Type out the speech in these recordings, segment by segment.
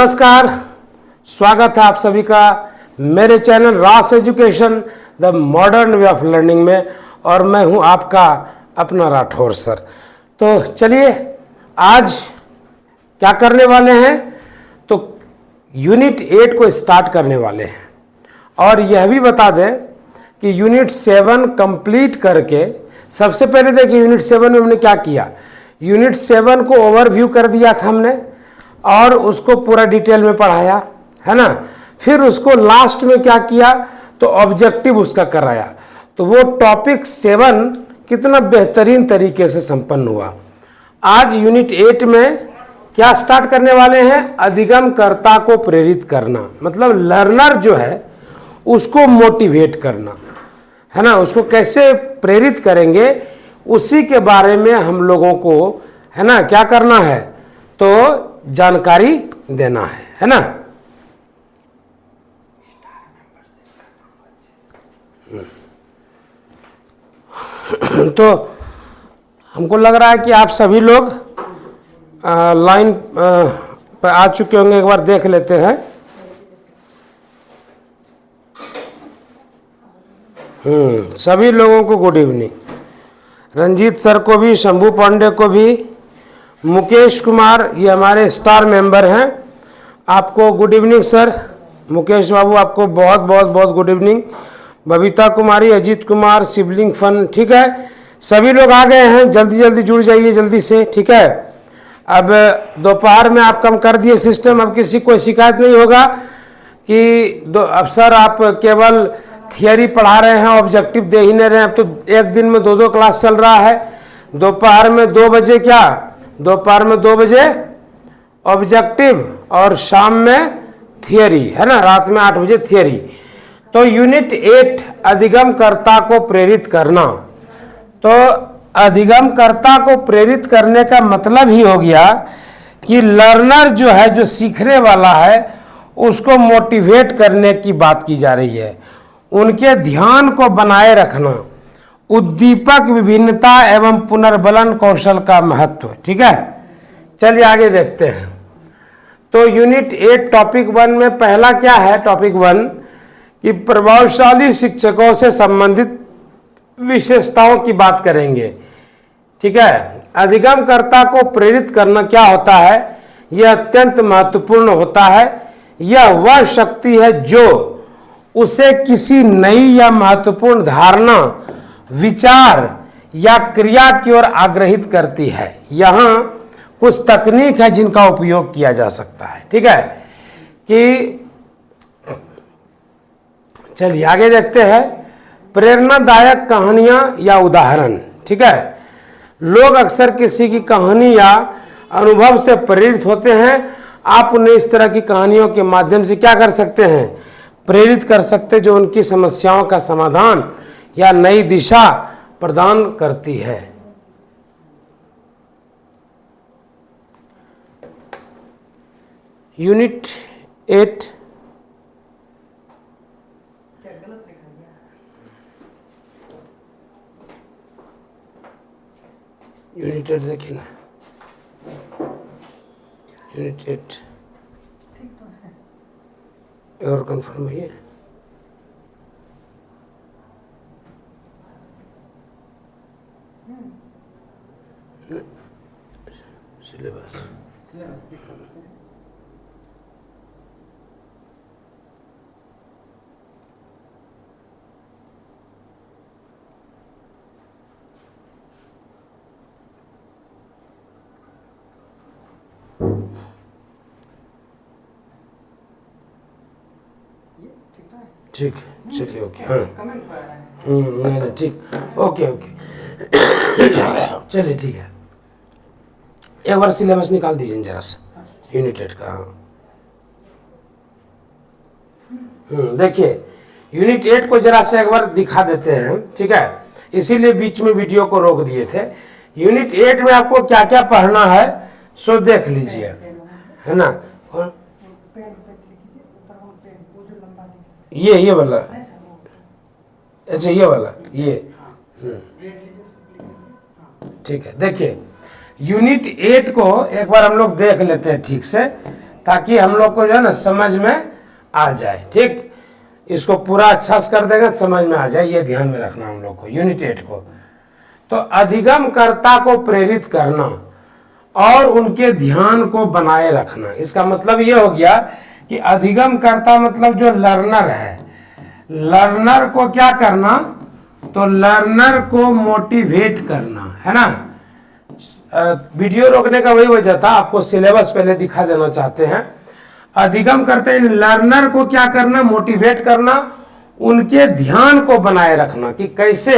नमस्कार, स्वागत है आप सभी का मेरे चैनल रास education the modern way of learning में। और मैं हूं आपका अपना राठौर सर। तो चलिए आज क्या करने वाले हैं, तो यूनिट 8 को स्टार्ट करने वाले हैं। और यह भी बता दें कि यूनिट 7 कंप्लीट करके सबसे पहले देखिए यूनिट 7 में हमने क्या किया। यूनिट 7 को ओवरव्यू कर दिया था हमने और उसको पूरा डिटेल में पढ़ाया, है ना। फिर उसको लास्ट में क्या किया, तो ऑब्जेक्टिव उसका कराया। तो वो टॉपिक 7 कितना बेहतरीन तरीके से संपन्न हुआ। आज यूनिट 8 में क्या स्टार्ट करने वाले हैं, अधिगमकर्ता को प्रेरित करना, मतलब लर्नर जो है उसको मोटिवेट करना, है ना। उसको कैसे प्रेरित करेंगे उसी के बारे में हम लोगों को, है ना, क्या करना है, तो जानकारी देना है ना। तो हमको लग रहा है कि आप सभी लोग लाइन पर आ चुके होंगे। एक बार देख लेते हैं। सभी लोगों को गुड इवनिंग। रंजीत सर को भी, शंभू पांडे को भी, मुकेश कुमार ये हमारे स्टार मेंबर हैं, आपको गुड इवनिंग सर। मुकेश बाबू आपको बहुत बहुत बहुत गुड इवनिंग। बबीता कुमारी, अजीत कुमार, सिबलिंग फन, ठीक है। सभी लोग आ गए हैं, जल्दी जल्दी जुड़ जाइए जल्दी से, ठीक है। अब दोपहर में आप कम कर दिए सिस्टम, अब किसी को शिकायत नहीं होगा कि अब सर आप केवल थियरी पढ़ा रहे हैं, ऑब्जेक्टिव दे ही नहीं रहे हैं। अब तो एक दिन में 2-2 क्लास चल रहा है। दोपहर में 2 बजे क्या, दोपहर में 2 बजे ऑब्जेक्टिव और शाम में थियरी, है ना, रात में 8 बजे थियरी। तो यूनिट 8 अधिगमकर्ता को प्रेरित करना। तो अधिगमकर्ता को प्रेरित करने का मतलब ही हो गया कि लर्नर जो है, जो सीखने वाला है, उसको मोटिवेट करने की बात की जा रही है। उनके ध्यान को बनाए रखना, उद्दीपक, विभिन्नता एवं पुनर्बलन कौशल का महत्व, ठीक है। चलिए आगे देखते हैं। तो यूनिट 8 टॉपिक 1 में पहला क्या है, टॉपिक 1 कि प्रभावशाली शिक्षकों से संबंधित विशेषताओं की बात करेंगे, ठीक है। अधिगमकर्ता को प्रेरित करना क्या होता है, यह अत्यंत महत्वपूर्ण होता है। यह वह शक्ति है जो उसे किसी नई या महत्वपूर्ण धारणा, विचार या क्रिया की ओर आग्रहित करती है। यहाँ कुछ तकनीक है जिनका उपयोग किया जा सकता है, ठीक है। कि चलिए आगे देखते हैं। प्रेरणादायक कहानियां या उदाहरण, ठीक है। लोग अक्सर किसी की कहानी या अनुभव से प्रेरित होते हैं। आप उन्हें इस तरह की कहानियों के माध्यम से क्या कर सकते हैं, प्रेरित कर सकते, जो उनकी समस्याओं का समाधान या नई दिशा प्रदान करती है। यूनिट 8 यूनिट 8 देखिए ना, यूनिट 8 और कंफर्म है ये। सिलेबस ठीक, चलिए ओके, हाँ नहीं ठीक, ओके ओके चलिए ठीक है। एक बार सिलेबस निकाल दीजिए जरा सा यूनिट 8 का। देखिए यूनिट 8 को जरा से एक बार दिखा देते हैं, ठीक है। इसीलिए बीच में वीडियो को रोक दिए थे। यूनिट 8 में आपको क्या क्या पढ़ना है सो देख लीजिए, है ना। ये वाला, अच्छा ये वाला, ये ठीक है। देखिए यूनिट 8 को एक बार हम लोग देख लेते हैं ठीक से। ताकि हम लोग को जो है ना समझ में आ जाए। ठीक, इसको पूरा अच्छा से कर देंगे समझ में आ जाए, ये ध्यान में रखना हम लोग को। यूनिट 8 को तो अधिगमकर्ता को प्रेरित करना और उनके ध्यान को बनाए रखना, इसका मतलब ये हो गया कि अधिगमकर्ता मतलब जो लर्नर है, लर्नर को क्या करना, तो लर्नर को मोटिवेट करना, है ना। वीडियो रोकने का वही वजह था, आपको सिलेबस पहले दिखा देना चाहते हैं। अधिगम करते हैं लर्नर को क्या करना, मोटिवेट करना, उनके ध्यान को बनाए रखना, कि कैसे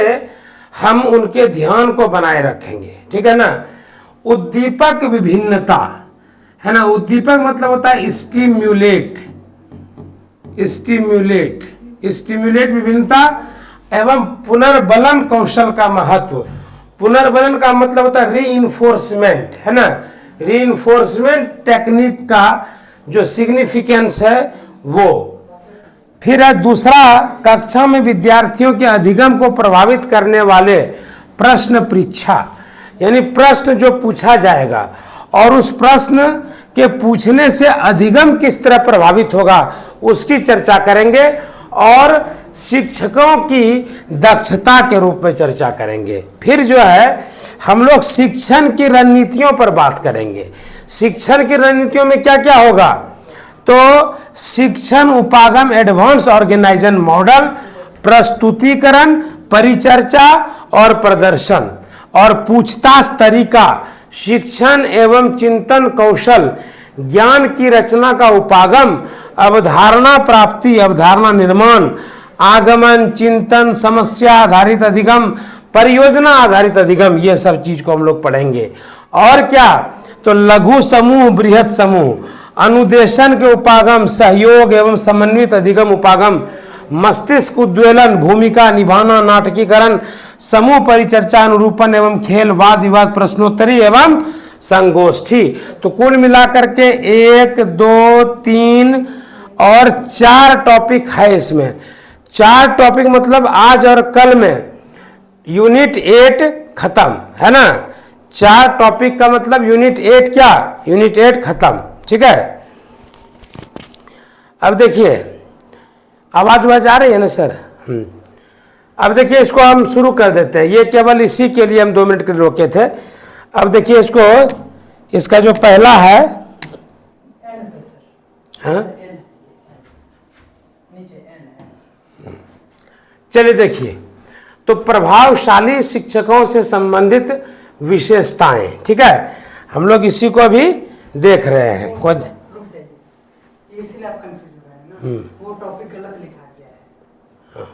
हम उनके ध्यान को बनाए रखेंगे। ठीक है ना। उद्दीपक विभिन्नता, है ना। उद्दीपक मतलब होता है स्टिम्युलेट, स्टिम्युलेट, स्टिम्युलेट विभिन्नता एवं पुनर्बलन कौशल का महत्व। पुनर्बलन का मतलब होता है रीइंफोर्समेंट, है ना। रीइंफोर्समेंट टेक्निक का जो सिग्निफिकेंस है वो। फिर है दूसरा, कक्षा में विद्यार्थियों के अधिगम को प्रभावित करने वाले प्रश्न परीक्षा, यानी प्रश्न जो पूछा जाएगा और उस प्रश्न के पूछने से अधिगम किस तरह प्रभावित होगा उसकी चर्चा करेंगे, और शिक्षकों की दक्षता के रूप में चर्चा करेंगे। फिर जो है हम लोग शिक्षण की रणनीतियों पर बात करेंगे। शिक्षण की रणनीतियों में क्या क्या होगा, तो शिक्षण उपागम एडवांस ऑर्गेनाइजेशन मॉडल, प्रस्तुतिकरण, परिचर्चा और प्रदर्शन, और पूछताछ तरीका, शिक्षण एवं चिंतन कौशल, ज्ञान की रचना का उपागम, अवधारणा प्राप्ति, अवधारणा निर्माण, आगमन, चिंतन, समस्या आधारित अधिगम, परियोजना आधारित अधिगम, ये सब चीज को हम लोग पढ़ेंगे। और क्या, तो लघु समूह, बृहत समूह, अनुदेशन के उपागम, सहयोग एवं समन्वित अधिगम उपागम, मस्तिष्क उद्वेलन, भूमिका निभाना, नाटकीकरण, समूह परिचर्चा, अनुरूपण एवं खेल, वाद विवाद, प्रश्नोत्तरी एवं संगोष्ठी। तो कुल मिलाकर के 1, 2, 3 और 4 टॉपिक है इसमें। 4 टॉपिक मतलब आज और कल में यूनिट 8 खत्म, है ना। 4 टॉपिक का मतलब यूनिट 8 क्या, यूनिट 8 खत्म। ठीक है। अब देखिए आवाज वाज आ रही है ना सर। अब देखिए इसको हम शुरू कर देते हैं, ये केवल इसी के लिए हम 2 मिनट के लिए रोके थे। अब देखिए इसको, इसका जो पहला है, हाँ चलिए देखिए, तो प्रभावशाली शिक्षकों से संबंधित विशेषताएं। ठीक है, हम लोग इसी को अभी देख रहे हैं। इसलिए आप कंफ्यूज हो रहे हैं ना, वो टॉपिक गलत लिखा गया है।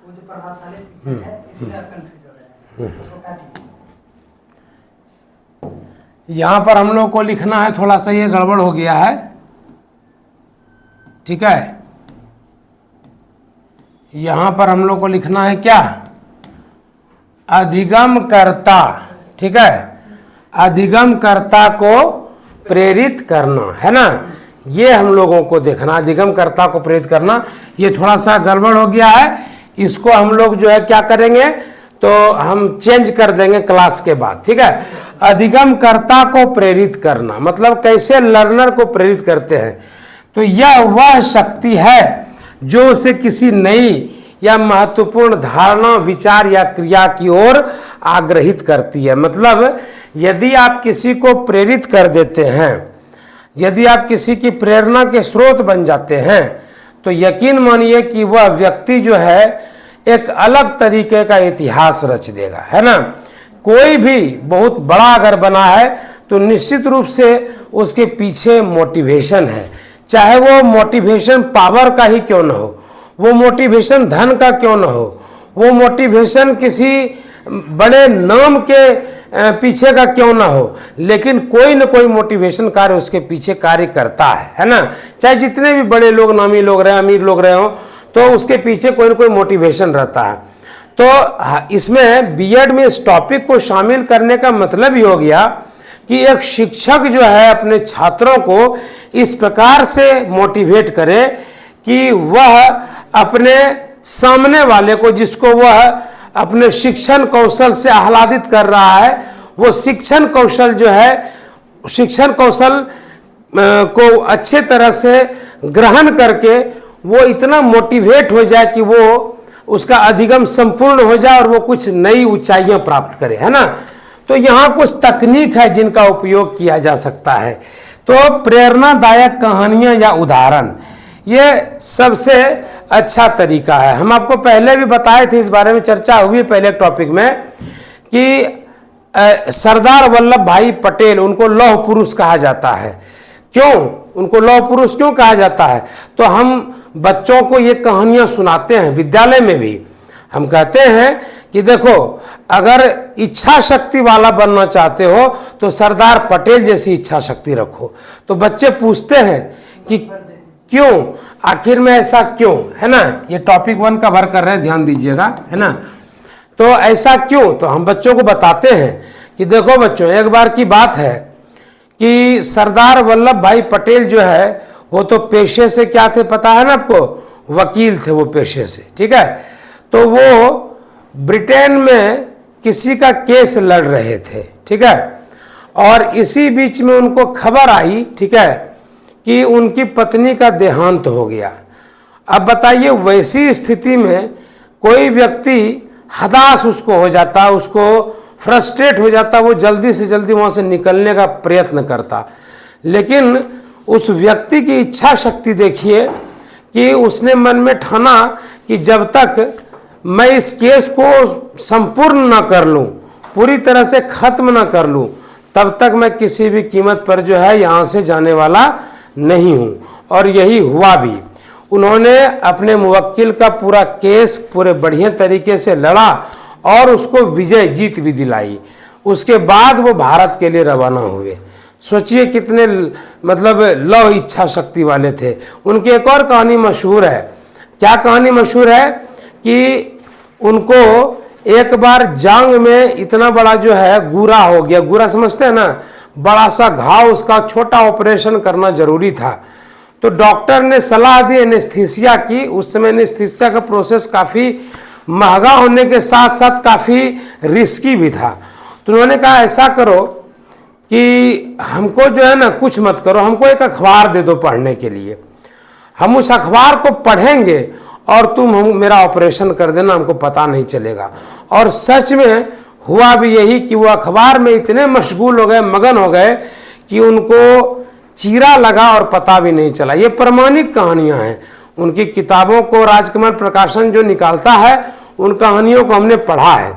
वो जो प्रभावशाली शिक्षक है इसलिए आप कंफ्यूज हो रहे हैं, उसको काटिए। यहाँ पर हम लोग को लिखना है, थोड़ा सा ये गड़बड़ हो गया है। ठीक है, यहाँ पर हम लोग को लिखना है क्या, अधिगमकर्ता। ठीक है, अधिगमकर्ता को प्रेरित करना, है ना। ये हम लोगों को देखना, अधिगमकर्ता को प्रेरित करना। ये थोड़ा सा गड़बड़ हो गया है, इसको हम लोग जो है क्या करेंगे, तो हम चेंज कर देंगे क्लास के बाद। ठीक है, अधिगमकर्ता को प्रेरित करना मतलब कैसे लर्नर को प्रेरित करते हैं, तो यह वह शक्ति है जो उसे किसी नई या महत्वपूर्ण धारणा, विचार या क्रिया की ओर आग्रहित करती है। मतलब यदि आप किसी को प्रेरित कर देते हैं, यदि आप किसी की प्रेरणा के स्रोत बन जाते हैं, तो यकीन मानिए कि वह व्यक्ति जो है एक अलग तरीके का इतिहास रच देगा, है ना। कोई भी बहुत बड़ा अगर बना है तो निश्चित रूप से उसके पीछे मोटिवेशन है, चाहे वो मोटिवेशन पावर का ही क्यों ना हो, वो मोटिवेशन धन का क्यों ना हो, वो मोटिवेशन किसी बड़े नाम के पीछे का क्यों ना हो, लेकिन कोई ना कोई मोटिवेशन कार्य उसके पीछे कार्य करता है ना। चाहे जितने भी बड़े लोग, नामी लोग रहे, अमीर लोग रहे हो, तो उसके पीछे कोई ना कोई मोटिवेशन रहता है। तो इसमें बीएड में इस टॉपिक को शामिल करने का मतलब ही हो गया कि एक शिक्षक जो है अपने छात्रों को इस प्रकार से मोटिवेट करे कि वह अपने सामने वाले को, जिसको वह अपने शिक्षण कौशल से आह्लादित कर रहा है, वो शिक्षण कौशल जो है, शिक्षण कौशल को अच्छे तरह से ग्रहण करके वो इतना मोटिवेट हो जाए कि वो उसका अधिगम संपूर्ण हो जाए और वो कुछ नई ऊंचाइयां प्राप्त करे, है ना। तो यहाँ कुछ तकनीक है जिनका उपयोग किया जा सकता है। तो प्रेरणादायक कहानियां या उदाहरण, ये सबसे अच्छा तरीका है। हम आपको पहले भी बताए थे, इस बारे में चर्चा हुई पहले टॉपिक में, कि सरदार वल्लभ भाई पटेल, उनको लौह पुरुष कहा जाता है। क्यों उनको लौह पुरुष क्यों कहा जाता है? तो हम बच्चों को ये कहानियां सुनाते हैं, विद्यालय में भी हम कहते हैं कि देखो, अगर इच्छा शक्ति वाला बनना चाहते हो तो सरदार पटेल जैसी इच्छा शक्ति रखो। तो बच्चे पूछते हैं कि क्यों, आखिर में ऐसा क्यों, है ना। ये टॉपिक 1 कवर कर रहे हैं, ध्यान दीजिएगा, है ना। तो ऐसा क्यों, तो हम बच्चों को बताते हैं कि देखो बच्चों, एक बार की बात है कि सरदार वल्लभ भाई पटेल जो है वो तो पेशे से क्या थे पता है ना आपको, वकील थे वो पेशे से, ठीक है। तो वो ब्रिटेन में किसी का केस लड़ रहे थे, ठीक है। और इसी बीच में उनको खबर आई, ठीक है, कि उनकी पत्नी का देहांत हो गया। अब बताइए, वैसी स्थिति में कोई व्यक्ति हताश उसको हो जाता, उसको फ्रस्ट्रेट हो जाता, वो जल्दी से जल्दी वहाँ से निकलने का प्रयत्न करता। लेकिन उस व्यक्ति की इच्छा शक्ति देखिए कि उसने मन में ठाना कि जब तक मैं इस केस को संपूर्ण ना कर लूँ, पूरी तरह से खत्म ना कर लूँ, तब तक मैं किसी भी कीमत पर जो है यहाँ से जाने वाला नहीं हूँ। और यही हुआ भी। उन्होंने अपने मुवक्किल का पूरा केस पूरे बढ़िया तरीके से लड़ा और उसको विजय जीत भी दिलाई। उसके बाद वो भारत के लिए रवाना हुए। सोचिए कितने मतलब लौह इच्छा शक्ति वाले थे। उनकी एक और कहानी मशहूर है। क्या कहानी मशहूर है कि उनको एक बार जांग में इतना बड़ा जो है गुरा हो गया। गुरा समझते हैं ना, बड़ा सा घाव, उसका छोटा ऑपरेशन करना जरूरी था। तो डॉक्टर ने सलाह दी एनेस्थीसिया की। उस समय एनेस्थीसिया का प्रोसेस काफ़ी महंगा होने के साथ साथ काफ़ी रिस्की भी था। तो उन्होंने कहा ऐसा करो कि हमको जो है ना कुछ मत करो, हमको एक अखबार दे दो पढ़ने के लिए, हम उस अखबार को पढ़ेंगे और तुम हम मेरा ऑपरेशन कर देना, हमको पता नहीं चलेगा। और सच में हुआ भी यही कि वो अखबार में इतने मशगूल हो गए, मगन हो गए कि उनको चीरा लगा और पता भी नहीं चला। ये प्रमाणिक कहानियां हैं। उनकी किताबों को राजकमल प्रकाशन जो निकालता है, उन कहानियों को हमने पढ़ा है।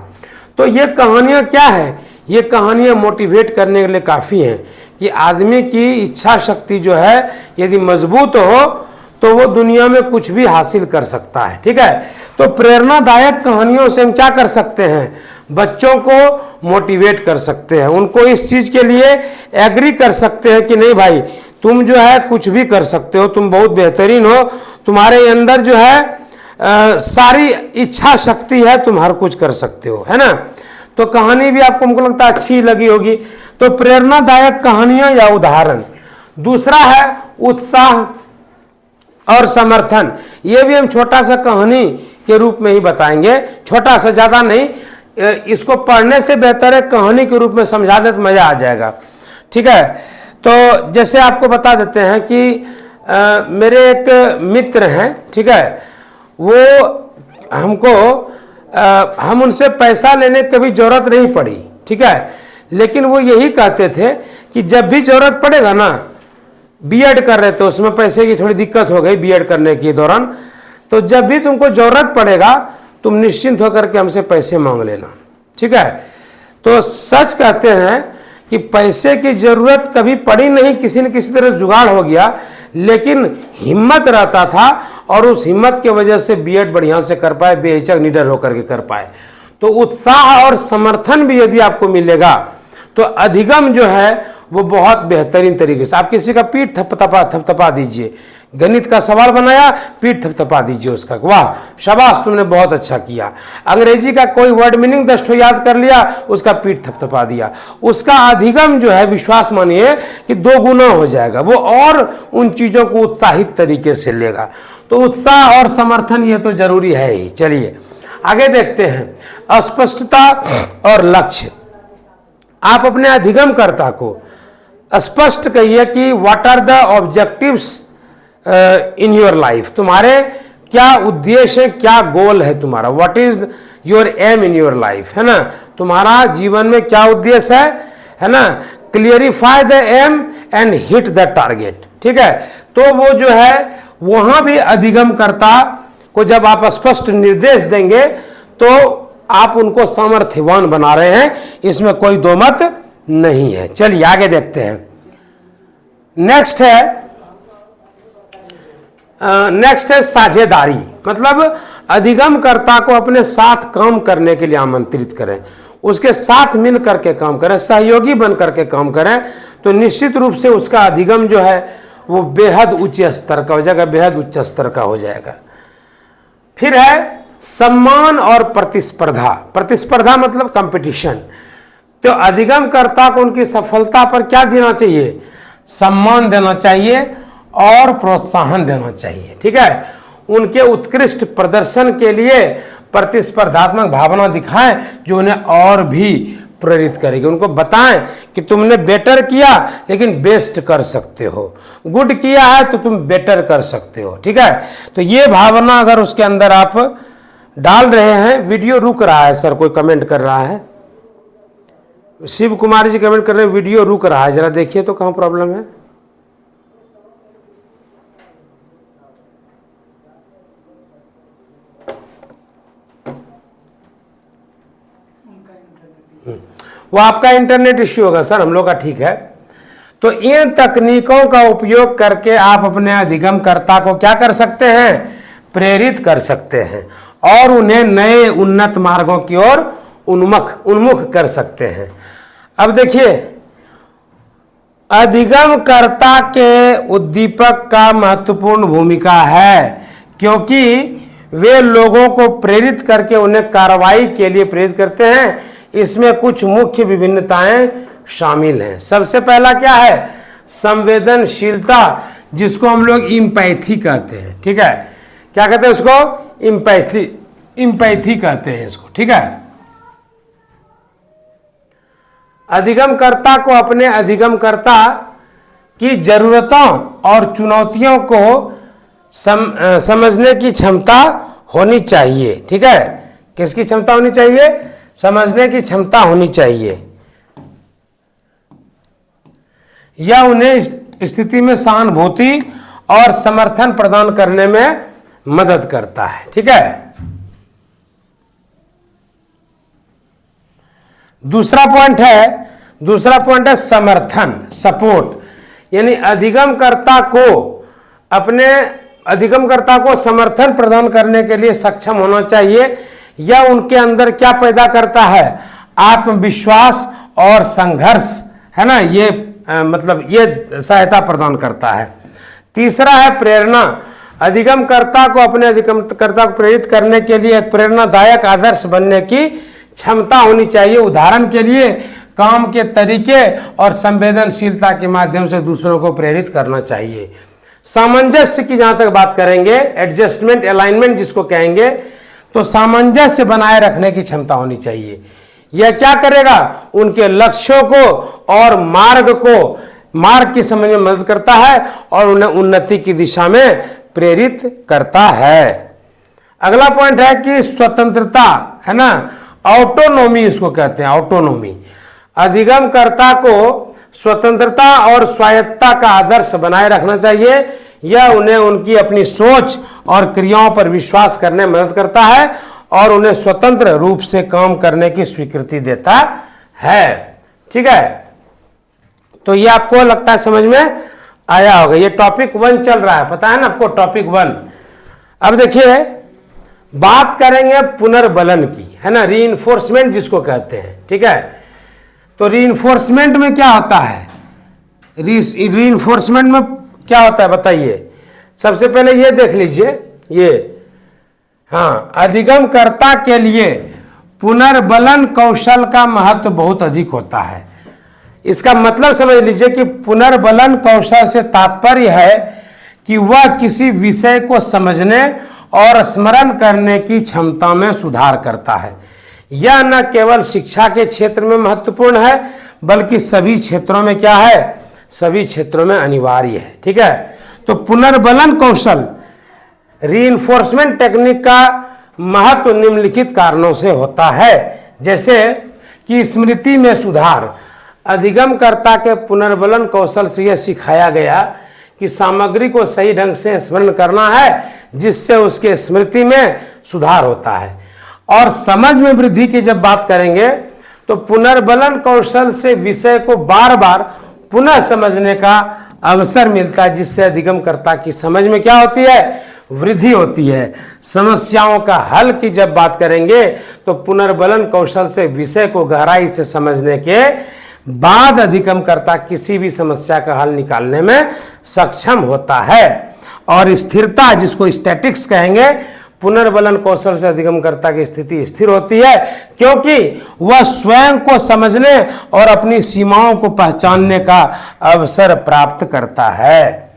तो ये कहानियां क्या है, ये कहानियां मोटिवेट करने के लिए काफ़ी हैं कि आदमी की इच्छा शक्ति जो है यदि मजबूत हो तो वो दुनिया में कुछ भी हासिल कर सकता है, ठीक है। तो प्रेरणादायक कहानियों से हम क्या कर सकते हैं, बच्चों को मोटिवेट कर सकते हैं, उनको इस चीज़ के लिए एग्री कर सकते हैं कि नहीं भाई तुम जो है कुछ भी कर सकते हो, तुम बहुत बेहतरीन हो, तुम्हारे अंदर जो है सारी इच्छा शक्ति है, तुम हर कुछ कर सकते हो, है ना। तो कहानी भी आपको हमको लगता है अच्छी लगी होगी। तो प्रेरणादायक कहानियां या उदाहरण। दूसरा है उत्साह और समर्थन। ये भी हम छोटा सा कहानी के रूप में ही बताएंगे, छोटा सा, ज़्यादा नहीं। इसको पढ़ने से बेहतर है कहानी के रूप में समझा दे तो मज़ा आ जाएगा, ठीक है। तो जैसे आपको बता देते हैं कि मेरे एक मित्र हैं, ठीक है, वो हमको हम उनसे पैसा लेने की कभी ज़रूरत नहीं पड़ी, ठीक है। लेकिन वो यही कहते थे कि जब भी ज़रूरत पड़ेगा ना, बीएड कर रहे थे उसमें पैसे की थोड़ी दिक्कत हो गई बीएड करने के दौरान, तो जब भी तुमको ज़रूरत पड़ेगा तुम निश्चिंत होकर के हमसे पैसे मांग लेना, ठीक है। तो सच कहते हैं कि पैसे की ज़रूरत कभी पड़ी नहीं, किसी न किसी तरह जुगाड़ हो गया, लेकिन हिम्मत रहता था और उस हिम्मत की वजह से बीएड बढ़िया से कर पाए, बेहिचक निडर होकर के कर पाए। तो उत्साह और समर्थन भी यदि आपको मिलेगा तो अधिगम जो है वो बहुत बेहतरीन तरीके से। आप किसी का पीठ थपथपा दीजिए, गणित का सवाल बनाया, पीठ थपथपा दीजिए उसका, वाह शाबाश तुमने बहुत अच्छा किया। अंग्रेजी का कोई वर्ड मीनिंग 10 ठो याद कर लिया, उसका पीठ थपथपा दिया। उसका अधिगम जो है, विश्वास मानिए कि 2 गुना हो जाएगा, वो और उन चीज़ों को उत्साहित तरीके से लेगा। तो उत्साह और समर्थन ये तो जरूरी है ही। चलिए आगे देखते हैं, अस्पष्टता और लक्ष्य। आप अपने अधिगमकर्ता को स्पष्ट कहिए कि what are the objectives in your life, तुम्हारे क्या उद्देश्य है, क्या गोल है तुम्हारा, what is your aim in your life, है ना, तुम्हारा जीवन में क्या उद्देश्य है ना, clarify the aim and hit the target, ठीक है। तो वो जो है वहां भी अधिगमकर्ता को जब आप स्पष्ट निर्देश देंगे तो आप उनको सामर्थ्यवान बना रहे हैं, इसमें कोई दो मत नहीं है। चलिए आगे देखते हैं। नेक्स्ट है साझेदारी, मतलब अधिगमकर्ता को अपने साथ काम करने के लिए आमंत्रित करें, उसके साथ मिल करके काम करें, सहयोगी बन करके काम करें, तो निश्चित रूप से उसका अधिगम जो है वो बेहद उच्च स्तर का हो जाएगा, बेहद उच्च स्तर का हो जाएगा। फिर है सम्मान और प्रतिस्पर्धा। प्रतिस्पर्धा मतलब कंपटीशन। तो अधिगमकर्ता को उनकी सफलता पर क्या देना चाहिए, सम्मान देना चाहिए और प्रोत्साहन देना चाहिए, ठीक है। उनके उत्कृष्ट प्रदर्शन के लिए प्रतिस्पर्धात्मक भावना दिखाएं जो उन्हें और भी प्रेरित करेगी। उनको बताएं कि तुमने बेटर किया लेकिन बेस्ट कर सकते हो, गुड किया है तो तुम बेटर कर सकते हो, ठीक है। तो ये भावना अगर उसके अंदर आप डाल रहे हैं। वीडियो रुक रहा है सर, कोई कमेंट कर रहा है, शिव कुमार जी कमेंट कर रहे हैं वीडियो रुक रहा है, जरा देखिए तो कहाँ प्रॉब्लम है। वो आपका इंटरनेट इश्यू होगा सर, हम लोग का ठीक है। तो इन तकनीकों का उपयोग करके आप अपने अधिगमकर्ता को क्या कर सकते हैं, प्रेरित कर सकते हैं और उन्हें नए उन्नत मार्गों की ओर उन्मुख कर सकते हैं। अब देखिए, अधिगमकर्ता के उद्दीपक का महत्वपूर्ण भूमिका है, क्योंकि वे लोगों को प्रेरित करके उन्हें कार्रवाई के लिए प्रेरित करते हैं। इसमें कुछ मुख्य विभिन्नताएं शामिल हैं। सबसे पहला क्या है, संवेदनशीलता, जिसको हम लोग इम्पैथी कहते हैं, ठीक है। क्या कहते हैं उसको, इम्पैथी कहते हैं इसको, ठीक है। अधिगमकर्ता को अपने अधिगमकर्ता की जरूरतों और चुनौतियों को समझने की क्षमता होनी चाहिए, ठीक है। किसकी क्षमता होनी चाहिए, समझने की क्षमता होनी चाहिए। यह उन्हें स्थिति में सहानुभूति और समर्थन प्रदान करने में मदद करता है, ठीक है। दूसरा पॉइंट है समर्थन, सपोर्ट, यानी अधिगमकर्ता को समर्थन प्रदान करने के लिए सक्षम होना चाहिए। यह उनके अंदर क्या पैदा करता है, आत्मविश्वास और संघर्ष, है ना, ये मतलब ये सहायता प्रदान करता है। तीसरा है प्रेरणा। अधिगमकर्ता को अपने अधिगमकर्ता को प्रेरित करने के लिए एक प्रेरणादायक आदर्श बनने की क्षमता होनी चाहिए। उदाहरण के लिए काम के तरीके और संवेदनशीलता के माध्यम से दूसरों को प्रेरित करना चाहिए। सामंजस्य की जहां तक बात करेंगे, एडजस्टमेंट, अलाइनमेंट जिसको कहेंगे, तो सामंजस्य बनाए रखने की क्षमता होनी चाहिए। यह क्या करेगा, उनके लक्ष्यों को और मार्ग की समझ में मदद करता है और उन्हें उन्नति की दिशा में प्रेरित करता है। अगला पॉइंट है कि स्वतंत्रता, है ना, ऑटोनॉमी इसको कहते हैं, ऑटोनॉमी। अधिगमकर्ता को स्वतंत्रता और स्वायत्तता का आदर्श बनाए रखना चाहिए। यह उन्हें उनकी अपनी सोच और क्रियाओं पर विश्वास करने में मदद करता है और उन्हें स्वतंत्र रूप से काम करने की स्वीकृति देता है, ठीक है। तो ये आपको लगता है समझ में आया होगा। ये टॉपिक 1 चल रहा है, पता है ना आपको, टॉपिक 1। अब देखिए, बात करेंगे पुनर्बलन की, है ना, रीइंफोर्समेंट जिसको कहते हैं, ठीक है। तो रीइंफोर्समेंट में क्या होता है, रीइंफोर्समेंट में क्या होता है बताइए। सबसे पहले ये देख लीजिए, ये हाँ, अधिगमकर्ता के लिए पुनर्बलन कौशल का महत्व बहुत अधिक होता है। इसका मतलब समझ लीजिए कि पुनर्बलन कौशल से तात्पर्य है कि वह किसी विषय को समझने और स्मरण करने की क्षमता में सुधार करता है। यह न केवल शिक्षा के क्षेत्र में महत्वपूर्ण है, बल्कि सभी क्षेत्रों में क्या है, सभी क्षेत्रों में अनिवार्य है। ठीक है, तो पुनर्बलन कौशल रीइंफोर्समेंट टेक्निक का महत्व निम्नलिखित कारणों से होता है, जैसे कि स्मृति में सुधार। अधिगमकर्ता के पुनर्बलन कौशल से यह सिखाया गया कि सामग्री को सही ढंग से स्मरण करना है, जिससे उसके स्मृति में सुधार होता है। और समझ में वृद्धि की जब बात करेंगे तो पुनर्बलन कौशल से विषय को बार बार पुनः समझने का अवसर मिलता है, जिससे अधिगमकर्ता की समझ में क्या होती है, वृद्धि होती है। समस्याओं का हल की जब बात करेंगे तो पुनर्बलन कौशल से विषय को गहराई से समझने के बाद अधिगमकर्ता किसी भी समस्या का हल निकालने में सक्षम होता है। और स्थिरता, जिसको स्टैटिक्स कहेंगे, पुनर्बलन कौशल से अधिगमकर्ता की स्थिति स्थिर होती है, क्योंकि वह स्वयं को समझने और अपनी सीमाओं को पहचानने का अवसर प्राप्त करता है।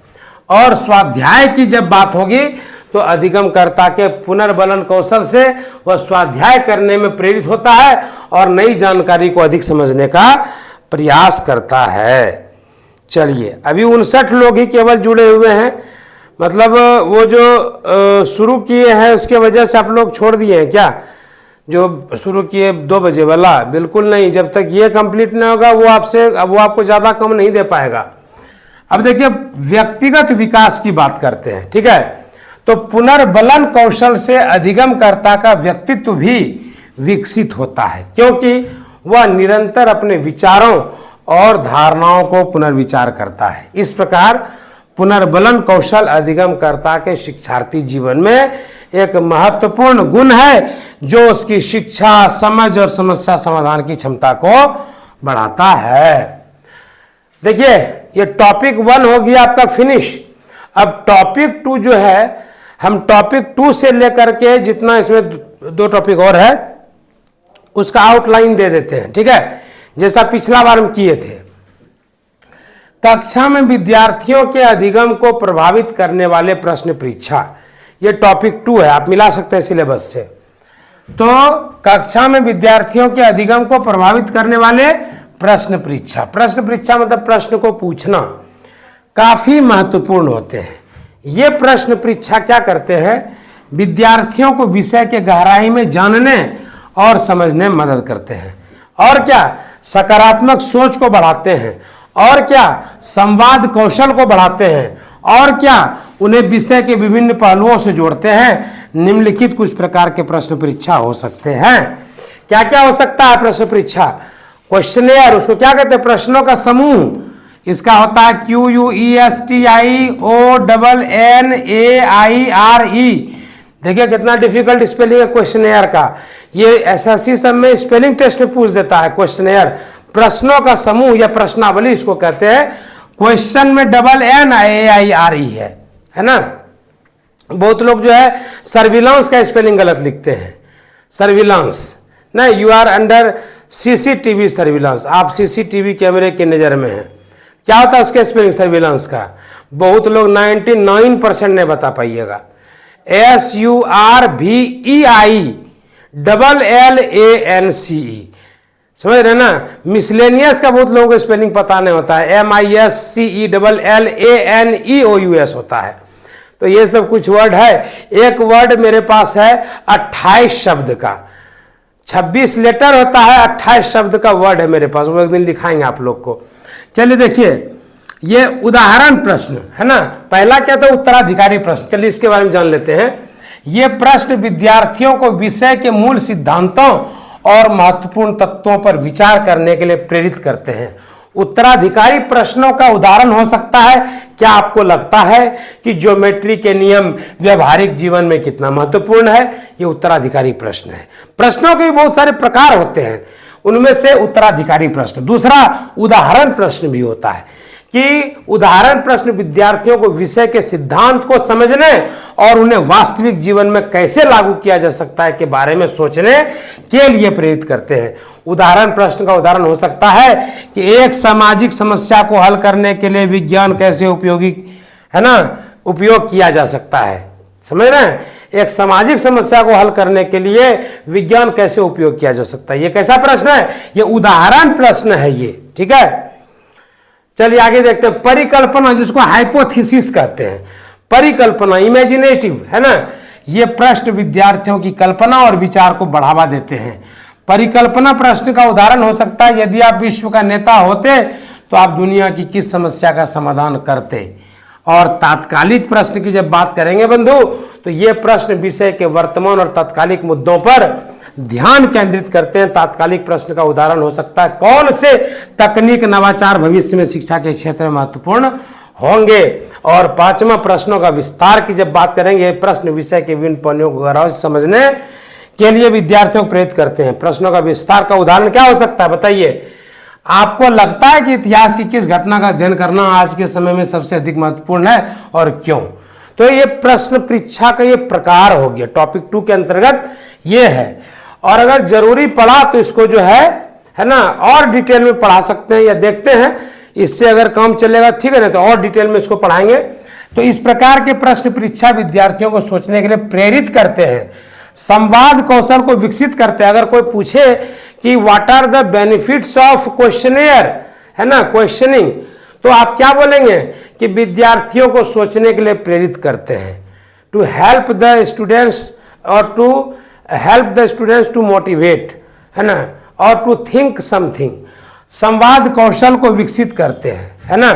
और स्वाध्याय की जब बात होगी तो अधिगमकर्ता के पुनर्बलन कौशल से वह स्वाध्याय करने में प्रेरित होता है और नई जानकारी को अधिक समझने का प्रयास करता है। चलिए, अभी 59 लोग ही केवल जुड़े हुए हैं, मतलब वो जो शुरू किए हैं उसके वजह से आप लोग छोड़ दिए हैं क्या? जो शुरू किए 2 बजे वाला, बिल्कुल नहीं। जब तक ये कंप्लीट नहीं होगा वो आपको ज़्यादा कम नहीं दे पाएगा। अब देखिए, व्यक्तिगत विकास की बात करते हैं। ठीक है, तो पुनर्बलन कौशल से अधिगमकर्ता का व्यक्तित्व भी विकसित होता है, क्योंकि वह निरंतर अपने विचारों और धारणाओं को पुनर्विचार करता है। इस प्रकार पुनर्बलन कौशल अधिगमकर्ता के शिक्षार्थी जीवन में एक महत्वपूर्ण गुण है, जो उसकी शिक्षा, समझ और समस्या समाधान की क्षमता को बढ़ाता है। देखिए, ये टॉपिक 1 हो गया आपका फिनिश। अब टॉपिक 2 जो है, हम टॉपिक 2 से लेकर के जितना इसमें 2 टॉपिक और है उसका आउटलाइन दे देते हैं। ठीक है, जैसा पिछला बार हम किए थे। कक्षा में विद्यार्थियों के अधिगम को प्रभावित करने वाले प्रश्न परीक्षा, ये टॉपिक 2 है, आप मिला सकते हैं सिलेबस से। तो कक्षा में विद्यार्थियों के अधिगम को प्रभावित करने वाले प्रश्न परीक्षा, प्रश्न परीक्षा मतलब प्रश्न को पूछना, काफी महत्वपूर्ण होते हैं। ये प्रश्न परीक्षा क्या करते हैं, विद्यार्थियों को विषय के गहराई में जानने और समझने में मदद करते हैं। और क्या, सकारात्मक सोच को बढ़ाते हैं। और क्या, संवाद कौशल को बढ़ाते हैं। और क्या, उन्हें विषय के विभिन्न पहलुओं से जोड़ते हैं। निम्नलिखित कुछ प्रकार के प्रश्न परीक्षा हो सकते हैं। क्या क्या हो सकता है प्रश्न परीक्षा? क्वेश्चनेयर, उसको क्या कहते हैं, प्रश्नों का समूह। इसका होता है QUESTIONNAIRE। देखिए कितना डिफिकल्ट स्पेलिंग है क्वेश्चनेयर का। ये एसएससी सब में स्पेलिंग टेस्ट में पूछ देता है क्वेश्चनेयर। प्रश्नों का समूह या प्रश्नावली इसको कहते हैं। क्वेश्चन में NNAIRE है ना। बहुत लोग जो है सर्विलांस का स्पेलिंग गलत लिखते हैं। सर्विलांस ना, you are under CCTV surveillance, आप CCTV कैमरे की नज़र में हैं। क्या होता है उसके स्पेलिंग सर्विलांस का? बहुत लोग 99% नहीं बता पाइएगा। SURVEILLANCE, समझ रहे ना। मिसलेनियस का बहुत लोगों को स्पेलिंग पता नहीं होता है, MISCELLANEOUS होता है। तो ये सब कुछ वर्ड है। एक वर्ड मेरे पास है 28 शब्द का, 26 लेटर होता है, 28 शब्द का वर्ड है मेरे पास, वो एक दिन दिखाएंगे आप लोग को। चलिए देखिए, ये उदाहरण प्रश्न है ना। पहला क्या था, उत्तराधिकारी प्रश्न। चलिए इसके बारे में जान लेते हैं। ये प्रश्न विद्यार्थियों को विषय के मूल सिद्धांतों और महत्वपूर्ण तत्वों पर विचार करने के लिए प्रेरित करते हैं। उत्तराधिकारी प्रश्नों का उदाहरण हो सकता है, क्या आपको लगता है कि ज्योमेट्री के नियम व्यवहारिक जीवन में कितना महत्वपूर्ण है? ये उत्तराधिकारी प्रश्न है। प्रश्नों के बहुत सारे प्रकार होते हैं, उनमें से उत्तराधिकारी प्रश्न। दूसरा उदाहरण प्रश्न भी होता है कि उदाहरण प्रश्न विद्यार्थियों को विषय के सिद्धांत को समझने और उन्हें वास्तविक जीवन में कैसे लागू किया जा सकता है के बारे में सोचने के लिए प्रेरित करते हैं। उदाहरण प्रश्न का उदाहरण हो सकता है कि एक सामाजिक समस्या को हल करने के लिए विज्ञान कैसे उपयोग किया जा सकता है। समझ रहे हैं, एक सामाजिक समस्या को हल करने के लिए विज्ञान कैसे उपयोग किया जा सकता है। ये कैसा प्रश्न है? ये उदाहरण प्रश्न है ये। ठीक है, चलिए आगे देखते हैं, परिकल्पना जिसको हाइपोथेसिस कहते हैं, परिकल्पना इमेजिनेटिव है ना, ये प्रश्न विद्यार्थियों की कल्पना और विचार को बढ़ावा देते हैं। परिकल्पना प्रश्न का उदाहरण हो सकता है, यदि आप विश्व का नेता होते तो आप दुनिया की किस समस्या का समाधान करते। और तात्कालिक प्रश्न की जब बात करेंगे बंधु, तो ये प्रश्न विषय के वर्तमान और तात्कालिक मुद्दों पर ध्यान केंद्रित करते हैं। तात्कालिक प्रश्न का उदाहरण हो सकता है, कौन से तकनीक नवाचार भविष्य में शिक्षा के क्षेत्र में महत्वपूर्ण होंगे। और पांचवा, प्रश्नों का विस्तार की जब बात करेंगे, ये प्रश्न विषय के विभिन्न पहलुओं को गहराई से समझने के लिए विद्यार्थियों को प्रेरित करते हैं। प्रश्नों का विस्तार का उदाहरण क्या हो सकता है, बताइए। आपको लगता है कि इतिहास की किस घटना का अध्ययन करना आज के समय में सबसे अधिक महत्वपूर्ण है और क्यों। तो ये प्रश्न परीक्षा का ये प्रकार हो गया, टॉपिक 2 के अंतर्गत ये है। और अगर जरूरी पड़ा तो इसको जो है ना, और डिटेल में पढ़ा सकते हैं या देखते हैं, इससे अगर काम चलेगा ठीक है ना, तो और डिटेल में इसको पढ़ाएंगे। तो इस प्रकार के प्रश्न परीक्षा विद्यार्थियों को सोचने के लिए प्रेरित करते हैं, संवाद कौशल को विकसित करते हैं। अगर कोई पूछे कि what are the benefits of questionnaire, है ना, क्वेश्चनिंग, तो आप क्या बोलेंगे कि विद्यार्थियों को सोचने के लिए प्रेरित करते हैं, टू हेल्प द स्टूडेंट्स और to help the students to motivate, है ना, और टू थिंक समथिंग। संवाद कौशल को विकसित करते हैं, है ना।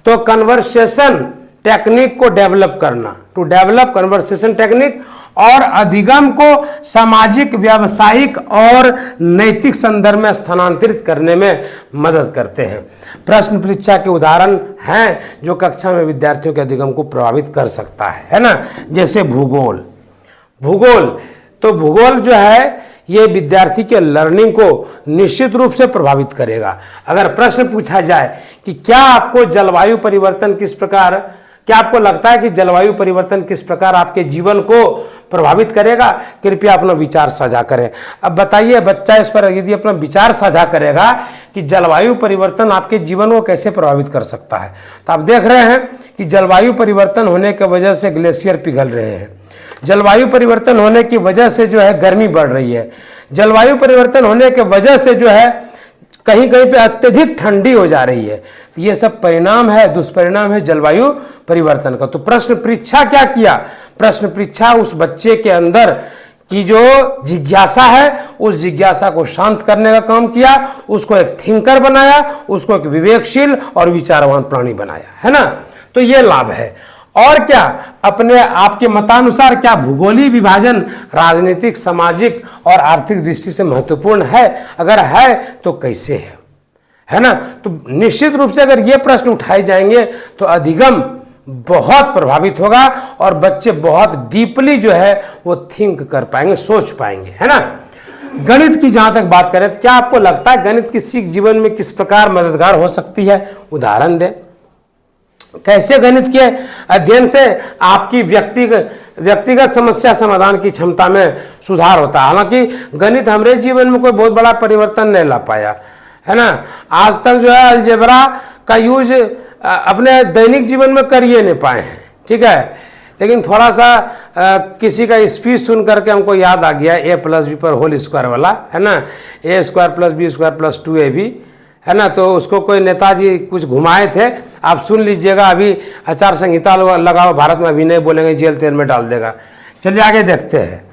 तो कन्वर्सेशन टेक्निक को डेवलप करना, टू डेवलप कन्वर्सेशन टेक्निक, और अधिगम को सामाजिक, व्यावसायिक और नैतिक संदर्भ में स्थानांतरित करने में मदद करते हैं। प्रश्न परीक्षा के उदाहरण हैं जो कक्षा में विद्यार्थियों के अधिगम को प्रभावित कर सकता है ना, जैसे भूगोल। भूगोल, तो भूगोल जो है ये विद्यार्थी के लर्निंग को निश्चित रूप से प्रभावित करेगा। अगर प्रश्न पूछा जाए कि क्या आपको जलवायु परिवर्तन किस प्रकार, क्या आपको लगता है कि जलवायु परिवर्तन किस प्रकार आपके जीवन को प्रभावित करेगा, कृपया अपना विचार साझा करें। अब बताइए, बच्चा इस पर यदि अपना विचार साझा करेगा कि जलवायु परिवर्तन आपके जीवन को कैसे प्रभावित कर सकता है, तो आप देख रहे हैं कि जलवायु परिवर्तन होने की वजह से ग्लेशियर पिघल रहे हैं, जलवायु परिवर्तन होने की वजह से जो है गर्मी बढ़ रही है, जलवायु परिवर्तन होने की वजह से जो है कहीं कहीं पे अत्यधिक ठंडी हो जा रही है। तो ये सब परिणाम है, दुष्परिणाम है जलवायु परिवर्तन का। तो प्रश्न परीक्षा क्या किया, प्रश्न परीक्षा उस बच्चे के अंदर की जो जिज्ञासा है, उस जिज्ञासा को शांत करने का काम किया, उसको एक थिंकर बनाया, उसको एक विवेकशील और विचारवान प्राणी बनाया, है ना। तो ये लाभ है। और क्या अपने आपके मतानुसार क्या भूगोलीय विभाजन राजनीतिक, सामाजिक और आर्थिक दृष्टि से महत्वपूर्ण है? अगर है तो कैसे है ना। तो निश्चित रूप से अगर ये प्रश्न उठाए जाएंगे तो अधिगम बहुत प्रभावित होगा और बच्चे बहुत डीपली जो है वो थिंक कर पाएंगे, सोच पाएंगे, है ना। गणित की जहां तक बात करें तो क्या आपको लगता है गणित किसी जीवन में किस प्रकार मददगार हो सकती है? उदाहरण दें, कैसे गणित के अध्ययन से आपकी व्यक्तिगत समस्या समाधान की क्षमता में सुधार होता है। हालांकि गणित हमारे जीवन में कोई बहुत बड़ा परिवर्तन नहीं ला पाया, है ना। आज तक जो है अलजेब्रा का यूज अपने दैनिक जीवन में कर ही नहीं पाए हैं, ठीक है। लेकिन थोड़ा सा किसी का स्पीच सुन करके हमको याद आ गया a+b पर होल स्क्वायर वाला, है ना, a² + b² + 2ab, है ना। तो उसको कोई नेताजी कुछ घुमाए थे, आप सुन लीजिएगा। अभी आचार संहिता लगाओ, भारत में अभी नहीं बोलेंगे, जेल तेल में डाल देगा। चलिए आगे देखते हैं,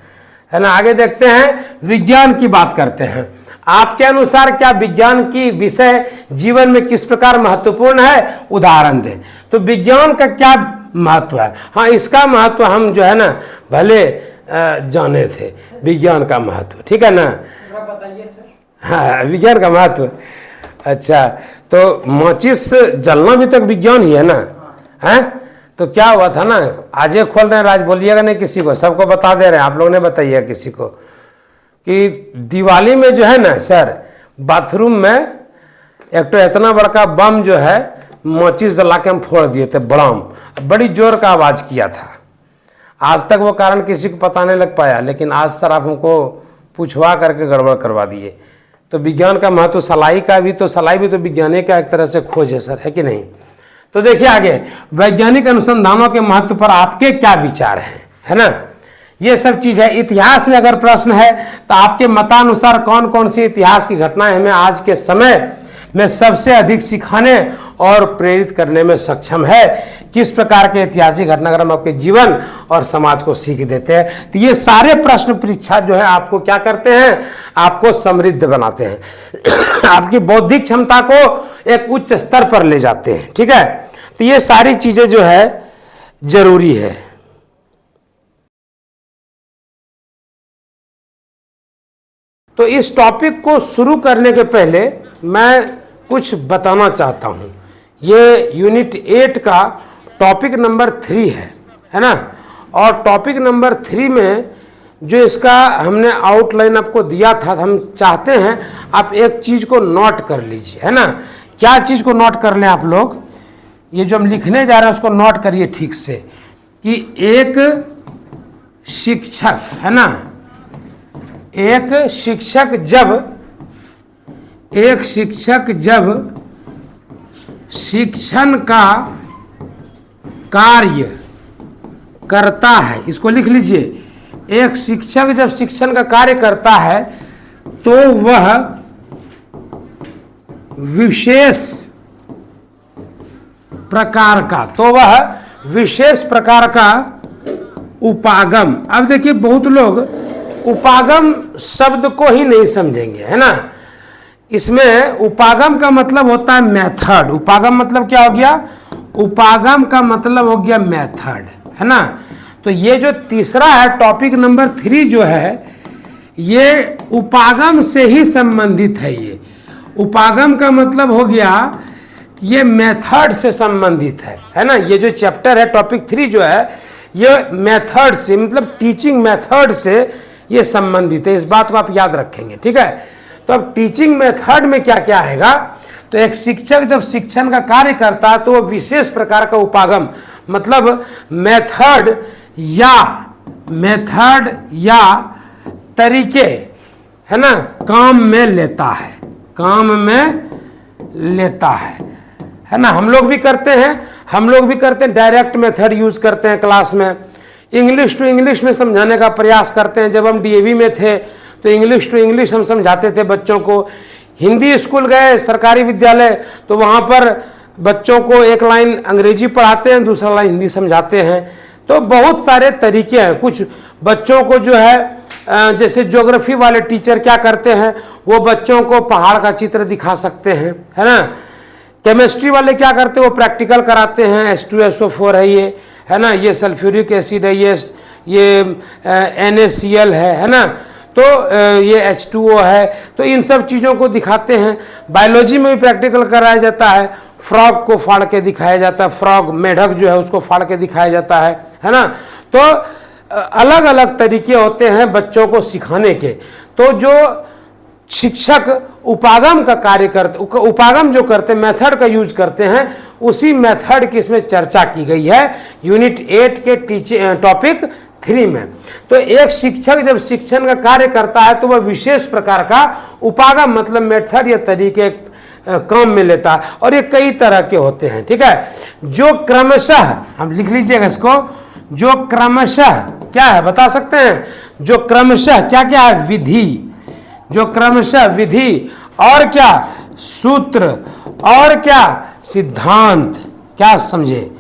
है ना। आगे देखते हैं, विज्ञान की बात करते हैं। आपके अनुसार क्या विज्ञान की विषय जीवन में किस प्रकार महत्वपूर्ण है? उदाहरण दें। तो विज्ञान का क्या महत्व है? हाँ, इसका महत्व हम जो है ना भले जाने थे, विज्ञान का महत्व, ठीक है ना। बताइए सर। हाँ, विज्ञान का महत्व। अच्छा, तो माचिस जलना भी तो विज्ञान ही है ना, हैं। तो क्या हुआ था ना, आज ये खोल रहे हैं, राज बोलिएगा नहीं किसी को, सबको बता दे रहे हैं, आप लोगों ने बताइए किसी को कि दिवाली में जो है ना सर, बाथरूम में एक तो इतना बड़का बम जो है माचिस जला के हम फोड़ दिए थे, बड़ाम, बड़ी जोर का आवाज़ किया था। आज तक वो कारण किसी को पता नहीं लग पाया, लेकिन आज सर आप हमको पूछवा करके गड़बड़ करवा दिए। तो विज्ञान का महत्व, सलाई का भी, तो सलाई भी तो विज्ञान का एक तरह से खोज है सर, है कि नहीं। तो देखिए आगे, वैज्ञानिक अनुसंधानों के महत्व पर आपके क्या विचार हैं, है ना। ये सब चीज़ है। इतिहास में अगर प्रश्न है तो आपके मतानुसार कौन कौन सी इतिहास की घटनाएं हमें आज के समय में सबसे अधिक सिखाने और प्रेरित करने में सक्षम है। किस प्रकार के ऐतिहासिक घटनाक्रम आपके जीवन और समाज को सीख देते हैं। तो ये सारे प्रश्न परीक्षा जो है आपको क्या करते हैं, आपको समृद्ध बनाते हैं आपकी बौद्धिक क्षमता को एक उच्च स्तर पर ले जाते हैं। ठीक है, तो ये सारी चीजें जो है जरूरी है। तो इस टॉपिक को शुरू करने के पहले मैं कुछ बताना चाहता हूं। ये यूनिट 8 का टॉपिक नंबर 3 है ना। और टॉपिक नंबर 3 में जो इसका हमने आउटलाइन आपको दिया था, हम चाहते हैं आप एक चीज को नोट कर लीजिए, है ना। क्या चीज को नोट कर लें आप लोग, ये जो हम लिखने जा रहे हैं उसको नोट करिए ठीक से, कि एक शिक्षक, है ना, एक शिक्षक जब शिक्षण का कार्य करता है, इसको लिख लीजिए, एक शिक्षक जब शिक्षण का कार्य करता है तो वह विशेष प्रकार का उपागम। अब देखिए बहुत लोग उपागम शब्द को ही नहीं समझेंगे, है ना। इसमें उपागम का मतलब होता है मेथड। उपागम मतलब क्या हो गया, उपागम का मतलब हो गया मेथड, है ना। तो ये जो तीसरा है टॉपिक नंबर 3 जो है ये उपागम से ही संबंधित है। ये उपागम का मतलब हो गया ये मेथड से संबंधित है ना। ये जो चैप्टर है टॉपिक 3 जो है ये मेथड से, मतलब टीचिंग मेथड से ये संबंधित है। इस बात को आप याद रखेंगे, ठीक है। तो अब टीचिंग मेथड में क्या क्या आएगा, तो एक शिक्षक जब शिक्षण का कार्य करता है तो वो विशेष प्रकार का उपागम मतलब मेथड या तरीके, है ना, काम में लेता है ना। हम लोग भी करते हैं डायरेक्ट मेथड यूज करते हैं क्लास में। इंग्लिश टू इंग्लिश में समझाने का प्रयास करते हैं। जब हम डीएवी में थे तो इंग्लिश टू इंग्लिश हम समझाते थे बच्चों को। हिंदी स्कूल गए सरकारी विद्यालय तो वहाँ पर बच्चों को एक लाइन अंग्रेजी पढ़ाते हैं, दूसरा लाइन हिंदी समझाते हैं। तो बहुत सारे तरीके हैं। कुछ बच्चों को जो है जैसे ज्योग्राफी वाले टीचर क्या करते हैं, वो बच्चों को पहाड़ का चित्र दिखा सकते हैं, है ना। केमिस्ट्री वाले क्या करते हैं, वो प्रैक्टिकल कराते हैं। H2SO4 है ये, है ना, ये सल्फ्यूरिक एसिड है, ये NaCl है ना, तो ये H2O है। तो इन सब चीज़ों को दिखाते हैं। बायोलॉजी में भी प्रैक्टिकल कराया जाता है। फ्रॉग को फाड़ के दिखाया जाता है, फ्रॉग मेढक जो है उसको फाड़ के दिखाया जाता है ना। तो अलग अलग तरीके होते हैं बच्चों को सिखाने के। तो जो शिक्षक उपागम का कार्य करते, उपागम जो करते हैं, मेथड का यूज करते हैं, उसी मेथड की इसमें चर्चा की गई है यूनिट 8 के टॉपिक 3 में। तो एक शिक्षक जब शिक्षण का कार्य करता है तो वह विशेष प्रकार का उपागम मतलब मेथड या तरीके काम में लेता है। और ये कई तरह के होते हैं, ठीक है। जो क्रमशः, हम लिख लीजिएगा इसको, जो क्रमशः क्या है बता सकते हैं, जो क्रमशः क्या क्या है, विधि, जो क्रमशः विधि और क्या सूत्र और क्या सिद्धांत, क्या समझे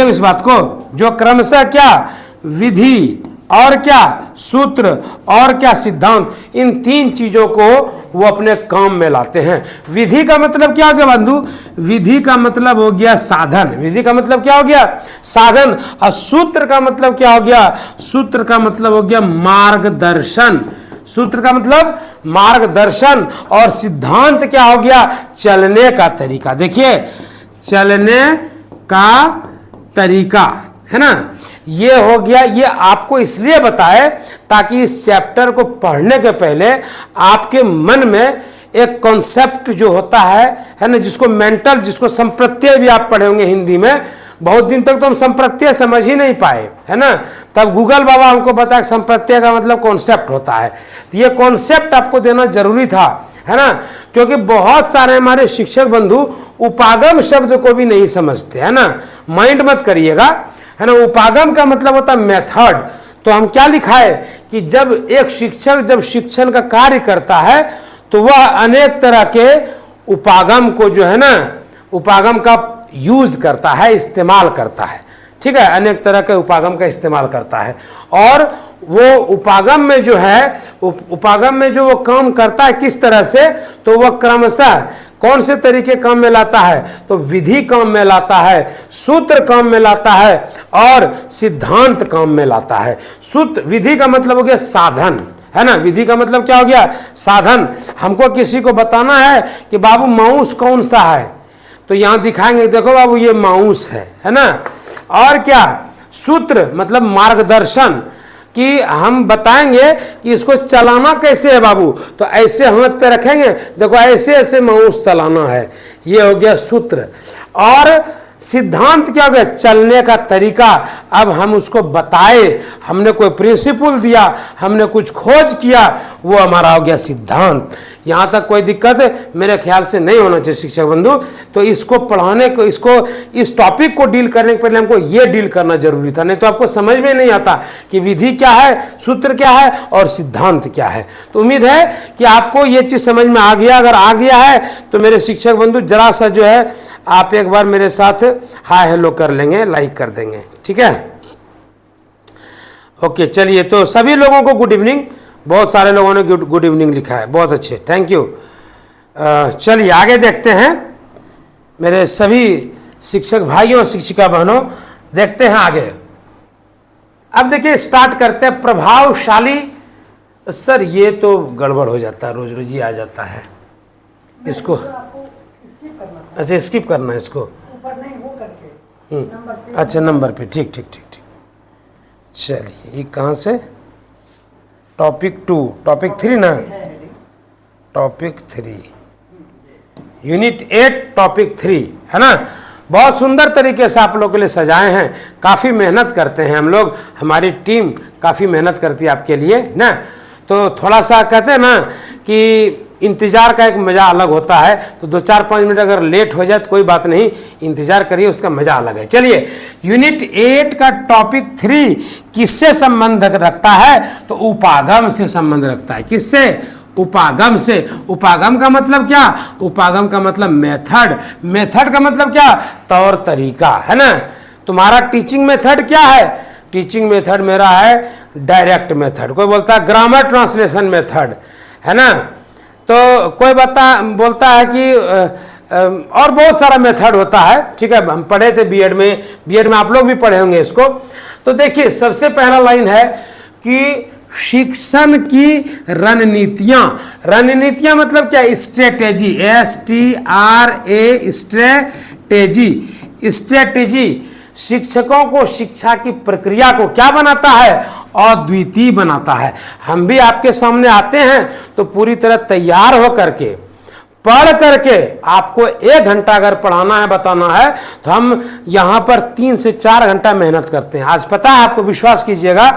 इस बात को। जो क्रमशः क्या विधि और क्या सूत्र और क्या सिद्धांत, इन 3 चीजों को वो अपने काम में लाते हैं। विधि का मतलब क्या हो गया बंधु, विधि का मतलब हो गया साधन। विधि का मतलब क्या हो गया, साधन। और सूत्र का मतलब क्या हो गया, सूत्र का मतलब हो गया मार्गदर्शन। सूत्र का मतलब मार्गदर्शन। और सिद्धांत क्या हो गया, चलने का तरीका। देखिए चलने का तरीका, है ना। ये हो गया। ये आपको इसलिए बताए ताकि इस चैप्टर को पढ़ने के पहले आपके मन में एक कॉन्सेप्ट जो होता है ना, जिसको मेंटल, जिसको संप्रत्यय भी आप पढ़े होंगे हिंदी में। बहुत दिन तक तो हम संप्रत्यय समझ ही नहीं पाए, है ना। तब गूगल बाबा हमको बताया संप्रत्यय का मतलब कॉन्सेप्ट होता है। तो ये कॉन्सेप्ट आपको देना जरूरी था, है ना, क्योंकि बहुत सारे हमारे शिक्षक बंधु उपागम शब्द को भी नहीं समझते, है ना। माइंड मत करिएगा, है ना। उपागम का मतलब होता है मेथड। तो हम क्या लिखा है कि जब एक शिक्षक जब शिक्षण का कार्य करता है तो वह अनेक तरह के उपागम को जो है ना, उपागम का यूज करता है, इस्तेमाल करता है। ठीक है, अनेक तरह के उपागम का इस्तेमाल करता है। और वो उपागम में जो है, उपागम में जो वो काम करता है किस तरह से, तो वह क्रमशः कौन से तरीके काम में लाता है, तो विधि काम में लाता है, सूत्र काम में लाता है और सिद्धांत काम में लाता है। सूत्र, विधि का मतलब हो गया साधन, है ना। विधि का मतलब क्या हो गया, साधन। हमको किसी को बताना है कि बाबू माउस कौन सा है, तो यहां दिखाएंगे, देखो बाबू ये माउस है ना। और क्या, सूत्र मतलब मार्गदर्शन, कि हम बताएंगे कि इसको चलाना कैसे है बाबू, तो ऐसे हाथ पे रखेंगे, देखो ऐसे ऐसे माउस चलाना है, ये हो गया सूत्र। और सिद्धांत क्या हो गया, चलने का तरीका। अब हम उसको बताए, हमने कोई प्रिंसिपल दिया, हमने कुछ खोज किया, वो हमारा हो गया सिद्धांत। यहाँ तक कोई दिक्कत मेरे ख्याल से नहीं होना चाहिए शिक्षक बंधु। तो इसको पढ़ाने को, इसको इस टॉपिक को डील करने के पहले हमको ये डील करना जरूरी था, नहीं तो आपको समझ में नहीं आता कि विधि क्या है, सूत्र क्या है और सिद्धांत क्या है। तो उम्मीद है कि आपको ये चीज़ समझ में आ गया। अगर आ गया है तो मेरे शिक्षक बंधु जरा सा जो है आप एक बार मेरे साथ हाय हेलो कर लेंगे, लाइक कर देंगे, ठीक है। ओके, चलिए, तो सभी लोगों को गुड इवनिंग। बहुत सारे लोगों ने गुड इवनिंग लिखा है, बहुत अच्छे, थैंक यू। चलिए आगे देखते हैं मेरे सभी शिक्षक भाइयों और शिक्षिका बहनों, देखते हैं आगे। अब देखिए स्टार्ट करते हैं, प्रभावशाली। सर ये तो गड़बड़ हो जाता है, रोज रोज ही आ जाता है इसको। अच्छा स्किप करना है इसको, ऊपर नहीं, वो करके नंबर पे। अच्छा नंबर पे, ठीक ठीक ठीक ठीक। चलिए ये कहाँ से, टॉपिक 2, टॉपिक 3 ना, टॉपिक 3, यूनिट 8 टॉपिक 3, है ना। बहुत सुंदर तरीके से आप लोगों के लिए सजाए हैं, काफ़ी मेहनत करते हैं हम लोग, हमारी टीम काफ़ी मेहनत करती है आपके लिए ना। तो थोड़ा सा कहते हैं ना कि इंतज़ार का एक मज़ा अलग होता है, तो 2-4-5 मिनट अगर लेट हो जाए तो कोई बात नहीं, इंतज़ार करिए, उसका मज़ा अलग है। चलिए यूनिट 8 का टॉपिक 3 किससे संबंध रखता है, तो उपागम से संबंध रखता है। किससे, उपागम से। उपागम का मतलब क्या, उपागम का मतलब मेथड, मेथड का मतलब क्या, तौर तरीका, है ना। तुम्हारा टीचिंग मेथड क्या है, टीचिंग मेथड मेरा है डायरेक्ट मेथड, कोई बोलता है ग्रामर ट्रांसलेशन मेथड, है ना। तो कोई बोलता है कि और बहुत सारा मेथड होता है, ठीक है। हम पढ़े थे बीएड में आप लोग भी पढ़े होंगे इसको। तो देखिए सबसे पहला लाइन है कि शिक्षण की रणनीतियां, रणनीतियां मतलब क्या, स्ट्रेटेजी, STRA, स्ट्रेटेजी, स्ट्रेटेजी शिक्षकों को शिक्षा की प्रक्रिया को क्या बनाता है, अद्वितीय बनाता है। हम भी आपके सामने आते हैं तो पूरी तरह तैयार हो करके, पढ़ करके, आपको 1 घंटा अगर पढ़ाना है, बताना है, तो हम यहाँ पर 3 से 4 घंटा मेहनत करते हैं। आज पता है आपको, विश्वास कीजिएगा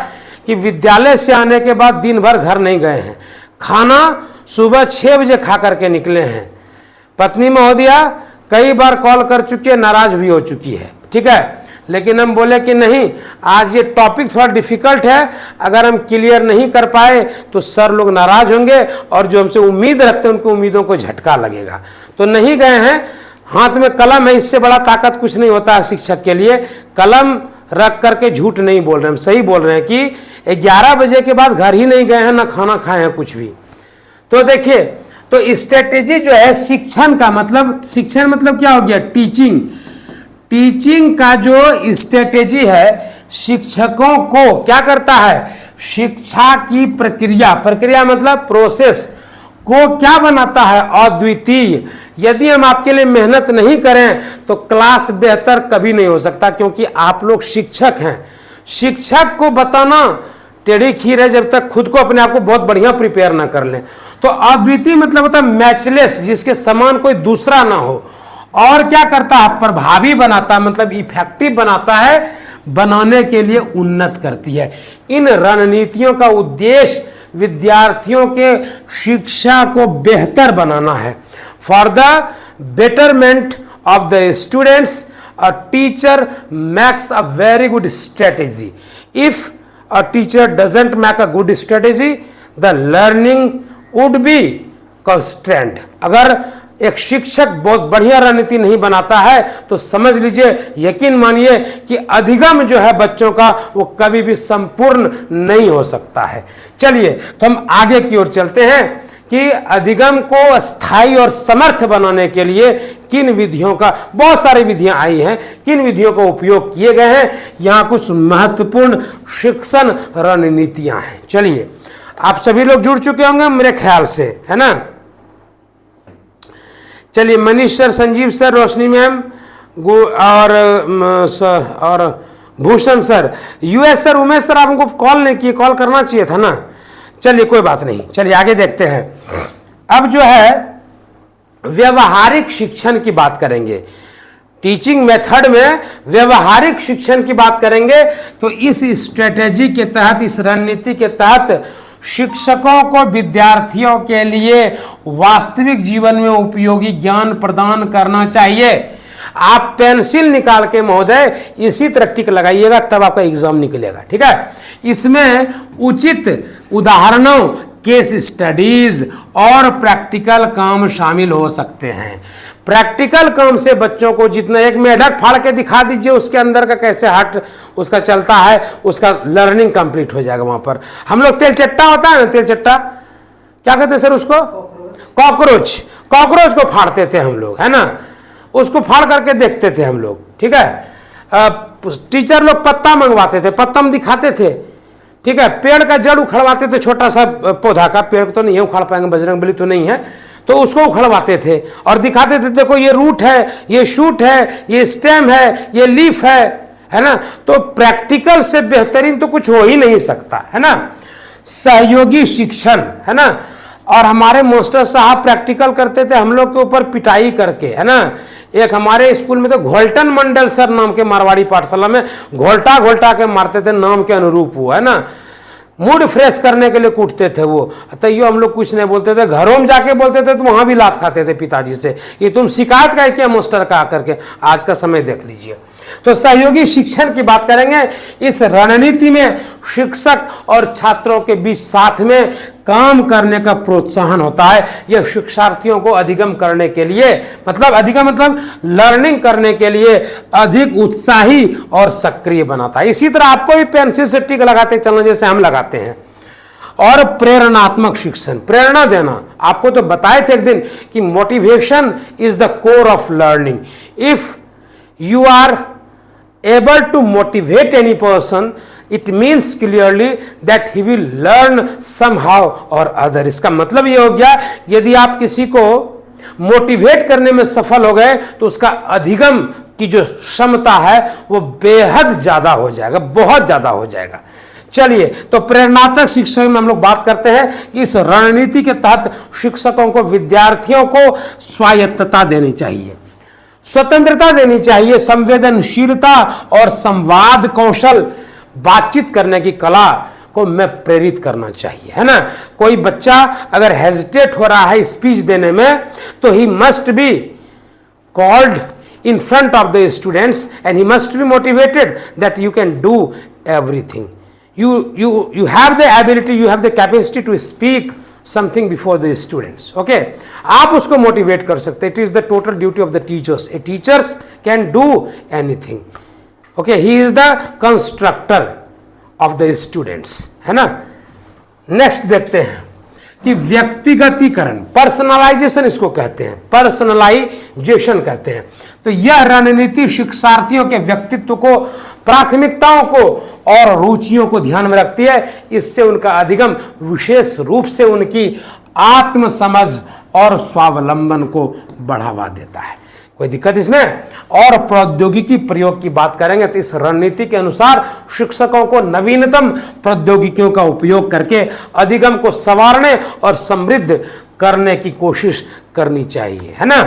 कि विद्यालय से आने के बाद दिन भर घर नहीं गए हैं, खाना सुबह 6 बजे खा करके निकले हैं। पत्नी महोदया कई बार कॉल कर चुकी है, नाराज भी हो चुकी है, ठीक है। लेकिन हम बोले कि नहीं, आज ये टॉपिक थोड़ा डिफिकल्ट है, अगर हम क्लियर नहीं कर पाए तो सर लोग नाराज होंगे और जो हमसे उम्मीद रखते हैं उनकी उम्मीदों को झटका लगेगा। तो नहीं गए हैं, हाथ में कलम है, इससे बड़ा ताकत कुछ नहीं होता है शिक्षक के लिए। कलम रख करके झूठ नहीं बोल रहे, हम सही बोल रहे हैं कि 11 बजे के बाद घर ही नहीं गए हैं, ना खाना खाए हैं, कुछ भी। तो देखिए, तो स्ट्रेटेजी जो है शिक्षण का मतलब, शिक्षण मतलब क्या हो गया, टीचिंग। टीचिंग का जो स्ट्रेटेजी है, शिक्षकों को क्या करता है, शिक्षा की प्रक्रिया, प्रक्रिया मतलब प्रोसेस को क्या बनाता है, अद्वितीय। यदि हम आपके लिए मेहनत नहीं करें तो क्लास बेहतर कभी नहीं हो सकता, क्योंकि आप लोग शिक्षक हैं। शिक्षक को बताना टेढ़ी खीर है जब तक खुद को, अपने आप को बहुत बढ़िया प्रिपेयर ना कर लें। तो अद्वितीय मतलब होता है मैचलेस, जिसके समान कोई दूसरा ना हो। और क्या करता है, प्रभावी बनाता है, मतलब इफेक्टिव बनाता है, बनाने के लिए उन्नत करती है। इन रणनीतियों का उद्देश्य विद्यार्थियों के शिक्षा को बेहतर बनाना है। For the betterment of the students a teacher makes a very good strategy. If a teacher doesn't make a good strategy the learning would be constraint. अगर एक शिक्षक बहुत बढ़िया रणनीति नहीं बनाता है तो समझ लीजिए, यकीन मानिए कि अधिगम जो है बच्चों का वो कभी भी संपूर्ण नहीं हो सकता है। चलिए तो हम आगे की ओर चलते हैं कि अधिगम को स्थायी और समर्थ बनाने के लिए किन विधियों का, बहुत सारी विधियां आई हैं, किन विधियों का उपयोग किए गए हैं, यहां कुछ महत्वपूर्ण शिक्षण रणनीतियां हैं। चलिए, आप सभी लोग जुड़ चुके होंगे मेरे ख्याल से, है ना। चलिए, मनीष सर, संजीव सर, रोशनी मैम और Bhushan sir, US sir, Umesh sir, आप हमको कॉल नहीं किए, कॉल करना चाहिए था ना। चलिए कोई बात नहीं, चलिए आगे देखते हैं। अब जो है व्यवहारिक शिक्षण की बात करेंगे, टीचिंग मेथड में व्यवहारिक शिक्षण की बात करेंगे। तो इस स्ट्रेटेजी के तहत, इस रणनीति के तहत शिक्षकों को विद्यार्थियों के लिए वास्तविक जीवन में उपयोगी ज्ञान प्रदान करना चाहिए। आप पेंसिल निकाल के महोदय इसी तरह टिक लगाइएगा, तब आपका एग्जाम निकलेगा, ठीक है। इसमें उचित उदाहरणों, केस स्टडीज और प्रैक्टिकल काम शामिल हो सकते हैं। प्रैक्टिकल काम से बच्चों को जितना, एक मेढक फाड़ के दिखा दीजिए उसके अंदर का कैसे हार्ट उसका चलता है, उसका लर्निंग कंप्लीट हो जाएगा। वहां पर हम लोग तेल चट्टा होता है ना, तेल चट्टा क्या कहते हैं सर उसको, कॉकरोच, कॉकरोच को फाड़ते थे हम लोग, है ना, उसको फाड़ करके देखते थे हम लोग, ठीक है। टीचर लोग पत्ता मंगवाते थे, पत्ता हम दिखाते थे, ठीक है। पेड़ का जड़ उखड़वाते थे, छोटा सा पौधा का, पेड़ तो नहीं है उखाड़ पाएंगे, बजरंगबली तो नहीं है, तो उसको उखड़वाते थे और दिखाते थे, देखो ये रूट है, ये शूट है, ये स्टेम है, ये लीफ है ना। तो प्रैक्टिकल से बेहतरीन तो कुछ हो ही नहीं सकता, है ना। सहयोगी शिक्षण, है ना। और हमारे मास्टर साहब प्रैक्टिकल करते थे हम लोग के ऊपर पिटाई करके, है ना। एक हमारे स्कूल में तो घोल्टन मंडल सर नाम के मारवाड़ी पाठशाला में घोल्टा घोल्टा के मारते थे, नाम के अनुरूप हुआ, है ना। मूड फ्रेश करने के लिए कूटते थे वो, तैयो हम लोग कुछ नहीं बोलते थे। घरों में जाके बोलते थे तो वहां भी लात खाते थे पिताजी से, ये तुम शिकायत का क्या मास्टर का आकर के। आज का समय देख लीजिए। तो सहयोगी शिक्षण की बात करेंगे। इस रणनीति में शिक्षक और छात्रों के बीच साथ में काम करने का प्रोत्साहन होता है। यह शिक्षार्थियों को अधिगम करने के लिए, मतलब अधिगम मतलब लर्निंग करने के लिए अधिक उत्साही और सक्रिय बनाता है। इसी तरह आपको भी पेंसिल से टिक लगाते चलना जैसे हम लगाते हैं। और प्रेरणात्मक शिक्षण, प्रेरणा देना। आपको तो बताए थे एक दिन कि motivation is the core of learning. If you are able to motivate any person, it means clearly that he will learn somehow or other। इसका मतलब ये हो गया, यदि आप किसी को मोटिवेट करने में सफल हो गए तो उसका अधिगम की जो क्षमता है वो बेहद ज्यादा हो जाएगा, बहुत ज्यादा हो जाएगा। चलिए, तो प्रेरणात्मक शिक्षण में हम लोग बात करते हैं कि इस रणनीति के तहत शिक्षकों को विद्यार्थियों को स्वायत्तता देनी चाहिए, स्वतंत्रता देनी चाहिए, संवेदनशीलता और संवाद कौशल, बातचीत करने की कला को मैं प्रेरित करना चाहिए, है ना। कोई बच्चा अगर हेजिटेट हो रहा है स्पीच देने में तो he must be called in front of the students and he must be motivated that you can do everything, you have the ability, you have the capacity to speak something before the students, okay। आप उसको motivate कर सकते हैं। It is the total duty of the teachers. A teachers can do anything, okay. He is the constructor of the students, है ना। Next देखते हैं कि व्यक्तिगतीकरण, पर्सनलाइजेशन इसको कहते हैं, पर्सनलाइजेशन कहते हैं। तो यह रणनीति शिक्षार्थियों के व्यक्तित्व को, प्राथमिकताओं को और रुचियों को ध्यान में रखती है। इससे उनका अधिगम, विशेष रूप से उनकी आत्म समझ और स्वावलंबन को बढ़ावा देता है। कोई दिक्कत इसमें? और प्रौद्योगिकी प्रयोग की बात करेंगे तो इस रणनीति के अनुसार शिक्षकों को नवीनतम प्रौद्योगिकियों का उपयोग करके अधिगम को संवारने और समृद्ध करने की कोशिश करनी चाहिए, है ना।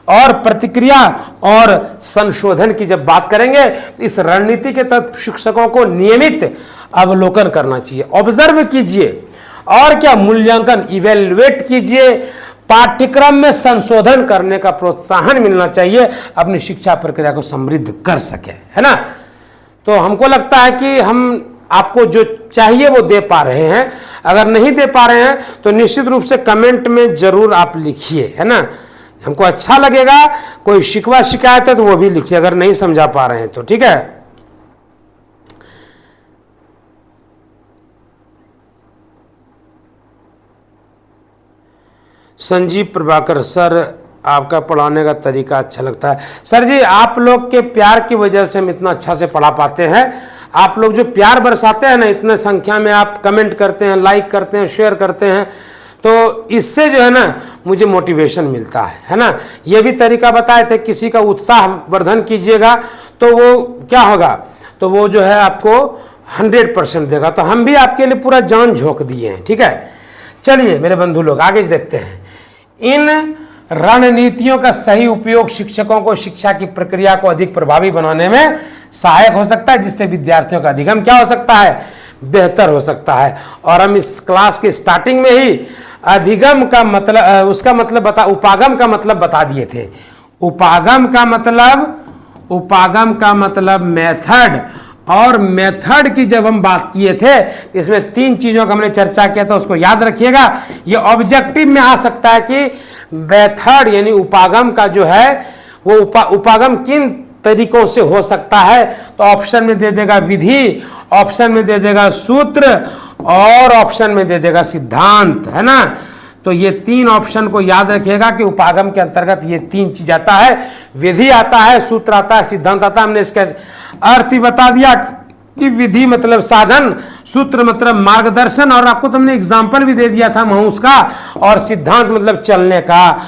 और प्रतिक्रिया और संशोधन की जब बात करेंगे तो इस रणनीति के तहत शिक्षकों को नियमित अवलोकन करना चाहिए, ऑब्जर्व कीजिए और क्या मूल्यांकन, इवेल्युएट कीजिए, पाठ्यक्रम में संशोधन करने का प्रोत्साहन मिलना चाहिए, अपनी शिक्षा प्रक्रिया को समृद्ध कर सके, है ना। तो हमको लगता है कि हम आपको जो चाहिए वो दे पा रहे हैं। अगर नहीं दे पा रहे हैं तो निश्चित रूप से कमेंट में जरूर आप लिखिए, है ना, हमको अच्छा लगेगा। कोई शिकवा शिकायत है तो वो भी लिखिए अगर नहीं समझा पा रहे हैं तो, ठीक है। संजीव प्रभाकर सर, आपका पढ़ाने का तरीका अच्छा लगता है। सर जी, आप लोग के प्यार की वजह से हम इतना अच्छा से पढ़ा पाते हैं। आप लोग जो प्यार बरसाते हैं ना, इतने संख्या में आप कमेंट करते हैं, लाइक करते हैं, शेयर करते हैं, तो इससे जो है ना मुझे मोटिवेशन मिलता है ना। ये भी तरीका बताए थे, किसी का उत्साह वर्धन कीजिएगा तो वो क्या होगा, तो वो जो है आपको 100% देगा। तो हम भी आपके लिए पूरा जान झोंक दिए हैं, ठीक है। चलिए मेरे बंधु लोग, आगे देखते हैं। इन रणनीतियों का सही उपयोग शिक्षकों को शिक्षा की प्रक्रिया को अधिक प्रभावी बनाने में सहायक हो सकता है, जिससे विद्यार्थियों का अधिगम क्या हो सकता है, बेहतर हो सकता है। और हम इस क्लास के स्टार्टिंग में ही अधिगम का मतलब, उसका मतलब उपागम का मतलब बता दिए थे। उपागम का मतलब मेथड, और मेथड की जब हम बात किए थे इसमें 3 चीजों का हमने चर्चा किया था, उसको याद रखिएगा। ये ऑब्जेक्टिव में आ सकता है कि मेथड यानी उपागम का जो है वो उपागम किन तरीकों से हो सकता है, तो ऑप्शन में दे देगा विधि, ऑप्शन में दे देगा सूत्र, और ऑप्शन में दे देगा सिद्धांत, है ना। तो ये 3 ऑप्शन को याद रखिएगा कि उपागम के अंतर्गत ये 3 चीज आता है, विधि आता है, सूत्र आता है, सिद्धांत आता है। हमने इसका अर्थ ही बता दिया कि विधि मतलब साधन, सूत्र मतलब मार्गदर्शन, और आपको तो हमने एग्जाम्पल भी दे दिया था माउस का, और सिद्धांत मतलब चलने का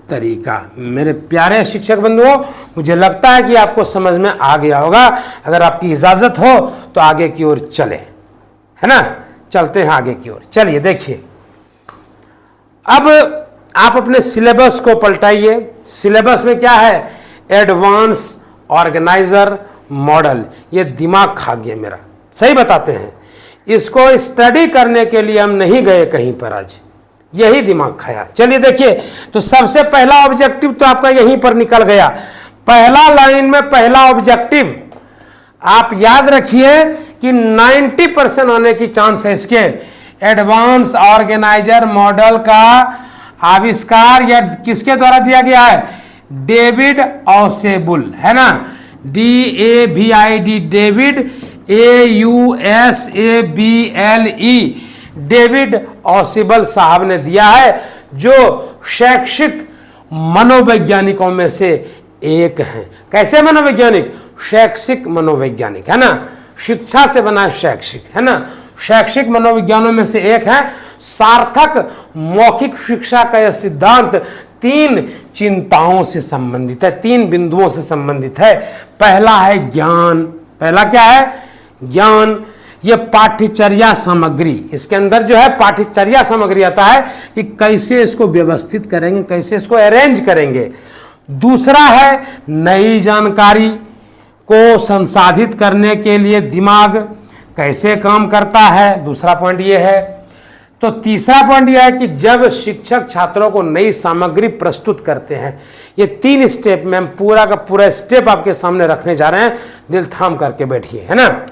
तरीका। मेरे प्यारे शिक्षक बंधुओं, मुझे लगता है कि आपको समझ में आ गया होगा। अगर आपकी इजाजत हो तो आगे की ओर चले, है ना। चलते हैं आगे की ओर। चलिए देखिए, अब आप अपने सिलेबस को पलटाइए। सिलेबस में क्या है, एडवांस ऑर्गेनाइजर मॉडल। ये दिमाग खा गया मेरा, सही बताते हैं। इसको स्टडी करने के लिए हम नहीं गए कहीं पर, आज यही दिमाग खाया। चलिए देखिए, तो सबसे पहला ऑब्जेक्टिव तो आपका यहीं पर निकल गया। पहला लाइन में पहला ऑब्जेक्टिव आप याद रखिए कि 90% आने की चांस है इसके। एडवांस ऑर्गेनाइजर मॉडल का आविष्कार या किसके द्वारा दिया गया है, डेविड ऑसेबुल, है ना। DAVID, David, AUSABLE, David Ausable साहब ने दिया है, जो शैक्षिक मनोवैज्ञानिकों में से एक हैं। कैसे मनोवैज्ञानिक, शैक्षिक मनोवैज्ञानिक, है ना। शिक्षा से बना शैक्षिक, है ना। शैक्षिक मनोविज्ञानों में से एक है। सार्थक मौखिक शिक्षा का यह सिद्धांत 3 चिंताओं से संबंधित है, 3 बिंदुओं से संबंधित है। पहला है ज्ञान। पहला क्या है, ज्ञान। यह पाठ्यचर्या सामग्री, इसके अंदर जो है पाठ्यचर्या सामग्री आता है कि कैसे इसको व्यवस्थित करेंगे, कैसे इसको अरेंज करेंगे। दूसरा है नई जानकारी को संसाधित करने के लिए दिमाग कैसे काम करता है, दूसरा पॉइंट ये है। तो तीसरा पॉइंट यह है कि जब शिक्षक छात्रों को नई सामग्री प्रस्तुत करते हैं, ये 3 स्टेप में हम पूरा का पूरा स्टेप आपके सामने रखने जा रहे हैं। दिल थाम करके बैठिए, है ना।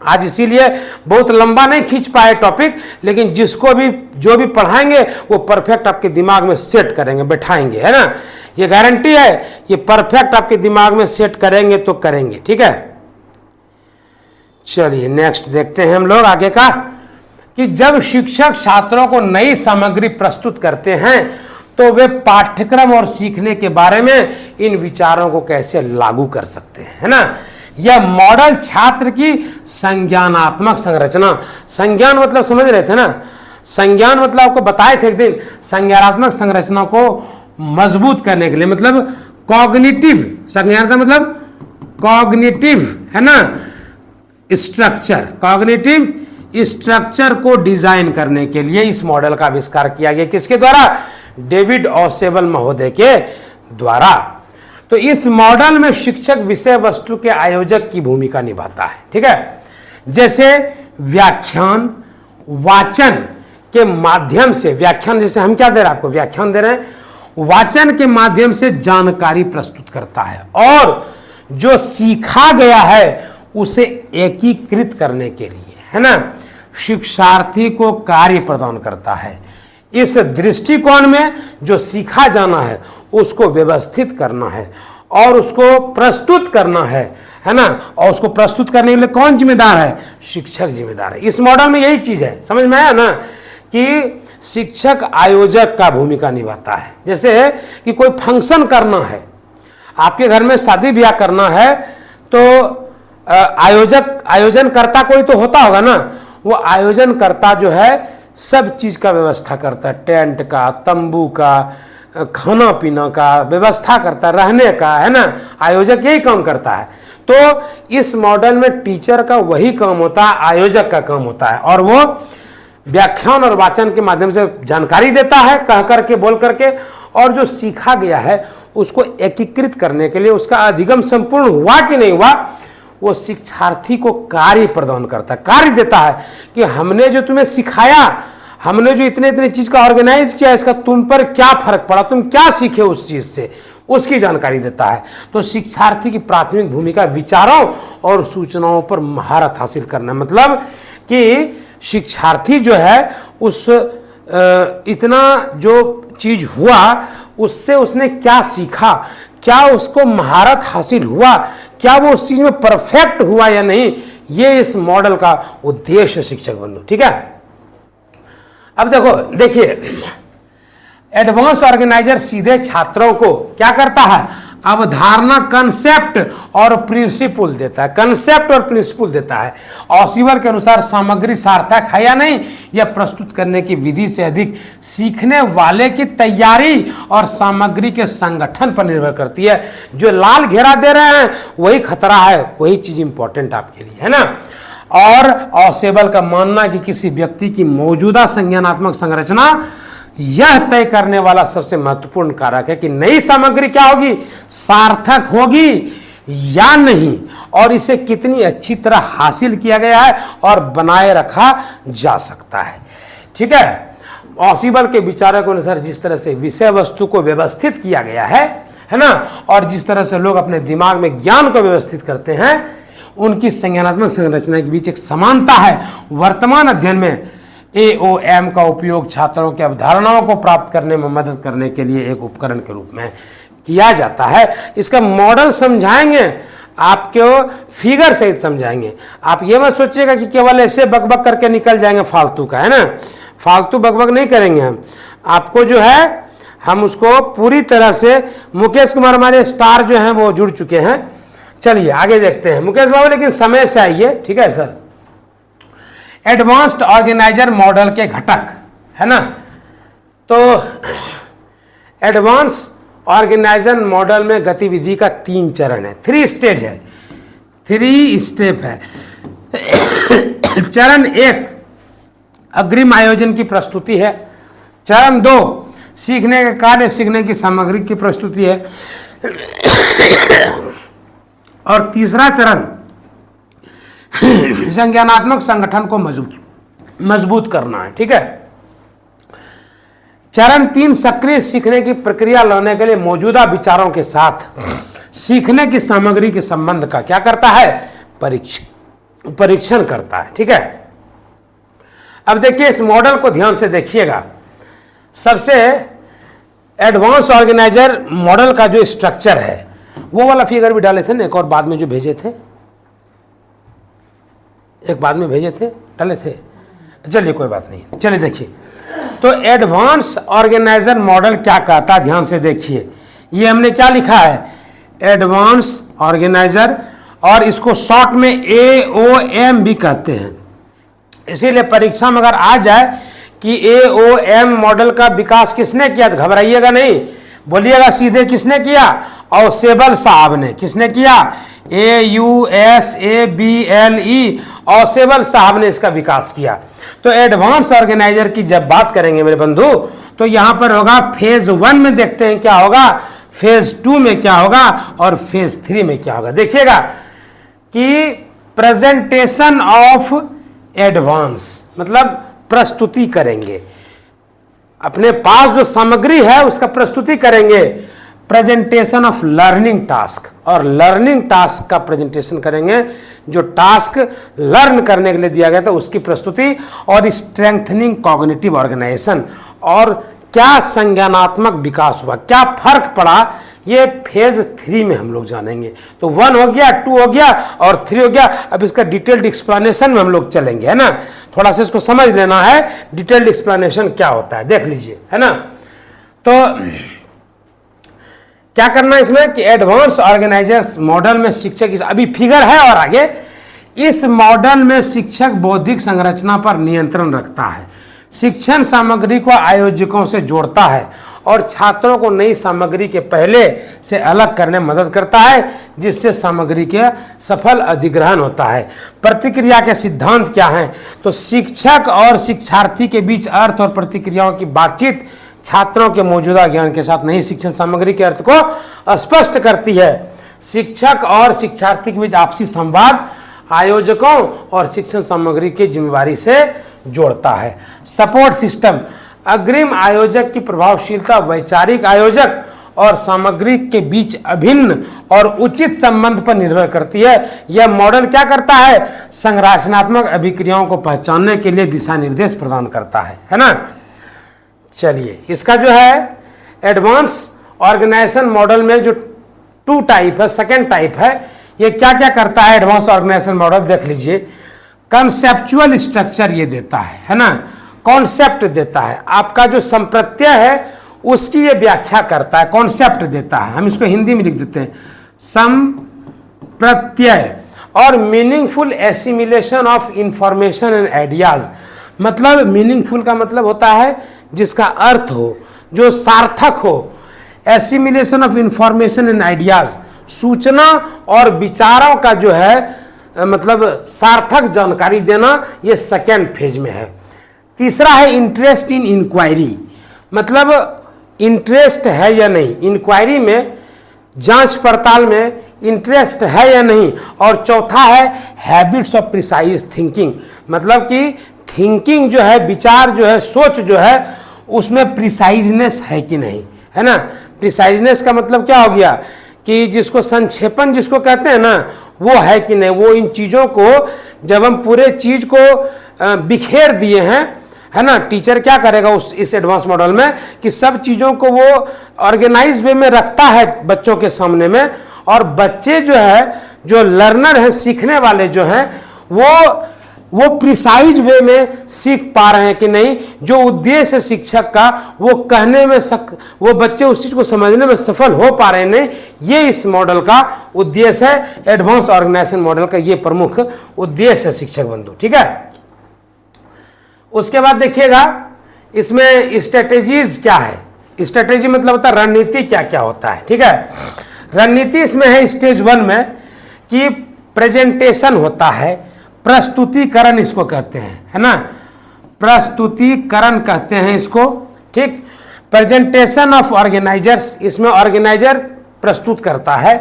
आज इसीलिए बहुत लंबा नहीं खींच पाए टॉपिक, लेकिन जिसको भी जो भी पढ़ाएंगे वो परफेक्ट आपके दिमाग में सेट करेंगे, बैठाएंगे, है ना। ये गारंटी है, ये परफेक्ट आपके दिमाग में सेट करेंगे तो करेंगे, ठीक है। चलिए नेक्स्ट देखते हैं हम लोग आगे का, कि जब शिक्षक छात्रों को नई सामग्री प्रस्तुत करते हैं तो वे पाठ्यक्रम और सीखने के बारे में इन विचारों को कैसे लागू कर सकते हैं, है ना। यह मॉडल छात्र की संज्ञानात्मक संरचना, संज्ञान मतलब समझ रहे थे ना, संज्ञान मतलब आपको बताए थे एक दिन, संज्ञानात्मक संरचना को मजबूत करने के लिए, मतलब कॉग्निटिव, संज्ञानात्मक मतलब कॉग्निटिव, है ना, स्ट्रक्चर, कॉग्निटिव स्ट्रक्चर को डिजाइन करने के लिए इस मॉडल का आविष्कार किया गया। किसके द्वारा, डेविड ऑसेबल महोदय के द्वारा। तो इस मॉडल में शिक्षक विषय वस्तु के आयोजक की भूमिका निभाता है, ठीक है। जैसे व्याख्यान, वाचन के माध्यम से, व्याख्यान जैसे हम क्या दे रहे हैं आपको, व्याख्यान दे रहे हैं, वाचन के माध्यम से जानकारी प्रस्तुत करता है, और जो सीखा गया है उसे एकीकृत करने के लिए, है ना, शिक्षार्थी को कार्य प्रदान करता है। इस दृष्टिकोण में जो सीखा जाना है उसको व्यवस्थित करना है और उसको प्रस्तुत करना है ना। और उसको प्रस्तुत करने के लिए कौन जिम्मेदार है? शिक्षक जिम्मेदार है। इस मॉडल में यही चीज है, समझ में आया ना, कि शिक्षक आयोजक का भूमिका निभाता है। जैसे कि कोई फंक्शन करना है, आपके घर में शादी ब्याह करना है, तो आयोजन करता कोई तो होता होगा ना। वो आयोजन करता जो है सब चीज का व्यवस्था करता है, टेंट का, तंबू का, खाना पीना का व्यवस्था करता है, रहने का, है ना। आयोजक यही काम करता है। तो इस मॉडल में टीचर का वही काम होता है, आयोजक का काम होता है, और वो व्याख्यान और वाचन के माध्यम से जानकारी देता है, कह करके, बोल करके, और जो सीखा गया है उसको एकीकृत करने के लिए, उसका अधिगम संपूर्ण हुआ कि नहीं हुआ, वो शिक्षार्थी को कार्य प्रदान करता है, कार्य देता है कि हमने जो तुम्हें सिखाया, हमने जो इतने इतने चीज का ऑर्गेनाइज किया, इसका तुम पर क्या फर्क पड़ा, तुम क्या सीखे उस चीज से, उसकी जानकारी देता है। तो शिक्षार्थी की प्राथमिक भूमिका विचारों और सूचनाओं पर महारत हासिल करना, मतलब कि शिक्षार्थी जो है उस इतना जो चीज हुआ उससे उसने क्या सीखा, क्या उसको महारत हासिल हुआ, क्या वो उस चीज में परफेक्ट हुआ या नहीं, ये इस मॉडल का उद्देश्य शिक्षक बंधु। ठीक है, अब देखिए एडवांस ऑर्गेनाइजर सीधे छात्रों को क्या करता है, अवधारणा, कंसेप्ट और प्रिंसिपल देता है, कंसेप्ट और प्रिंसिपल देता है। ऑसिवर के अनुसार सामग्री सार्थक है या नहीं, यह प्रस्तुत करने की विधि से अधिक सीखने वाले की तैयारी और सामग्री के संगठन पर निर्भर करती है। जो लाल घेरा दे रहे हैं वही खतरा है, वही चीज इंपॉर्टेंट आपके लिए, है ना। और ऑसेबल का मानना है कि किसी व्यक्ति की मौजूदा संज्ञानात्मक संरचना यह तय करने वाला सबसे महत्वपूर्ण कारक है कि नई सामग्री क्या होगी, सार्थक होगी या नहीं, और इसे कितनी अच्छी तरह हासिल किया गया है और बनाए रखा जा सकता है। ठीक है, ऑसिबल के विचारों के अनुसार जिस तरह से विषय वस्तु को व्यवस्थित किया गया है ना, और जिस तरह से लोग अपने दिमाग में ज्ञान को व्यवस्थित करते हैं, उनकी संज्ञानात्मक संरचना के बीच एक समानता है। वर्तमान अध्ययन में AOM का उपयोग छात्रों की अवधारणाओं को प्राप्त करने में मदद करने के लिए एक उपकरण के रूप में किया जाता है। इसका मॉडल समझाएंगे, आपको फिगर सहित समझाएंगे। आप ये मत सोचिएगा कि केवल ऐसे बकबक करके निकल जाएंगे फालतू का, है ना। फालतू बकबक नहीं करेंगे हम, आपको जो है हम उसको पूरी तरह से, मुकेश कुमार हमारे स्टार जो हैं वो जुड़ चुके हैं। चलिए आगे देखते हैं मुकेश बाबू, लेकिन समय से आइए, ठीक है सर। एडवांस्ड ऑर्गेनाइजर मॉडल के घटक, है ना। तो एडवांस ऑर्गेनाइजर मॉडल में गतिविधि का 3 चरण है, 3 स्टेज है, 3 स्टेप है। चरण 1 अग्रिम आयोजन की प्रस्तुति है। चरण 2 सीखने के कार्य, सीखने की सामग्री की प्रस्तुति है। और तीसरा चरण संज्ञानात्मक संगठन को मजबूत करना है। ठीक है, चरण 3 सक्रिय सीखने की प्रक्रिया लाने के लिए मौजूदा विचारों के साथ सीखने की सामग्री के संबंध का क्या करता है, परीक्षण करता है। ठीक है, अब देखिए इस मॉडल को ध्यान से देखिएगा। सबसे एडवांस ऑर्गेनाइजर मॉडल का जो स्ट्रक्चर है, वो वाला फिगर भी डाले थे ना, एक और बाद में जो भेजे थे, एक बाद में भेजे थे, डाले थे, चलिए कोई बात नहीं। चलिए देखिए, तो एडवांस ऑर्गेनाइजर मॉडल क्या कहता है, ध्यान से देखिए। ये हमने क्या लिखा है, एडवांस ऑर्गेनाइजर, और इसको शॉर्ट में AOM भी कहते हैं। इसीलिए परीक्षा में अगर आ जाए कि AOM मॉडल का विकास किसने किया, तो घबराइएगा नहीं, बोलिएगा सीधे किसने किया, ऑसेबल साहब ने। किसने किया, AUSABLE, ऑसेबल साहब ने इसका विकास किया। तो एडवांस ऑर्गेनाइजर की जब बात करेंगे मेरे बंधु, तो यहां पर होगा फेज 1 में देखते हैं क्या होगा, फेज 2 में क्या होगा, और फेज 3 में क्या होगा। देखिएगा कि प्रेजेंटेशन ऑफ एडवांस, मतलब प्रस्तुति करेंगे, अपने पास जो सामग्री है उसका प्रस्तुति करेंगे। प्रेजेंटेशन ऑफ लर्निंग टास्क, और लर्निंग टास्क का प्रेजेंटेशन करेंगे, जो टास्क लर्न करने के लिए दिया गया था उसकी प्रस्तुति। और स्ट्रेंथनिंग कॉग्निटिव ऑर्गेनाइजेशन, और क्या संज्ञानात्मक विकास हुआ, क्या फर्क पड़ा, ये फेज 3 में हम लोग जानेंगे। तो 1 हो गया, 2 हो गया और 3 हो गया। अब इसका डिटेल्ड एक्सप्लेनेशन में हम लोग चलेंगे, है ना। थोड़ा सा इसको समझ लेना है, डिटेल्ड एक्सप्लेनेशन क्या होता है, देख लीजिए, है ना। तो क्या करना है इसमें कि एडवांस ऑर्गेनाइजर्स मॉडल में शिक्षक, अभी फिगर है और आगे, इस मॉडल में शिक्षक बौद्धिक संरचना पर नियंत्रण रखता है, शिक्षण सामग्री को आयोजकों से जोड़ता है और छात्रों को नई सामग्री के पहले से अलग करने में मदद करता है, जिससे सामग्री के सफल अधिग्रहण होता है। प्रतिक्रिया के सिद्धांत क्या हैं? तो शिक्षक और शिक्षार्थी के बीच अर्थ और प्रतिक्रियाओं की बातचीत छात्रों के मौजूदा ज्ञान के साथ नई शिक्षण सामग्री के अर्थ को स्पष्ट करती है। शिक्षक और शिक्षार्थी के बीच आपसी संवाद आयोजकों और शिक्षण सामग्री की जिम्मेवारी से जोड़ता है। सपोर्ट सिस्टम, अग्रिम आयोजक की प्रभावशीलता वैचारिक आयोजक और सामग्री के बीच अभिन्न और उचित संबंध पर निर्भर करती है। यह मॉडल क्या करता है? संरचनात्मक अभिक्रियाओं को पहचानने के लिए दिशा निर्देश प्रदान करता है ना। चलिए, इसका जो है एडवांस ऑर्गेनाइजेशन मॉडल में जो 2 टाइप है, सेकेंड टाइप है, ये क्या क्या करता है एडवांस ऑर्गेनाइजेशन मॉडल, देख लीजिए। कंसेप्चुअल स्ट्रक्चर ये देता है ना, कॉन्सेप्ट देता है, आपका जो संप्रत्यय है उसकी ये व्याख्या करता है, कॉन्सेप्ट देता है। हम इसको हिंदी में लिख देते हैं संप्रत्यय। और meaningful assimilation of information and ideas, मतलब मीनिंगफुल का मतलब होता है जिसका अर्थ हो, जो सार्थक हो। Assimilation of information and ideas, सूचना और विचारों का जो है मतलब सार्थक जानकारी देना, ये सेकेंड फेज में है। तीसरा है इंटरेस्ट इन इंक्वायरी, मतलब इंटरेस्ट है या नहीं, इंक्वायरी में, जांच पड़ताल में इंटरेस्ट है या नहीं। और चौथा है हैबिट्स ऑफ प्रिसाइज थिंकिंग, मतलब कि थिंकिंग जो है, विचार जो है, सोच जो है, उसमें प्रिसाइजनेस है कि नहीं, है ना। प्रिसाइजनेस का मतलब क्या हो गया कि जिसको संक्षेपण जिसको कहते हैं ना, वो है कि नहीं। वो इन चीज़ों को, जब हम पूरे चीज़ को बिखेर दिए हैं, है ना, टीचर क्या करेगा इस एडवांस मॉडल में कि सब चीज़ों को वो ऑर्गेनाइज वे में रखता है बच्चों के सामने में। और बच्चे जो है, जो लर्नर हैं, सीखने वाले जो हैं, वो प्रिसाइज वे में सीख पा रहे हैं कि नहीं। जो उद्देश्य है शिक्षक का, वो कहने में वो बच्चे उस चीज़ को समझने में सफल हो पा रहे हैं नहीं। ये इस मॉडल का उद्देश्य है, एडवांस ऑर्गेनाइजेशन मॉडल का ये प्रमुख उद्देश्य है शिक्षक बंधु, ठीक है। उसके बाद देखिएगा इसमें स्ट्रेटेजीज क्या है। स्ट्रेटेजी मतलब होता है रणनीति, क्या क्या होता है, ठीक है। रणनीति इसमें है स्टेज 1 में कि प्रेजेंटेशन होता है, प्रस्तुतिकरण इसको कहते हैं, है ना, प्रस्तुतिकरण कहते हैं इसको, ठीक। प्रेजेंटेशन ऑफ ऑर्गेनाइजर्स, इसमें ऑर्गेनाइजर प्रस्तुत करता है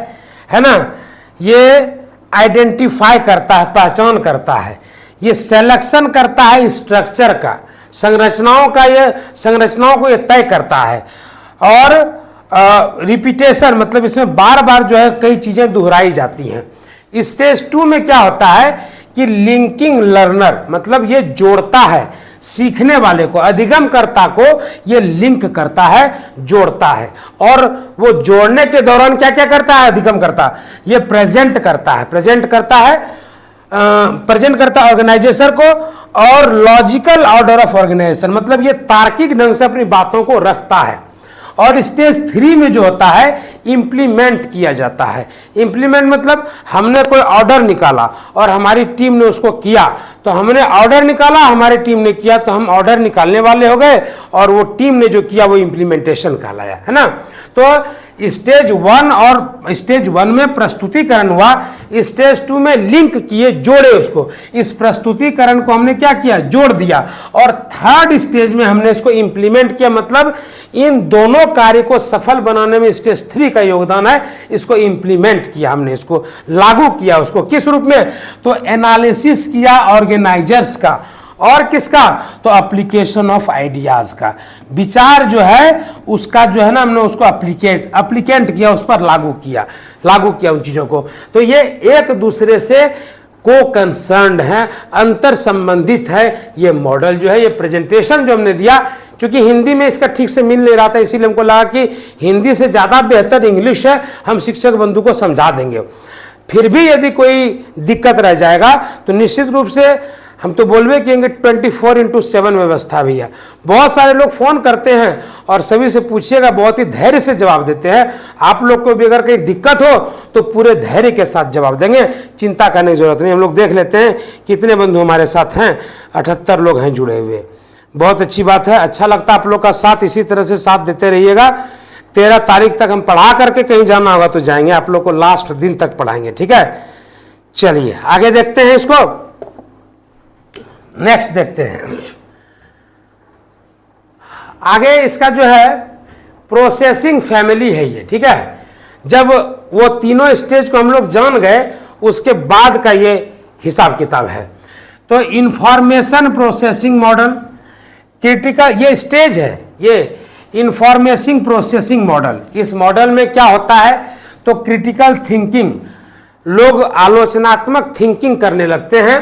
ना। ये आइडेंटिफाई करता है, पहचान करता है। ये सिलेक्शन करता है स्ट्रक्चर का, संरचनाओं को ये तय करता है। और रिपीटेशन, मतलब इसमें बार बार जो है कई चीज़ें दोहराई जाती हैं। स्टेज 2 में क्या होता है कि लिंकिंग लर्नर, मतलब ये जोड़ता है सीखने वाले को, अधिगमकर्ता को ये लिंक करता है, जोड़ता है। और वो जोड़ने के दौरान क्या क्या करता है अधिगमकर्ता? ये प्रेजेंट करता है ऑर्गेनाइजेशन को, और लॉजिकल ऑर्डर ऑफ ऑर्गेनाइजेशन, मतलब ये तार्किक ढंग से अपनी बातों को रखता है। और स्टेज 3 में जो होता है इम्प्लीमेंट किया जाता है। इम्प्लीमेंट मतलब हमने कोई ऑर्डर निकाला और हमारी टीम ने उसको किया, तो हमने ऑर्डर निकाला, हमारी टीम ने किया, तो हम ऑर्डर निकालने वाले हो गए, और वो टीम ने जो किया वो इम्प्लीमेंटेशन कहलाया, है ना। तो स्टेज 1 और स्टेज 1 में प्रस्तुतिकरण हुआ, स्टेज 2 में लिंक किए, जोड़े उसको, इस प्रस्तुतिकरण को हमने क्या किया, जोड़ दिया। और थर्ड स्टेज में हमने इसको इंप्लीमेंट किया, मतलब इन दोनों कार्य को सफल बनाने में स्टेज 3 का योगदान है। इसको इंप्लीमेंट किया, हमने इसको लागू किया, उसको किस रूप में? तो एनालिसिस किया ऑर्गेनाइजर्स का, और किसका? तो एप्लीकेशन ऑफ आइडियाज का, विचार जो है उसका जो है ना, हमने उसको एप्लीकेंट किया, उस पर लागू किया उन चीजों को। तो ये एक दूसरे से को कंसर्न्ड है, अंतर संबंधित है। ये मॉडल जो है, ये प्रेजेंटेशन जो हमने दिया, क्योंकि हिंदी में इसका ठीक से मिल नहीं रहा था, इसीलिए हमको लगा कि हिंदी से ज़्यादा बेहतर इंग्लिश है, हम शिक्षक बंधु को समझा देंगे। फिर भी यदि कोई दिक्कत रह जाएगा तो निश्चित रूप से हम तो बोलबे कहेंगे 24/7 व्यवस्था भी है। बहुत सारे लोग फ़ोन करते हैं और सभी से पूछिएगा, बहुत ही धैर्य से जवाब देते हैं। आप लोग को भी अगर कहीं दिक्कत हो तो पूरे धैर्य के साथ जवाब देंगे, चिंता करने की जरूरत नहीं। हम लोग देख लेते हैं कितने बंधु हमारे साथ हैं, 78 लोग हैं जुड़े हुए। बहुत अच्छी बात है, अच्छा लगता है आप लोग का साथ, इसी तरह से साथ देते रहिएगा। 13 तारीख तक हम पढ़ा करके कहीं जाना होगा तो जाएंगे, आप लोग को लास्ट दिन तक पढ़ाएंगे, ठीक है। चलिए आगे देखते हैं इसको, नेक्स्ट देखते हैं आगे। इसका जो है प्रोसेसिंग फैमिली है ये, ठीक है। जब वो तीनों स्टेज को हम लोग जान गए उसके बाद का ये हिसाब किताब है। तो इंफॉर्मेशन प्रोसेसिंग मॉडल, क्रिटिकल, ये स्टेज है, ये इंफॉर्मेशन प्रोसेसिंग मॉडल। इस मॉडल में क्या होता है तो क्रिटिकल थिंकिंग, लोग आलोचनात्मक थिंकिंग करने लगते हैं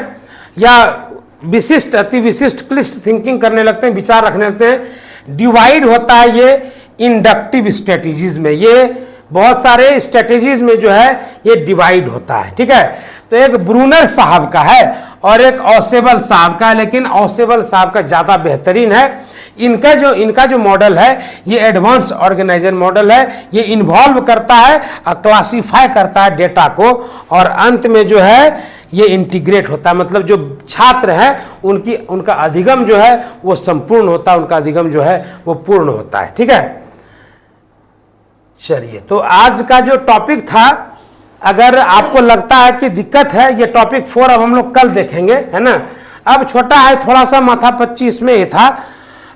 या विशिष्ट, अति विशिष्ट, क्लिष्ट थिंकिंग करने लगते हैं, विचार रखने लगते हैं। डिवाइड होता है ये इंडक्टिव स्ट्रेटेजीज में, ये बहुत सारे स्ट्रेटेजीज में जो है ये डिवाइड होता है, ठीक है। तो एक ब्रूनर साहब का है और एक ऑसेबल साहब का है, लेकिन ऑसेबल साहब का ज़्यादा बेहतरीन है। इनका जो मॉडल है ये एडवांस ऑर्गेनाइजर मॉडल है। ये इन्वॉल्व करता है और क्लासीफाई करता है डेटा को, और अंत में जो है ये इंटीग्रेट होता है, मतलब जो छात्र हैं उनका अधिगम जो है वो संपूर्ण होता है, उनका अधिगम जो है वो पूर्ण होता है, ठीक है। चलिए, तो आज का जो टॉपिक था, अगर आपको लगता है कि दिक्कत है, ये टॉपिक 4 अब हम लोग कल देखेंगे, है ना। अब छोटा है, थोड़ा सा माथा 25 में ही था।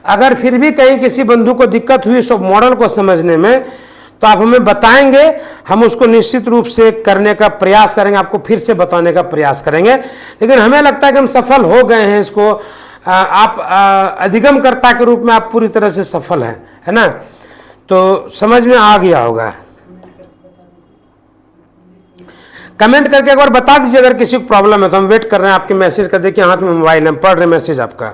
अगर फिर भी कहीं किसी बंधु को दिक्कत हुई सब मॉडल को समझने में, तो आप हमें बताएंगे, हम उसको निश्चित रूप से करने का प्रयास करेंगे, आपको फिर से बताने का प्रयास करेंगे। लेकिन हमें लगता है कि हम सफल हो गए हैं इसको। आप अधिगमकर्ता के रूप में आप पूरी तरह से सफल हैं, है ना। तो समझ में आ गया होगा। कमेंट करके एक बार बता दीजिए अगर किसी को प्रॉब्लम है तो। हम वेट कर रहे हैं आपके मैसेज का। देखिए हाथ में मोबाइल, हम पढ़ रहे मैसेज आपका।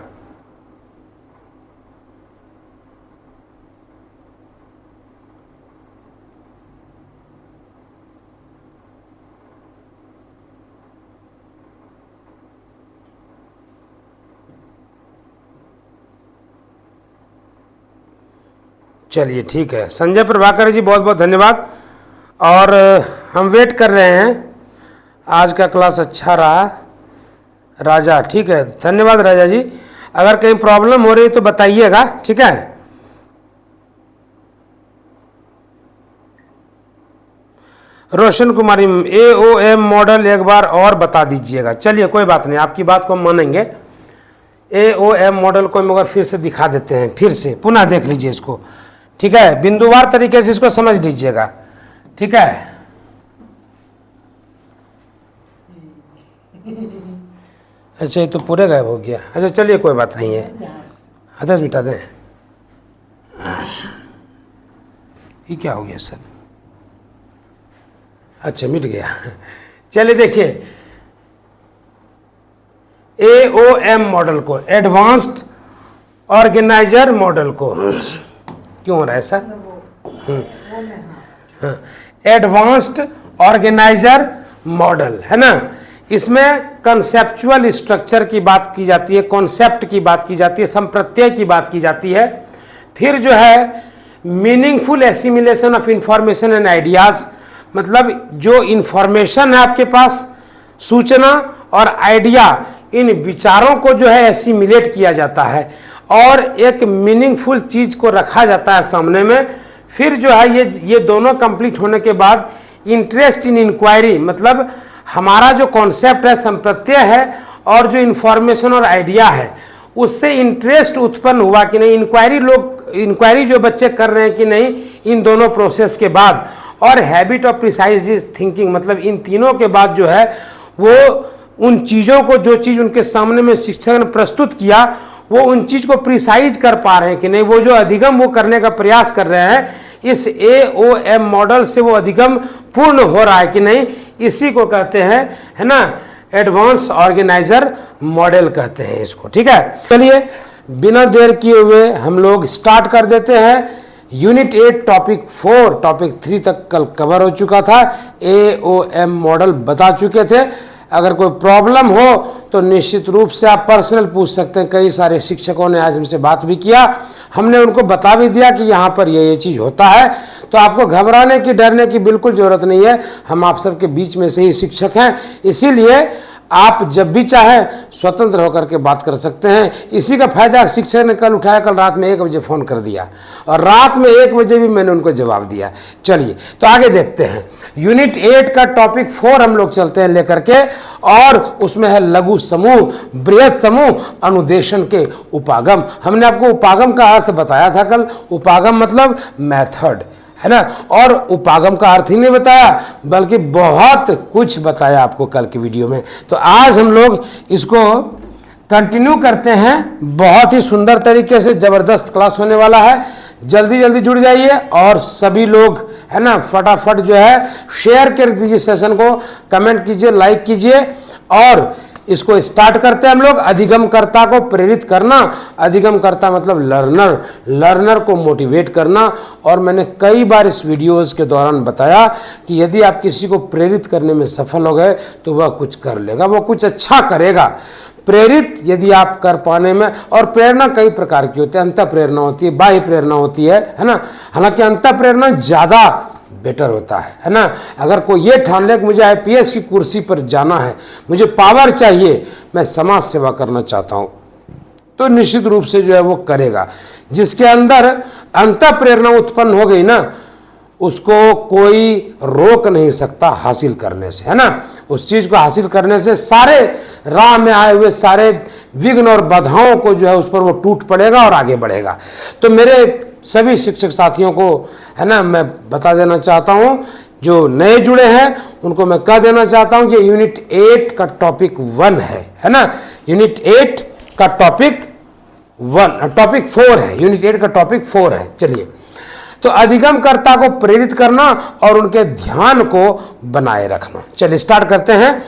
चलिए ठीक है, संजय प्रभाकर जी बहुत बहुत धन्यवाद। और हम वेट कर रहे हैं। आज का क्लास अच्छा रहा। राजा, ठीक है, धन्यवाद राजा जी। अगर कहीं प्रॉब्लम हो रही है तो बताइएगा, ठीक है। रोशन कुमारी, AOM मॉडल एक बार और बता दीजिएगा। चलिए कोई बात नहीं, आपकी बात को हम मानेंगे। AOM मॉडल को हम अगर फिर से दिखा देते हैं, फिर से पुनः देख लीजिए इसको, ठीक है। बिंदुवार तरीके से इसको समझ लीजिएगा, ठीक है। अच्छा, ये तो पूरे गायब हो गया। अच्छा चलिए कोई बात नहीं है, आदर्श मिटा दें। ये क्या हो गया सर? अच्छा मिट गया। चलिए देखिए, AOM मॉडल को, एडवांस्ड ऑर्गेनाइजर मॉडल को, क्यों हो रहा है ऐसा? एडवांस्ड ऑर्गेनाइजर मॉडल, है ना। इसमें कंसेप्चुअल स्ट्रक्चर की बात की जाती है, कॉन्सेप्ट की बात की जाती है, संप्रत्यय की बात की जाती है। फिर जो है meaningful assimilation of information and ideas, मतलब जो इंफॉर्मेशन है आपके पास, सूचना और आइडिया, इन विचारों को जो है एसिमिलेट किया जाता है और एक मीनिंगफुल चीज को रखा जाता है सामने में। फिर जो है ये दोनों कंप्लीट होने के बाद इंटरेस्ट इन इंक्वायरी, मतलब हमारा जो कॉन्सेप्ट है, संप्रत्यय है, और जो इंफॉर्मेशन और आइडिया है उससे इंटरेस्ट उत्पन्न हुआ कि नहीं, इंक्वायरी जो बच्चे कर रहे हैं कि नहीं इन दोनों प्रोसेस के बाद, और हैबिट ऑफ प्रिसाइज थिंकिंग, मतलब इन तीनों के बाद जो है वो उन चीज़ों को, जो चीज़ उनके सामने में शिक्षक ने प्रस्तुत किया, वो उन चीज़ को प्रिसाइज कर पा रहे हैं कि नहीं, वो जो अधिगम वो करने का प्रयास कर रहे हैं, इस AOM मॉडल से वो अधिगम पूर्ण हो रहा है कि नहीं, इसी को कहते हैं, है ना, एडवांस ऑर्गेनाइजर मॉडल कहते हैं इसको, ठीक है। चलिए बिना देर किए हुए हम लोग स्टार्ट कर देते हैं। यूनिट 8 टॉपिक 4 टॉपिक 3 तक कल कवर हो चुका था। AOM मॉडल बता चुके थे। अगर कोई प्रॉब्लम हो तो निश्चित रूप से आप पर्सनल पूछ सकते हैं। कई सारे शिक्षकों ने आज हमसे बात भी किया, हमने उनको बता भी दिया कि यहाँ पर ये चीज़ होता है, तो आपको घबराने की डरने की बिल्कुल ज़रूरत नहीं है। हम आप सबके बीच में से ही शिक्षक हैं, इसीलिए आप जब भी चाहें स्वतंत्र होकर के बात कर सकते हैं। इसी का फायदा शिक्षक ने कल उठाया, कल रात में 1 बजे फ़ोन कर दिया और रात में 1 बजे भी मैंने उनको जवाब दिया। चलिए तो आगे देखते हैं। यूनिट 8 का टॉपिक 4 हम लोग चलते हैं लेकर के, और उसमें है लघु समूह, बृहत समूह, अनुदेशन के उपागम। हमने आपको उपागम का अर्थ बताया था कल। उपागम मतलब मेथड, है ना, और उपागम का अर्थ ही नहीं बताया बल्कि बहुत कुछ बताया आपको कल की वीडियो में। तो आज हम लोग इसको कंटिन्यू करते हैं। बहुत ही सुंदर तरीके से ज़बरदस्त क्लास होने वाला है। जल्दी जल्दी जुड़ जाइए और सभी लोग, है ना, फटाफट जो है शेयर कर दीजिए सेशन को, कमेंट कीजिए, लाइक कीजिए और इसको स्टार्ट करते हैं हम लोग। अधिगमकर्ता को प्रेरित करना, अधिगमकर्ता मतलब लर्नर को मोटिवेट करना। और मैंने कई बार इस वीडियोस के दौरान बताया कि यदि आप किसी को प्रेरित करने में सफल हो गए तो वह कुछ कर लेगा, वह कुछ अच्छा करेगा। प्रेरित यदि आप कर पाने में, और प्रेरणा कई प्रकार की होती है, अंतः प्रेरणा होती है, बाह्य प्रेरणा होती है ना। हालांकि अंतः प्रेरणा ज़्यादा बेटर होता है ना। अगर कोई ये ठान ले कि मुझे IPS की कुर्सी पर जाना है, मुझे पावर चाहिए, मैं समाज सेवा करना चाहता हूँ, तो निश्चित रूप से जो है वो करेगा। जिसके अंदर अंतः प्रेरणा उत्पन्न हो गई ना, उसको कोई रोक नहीं सकता हासिल करने से, है ना। उस चीज़ को हासिल करने से सारे राह में आए हुए सारे विघ्न और बाधाओं को जो है उस पर वो टूट पड़ेगा और आगे बढ़ेगा। तो मेरे सभी शिक्षक साथियों को, है ना, मैं बता देना चाहता हूँ, जो नए जुड़े हैं उनको मैं कह देना चाहता हूँ कि यूनिट 8 का टॉपिक 1 है ना। यूनिट 8 का टॉपिक 4 है, यूनिट 8 का टॉपिक 4 है। चलिए, तो अधिगमकर्ता को प्रेरित करना और उनके ध्यान को बनाए रखना। चलिए स्टार्ट करते हैं।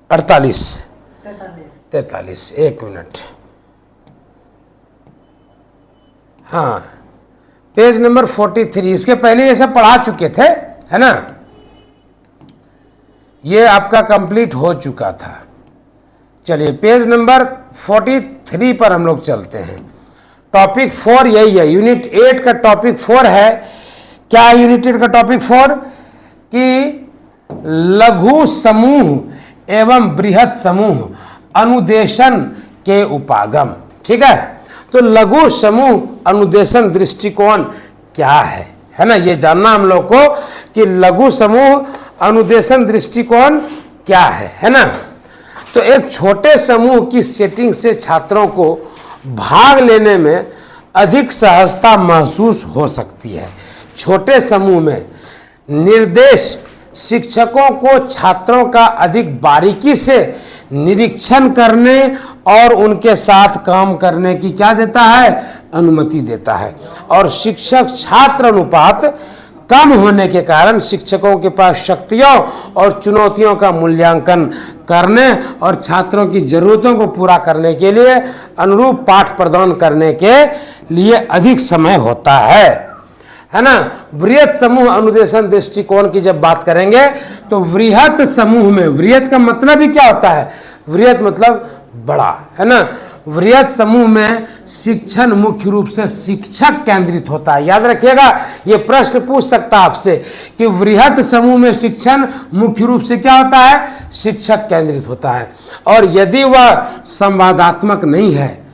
43 1 मिनट। हाँ, पेज नंबर 43। इसके पहले ये सब पढ़ा चुके थे, है ना, ये आपका कंप्लीट हो चुका था। चलिए पेज नंबर 43 पर हम लोग चलते हैं। टॉपिक 4 यही है, यूनिट 8 का टॉपिक 4 है। क्या है यूनिट 8 का टॉपिक 4? कि लघु समूह एवं बृहत समूह, अनुदेशन के उपागम। ठीक है, तो लघु समूह अनुदेशन दृष्टिकोण क्या है ना, ये जानना हम लोग को कि लघु समूह अनुदेशन दृष्टिकोण क्या है ना। तो एक छोटे समूह की सेटिंग से छात्रों को भाग लेने में अधिक सहजता महसूस हो सकती है। छोटे समूह में निर्देश शिक्षकों को छात्रों का अधिक बारीकी से निरीक्षण करने और उनके साथ काम करने की क्या देता है? अनुमति देता है। और शिक्षक छात्र अनुपात कम होने के कारण शिक्षकों के पास शक्तियों और चुनौतियों का मूल्यांकन करने और छात्रों की जरूरतों को पूरा करने के लिए अनुरूप पाठ प्रदान करने के लिए अधिक समय होता है ना। वृहत समूह अनुदेशन दृष्टिकोण की जब बात करेंगे तो वृहत समूह में, वृहत का मतलब ही क्या होता है? वृहत मतलब बड़ा, है ना। वृहत समूह में शिक्षण मुख्य रूप से शिक्षक केंद्रित होता है। याद रखिएगा, ये प्रश्न पूछ सकता है आपसे कि वृहत समूह में शिक्षण मुख्य रूप से क्या होता है? शिक्षक केंद्रित होता है। और यदि वह संवादात्मक नहीं है,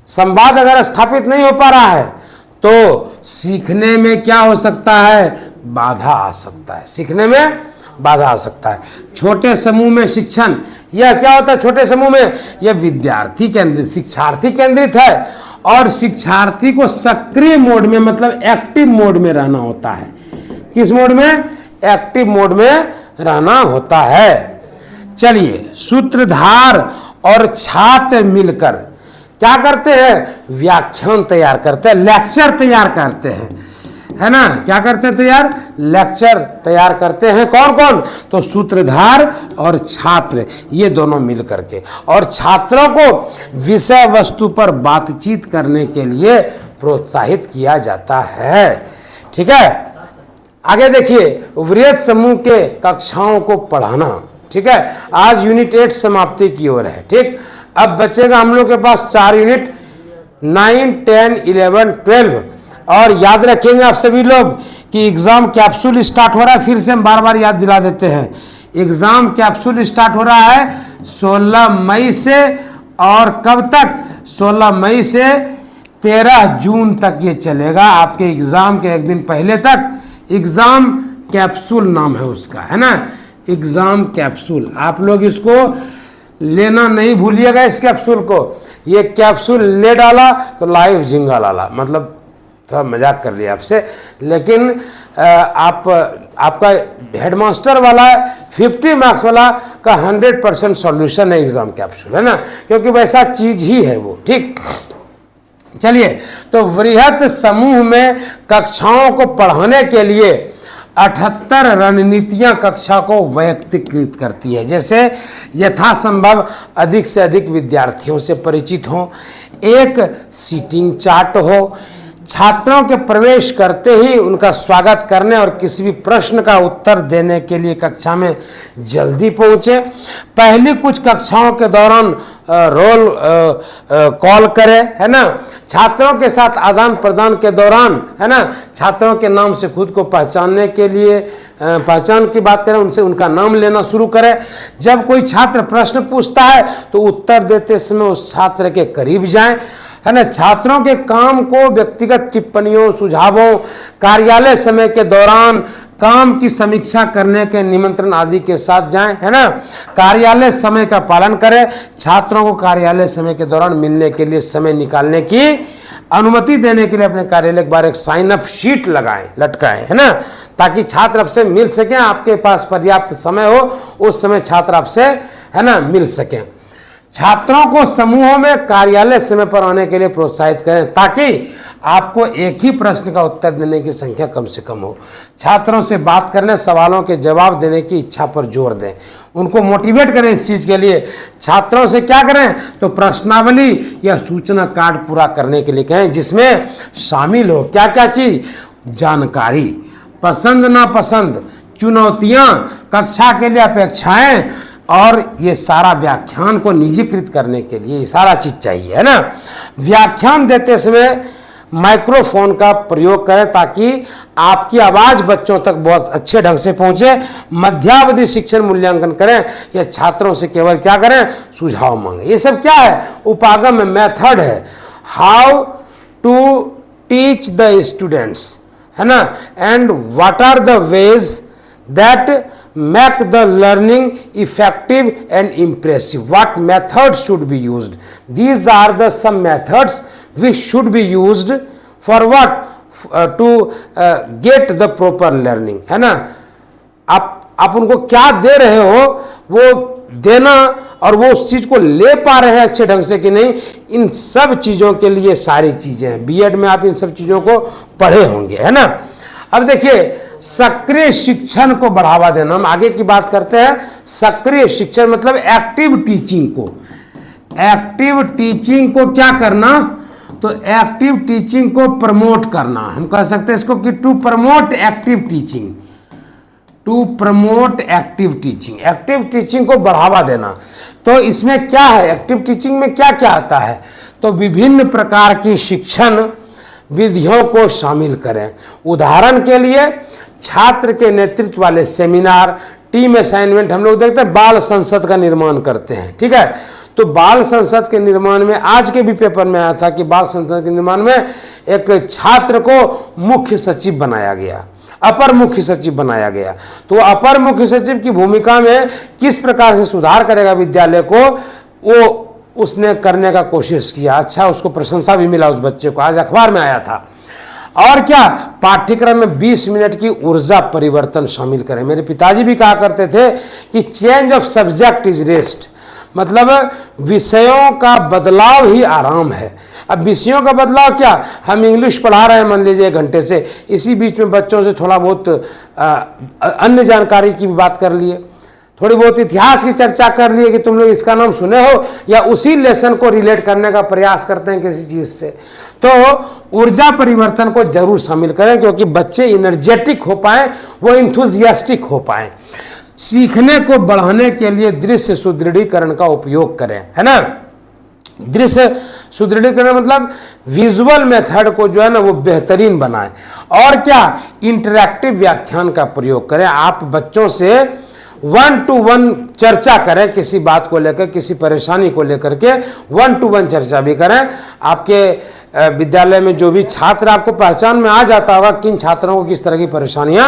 संवाद अगर स्थापित नहीं हो पा रहा है, तो सीखने में क्या हो सकता है? बाधा आ सकता है, सीखने में बाधा आ सकता है। छोटे समूह में शिक्षण, यह क्या होता है? छोटे समूह में यह विद्यार्थी केंद्रित, शिक्षार्थी केंद्रित है और शिक्षार्थी को सक्रिय मोड में, मतलब एक्टिव मोड में रहना होता है। किस मोड में? एक्टिव मोड में रहना होता है। चलिए, सूत्रधार और छात्र मिलकर क्या करते हैं? व्याख्यान तैयार करते हैं, लेक्चर तैयार करते हैं, है ना, क्या करते हैं तैयार, लेक्चर तैयार करते हैं। कौन कौन, तो सूत्रधार और छात्र, ये दोनों मिल करके, और छात्रों को विषय वस्तु पर बातचीत करने के लिए प्रोत्साहित किया जाता है। ठीक है, आगे देखिए, वृहत समूह के कक्षाओं को पढ़ाना। ठीक है, आज यूनिट 8 समाप्ति की ओर है। ठीक, अब बचेगा हम लोग के पास 4 यूनिट, 9, 10, 11, 12। और याद रखेंगे आप सभी लोग कि एग्जाम कैप्सूल स्टार्ट हो रहा है। फिर से हम बार बार याद दिला देते हैं, एग्जाम कैप्सूल स्टार्ट हो रहा है 16 मई से, और कब तक, 16 मई से 13 जून तक ये चलेगा। आपके एग्जाम के एक दिन पहले तक एग्जाम कैप्सूल नाम है उसका, है ना, एग्जाम कैप्सूल। आप लोग इसको लेना नहीं भूलिएगा, इस कैप्सूल को। ये कैप्सूल ले डाला तो लाइव झिंगा लाला, मतलब थोड़ा मजाक कर लिया आपसे, लेकिन आपका हेडमास्टर वाला 50 मार्क्स वाला का 100% सॉल्यूशन है एग्जाम कैप्सूल, है ना, क्योंकि वैसा चीज ही है वो। ठीक, चलिए, तो वृहत समूह में कक्षाओं को पढ़ाने के लिए 78 रणनीतियां कक्षा को वैयक्तिकृत करती है। जैसे यथासंभव अधिक से अधिक विद्यार्थियों से परिचित हो, एक सीटिंग चार्ट हो, छात्रों के प्रवेश करते ही उनका स्वागत करने और किसी भी प्रश्न का उत्तर देने के लिए कक्षा में जल्दी पहुंचे, पहली कुछ कक्षाओं के दौरान रोल कॉल करें, है ना, छात्रों के साथ आदान प्रदान के दौरान, है ना, छात्रों के नाम से खुद को पहचानने के लिए पहचान की बात करें, उनसे उनका नाम लेना शुरू करें। जब कोई छात्र प्रश्न पूछता है तो उत्तर देते समय उस छात्र के करीब जाएं, है ना, छात्रों के काम को व्यक्तिगत टिप्पणियों, सुझावों, कार्यालय समय के दौरान काम की समीक्षा करने के निमंत्रण आदि के साथ जाएं, है ना, कार्यालय समय का पालन करें, छात्रों को कार्यालय समय के दौरान मिलने के लिए समय निकालने की अनुमति देने के लिए अपने कार्यालय के बाहर एक साइन अप शीट लगाएं, लटकाएं, है ना, ताकि छात्र आपसे मिल सकें, आपके पास पर्याप्त समय हो, उस समय छात्र आपसे, है ना, मिल सकें। छात्रों को समूहों में कार्यालय समय पर आने के लिए प्रोत्साहित करें, ताकि आपको एक ही प्रश्न का उत्तर देने की संख्या कम से कम हो। छात्रों से बात करने, सवालों के जवाब देने की इच्छा पर जोर दें, उनको मोटिवेट करें इस चीज़ के लिए। छात्रों से क्या करें, तो प्रश्नावली या सूचना कार्ड पूरा करने के लिए कहें, जिसमें शामिल हो क्या क्या चीज़, जानकारी, पसंद नापसंद, चुनौतियाँ, कक्षा के लिए अपेक्षाएं, और ये सारा व्याख्यान को निजीकृत करने के लिए ये सारा चीज चाहिए, है ना। व्याख्यान देते समय माइक्रोफोन का प्रयोग करें, ताकि आपकी आवाज बच्चों तक बहुत अच्छे ढंग से पहुंचे। मध्यावधि शिक्षण मूल्यांकन करें, या छात्रों से केवल क्या करें, सुझाव मांगे। ये सब क्या है, उपागम मेथड है, how to teach the students, है ना, and what are the ways that make the learning effective and impressive. What methods should be used? These are the some methods which should be used for what? To get the proper learning, है ना। आप उनको क्या दे रहे हो, वो देना, और वो उस चीज को ले पा रहे हैं अच्छे ढंग से कि नहीं, इन सब चीजों के लिए सारी चीजें हैं। बीएड में आप इन सब चीजों को पढ़े होंगे, है ना। अब देखिए, सक्रिय शिक्षण को बढ़ावा देना, हम आगे की बात करते हैं। सक्रिय शिक्षण मतलब एक्टिव टीचिंग को, एक्टिव टीचिंग को क्या करना, तो एक्टिव टीचिंग को प्रमोट करना। हम कह सकते हैं इसको कि to promote active teaching, to promote active teaching, active teaching को बढ़ावा देना। तो इसमें क्या है, एक्टिव टीचिंग में क्या क्या आता है, तो विभिन्न प्रकार की शिक्षण विधियों को शामिल करें। उदाहरण के लिए छात्र के नेतृत्व वाले सेमिनार, टीम असाइनमेंट। हम लोग देखते हैं बाल संसद का निर्माण करते हैं, ठीक है, तो बाल संसद के निर्माण में आज के भी पेपर में आया था कि बाल संसद के निर्माण में एक छात्र को मुख्य सचिव बनाया गया, अपर मुख्य सचिव बनाया गया। तो अपर मुख्य सचिव की भूमिका में किस प्रकार से सुधार करेगा विद्यालय को, वो उसने करने का कोशिश किया। अच्छा, उसको प्रशंसा भी मिला उस बच्चे को, आज अखबार में आया था। और क्या, पाठ्यक्रम में 20 मिनट की ऊर्जा परिवर्तन शामिल करें। मेरे पिताजी भी कहा करते थे कि change of subject is rest, मतलब विषयों का बदलाव ही आराम है। अब विषयों का बदलाव क्या, हम इंग्लिश पढ़ा रहे हैं मान लीजिए 1 घंटे से, इसी बीच में बच्चों से थोड़ा बहुत अन्य जानकारी की भी बात कर लिए, थोड़ी बहुत इतिहास की चर्चा कर लिए कि तुम लोग इसका नाम सुने हो, या उसी लेसन को रिलेट करने का प्रयास करते हैं किसी चीज़ से, तो ऊर्जा परिवर्तन को जरूर शामिल करें, क्योंकि बच्चे इनर्जेटिक हो पाएँ, वो इंथुजियास्टिक हो पाएँ। सीखने को बढ़ाने के लिए दृश्य सुदृढ़ीकरण का उपयोग करें, है ना। दृश्य सुदृढ़ीकरण मतलब विजुअल मेथड को जो है ना वो बेहतरीन बनाएं। और क्या, इंटरैक्टिव व्याख्यान का प्रयोग करें। आप बच्चों से 1 to 1 चर्चा करें, किसी बात को लेकर, किसी परेशानी को लेकर के 1 to 1 चर्चा भी करें। आपके विद्यालय में जो भी छात्र, आपको पहचान में आ जाता होगा किन छात्रों को किस तरह की परेशानियां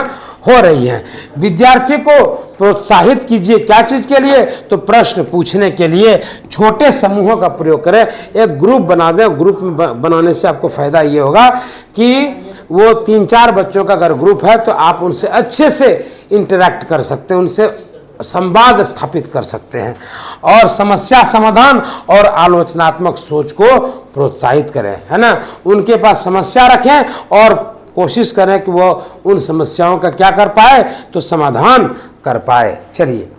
हो रही हैं। विद्यार्थी को प्रोत्साहित कीजिए, क्या चीज़ के लिए, तो प्रश्न पूछने के लिए। छोटे समूहों का प्रयोग करें, एक ग्रुप बना दें। ग्रुप बनाने से आपको फायदा ये होगा कि वो 3-4 बच्चों का अगर ग्रुप है तो आप उनसे अच्छे से इंटरैक्ट कर सकते हैं, उनसे संवाद स्थापित कर सकते हैं, और समस्या समाधान और आलोचनात्मक सोच को प्रोत्साहित करें, है ना। उनके पास समस्या रखें और कोशिश करें कि वो उन समस्याओं का क्या कर पाए, तो समाधान कर पाए। चलिए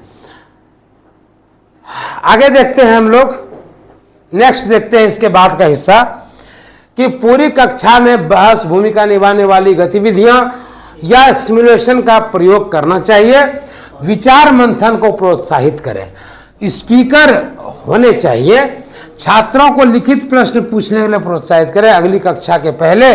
आगे देखते हैं हम लोग, नेक्स्ट देखते हैं इसके बाद का हिस्सा, कि पूरी कक्षा में बहस भूमिका निभाने वाली गतिविधियां या सिमुलेशन का प्रयोग करना चाहिए। विचार मंथन को प्रोत्साहित करें। स्पीकर होने चाहिए। छात्रों को लिखित प्रश्न पूछने के लिए प्रोत्साहित करें। अगली कक्षा के पहले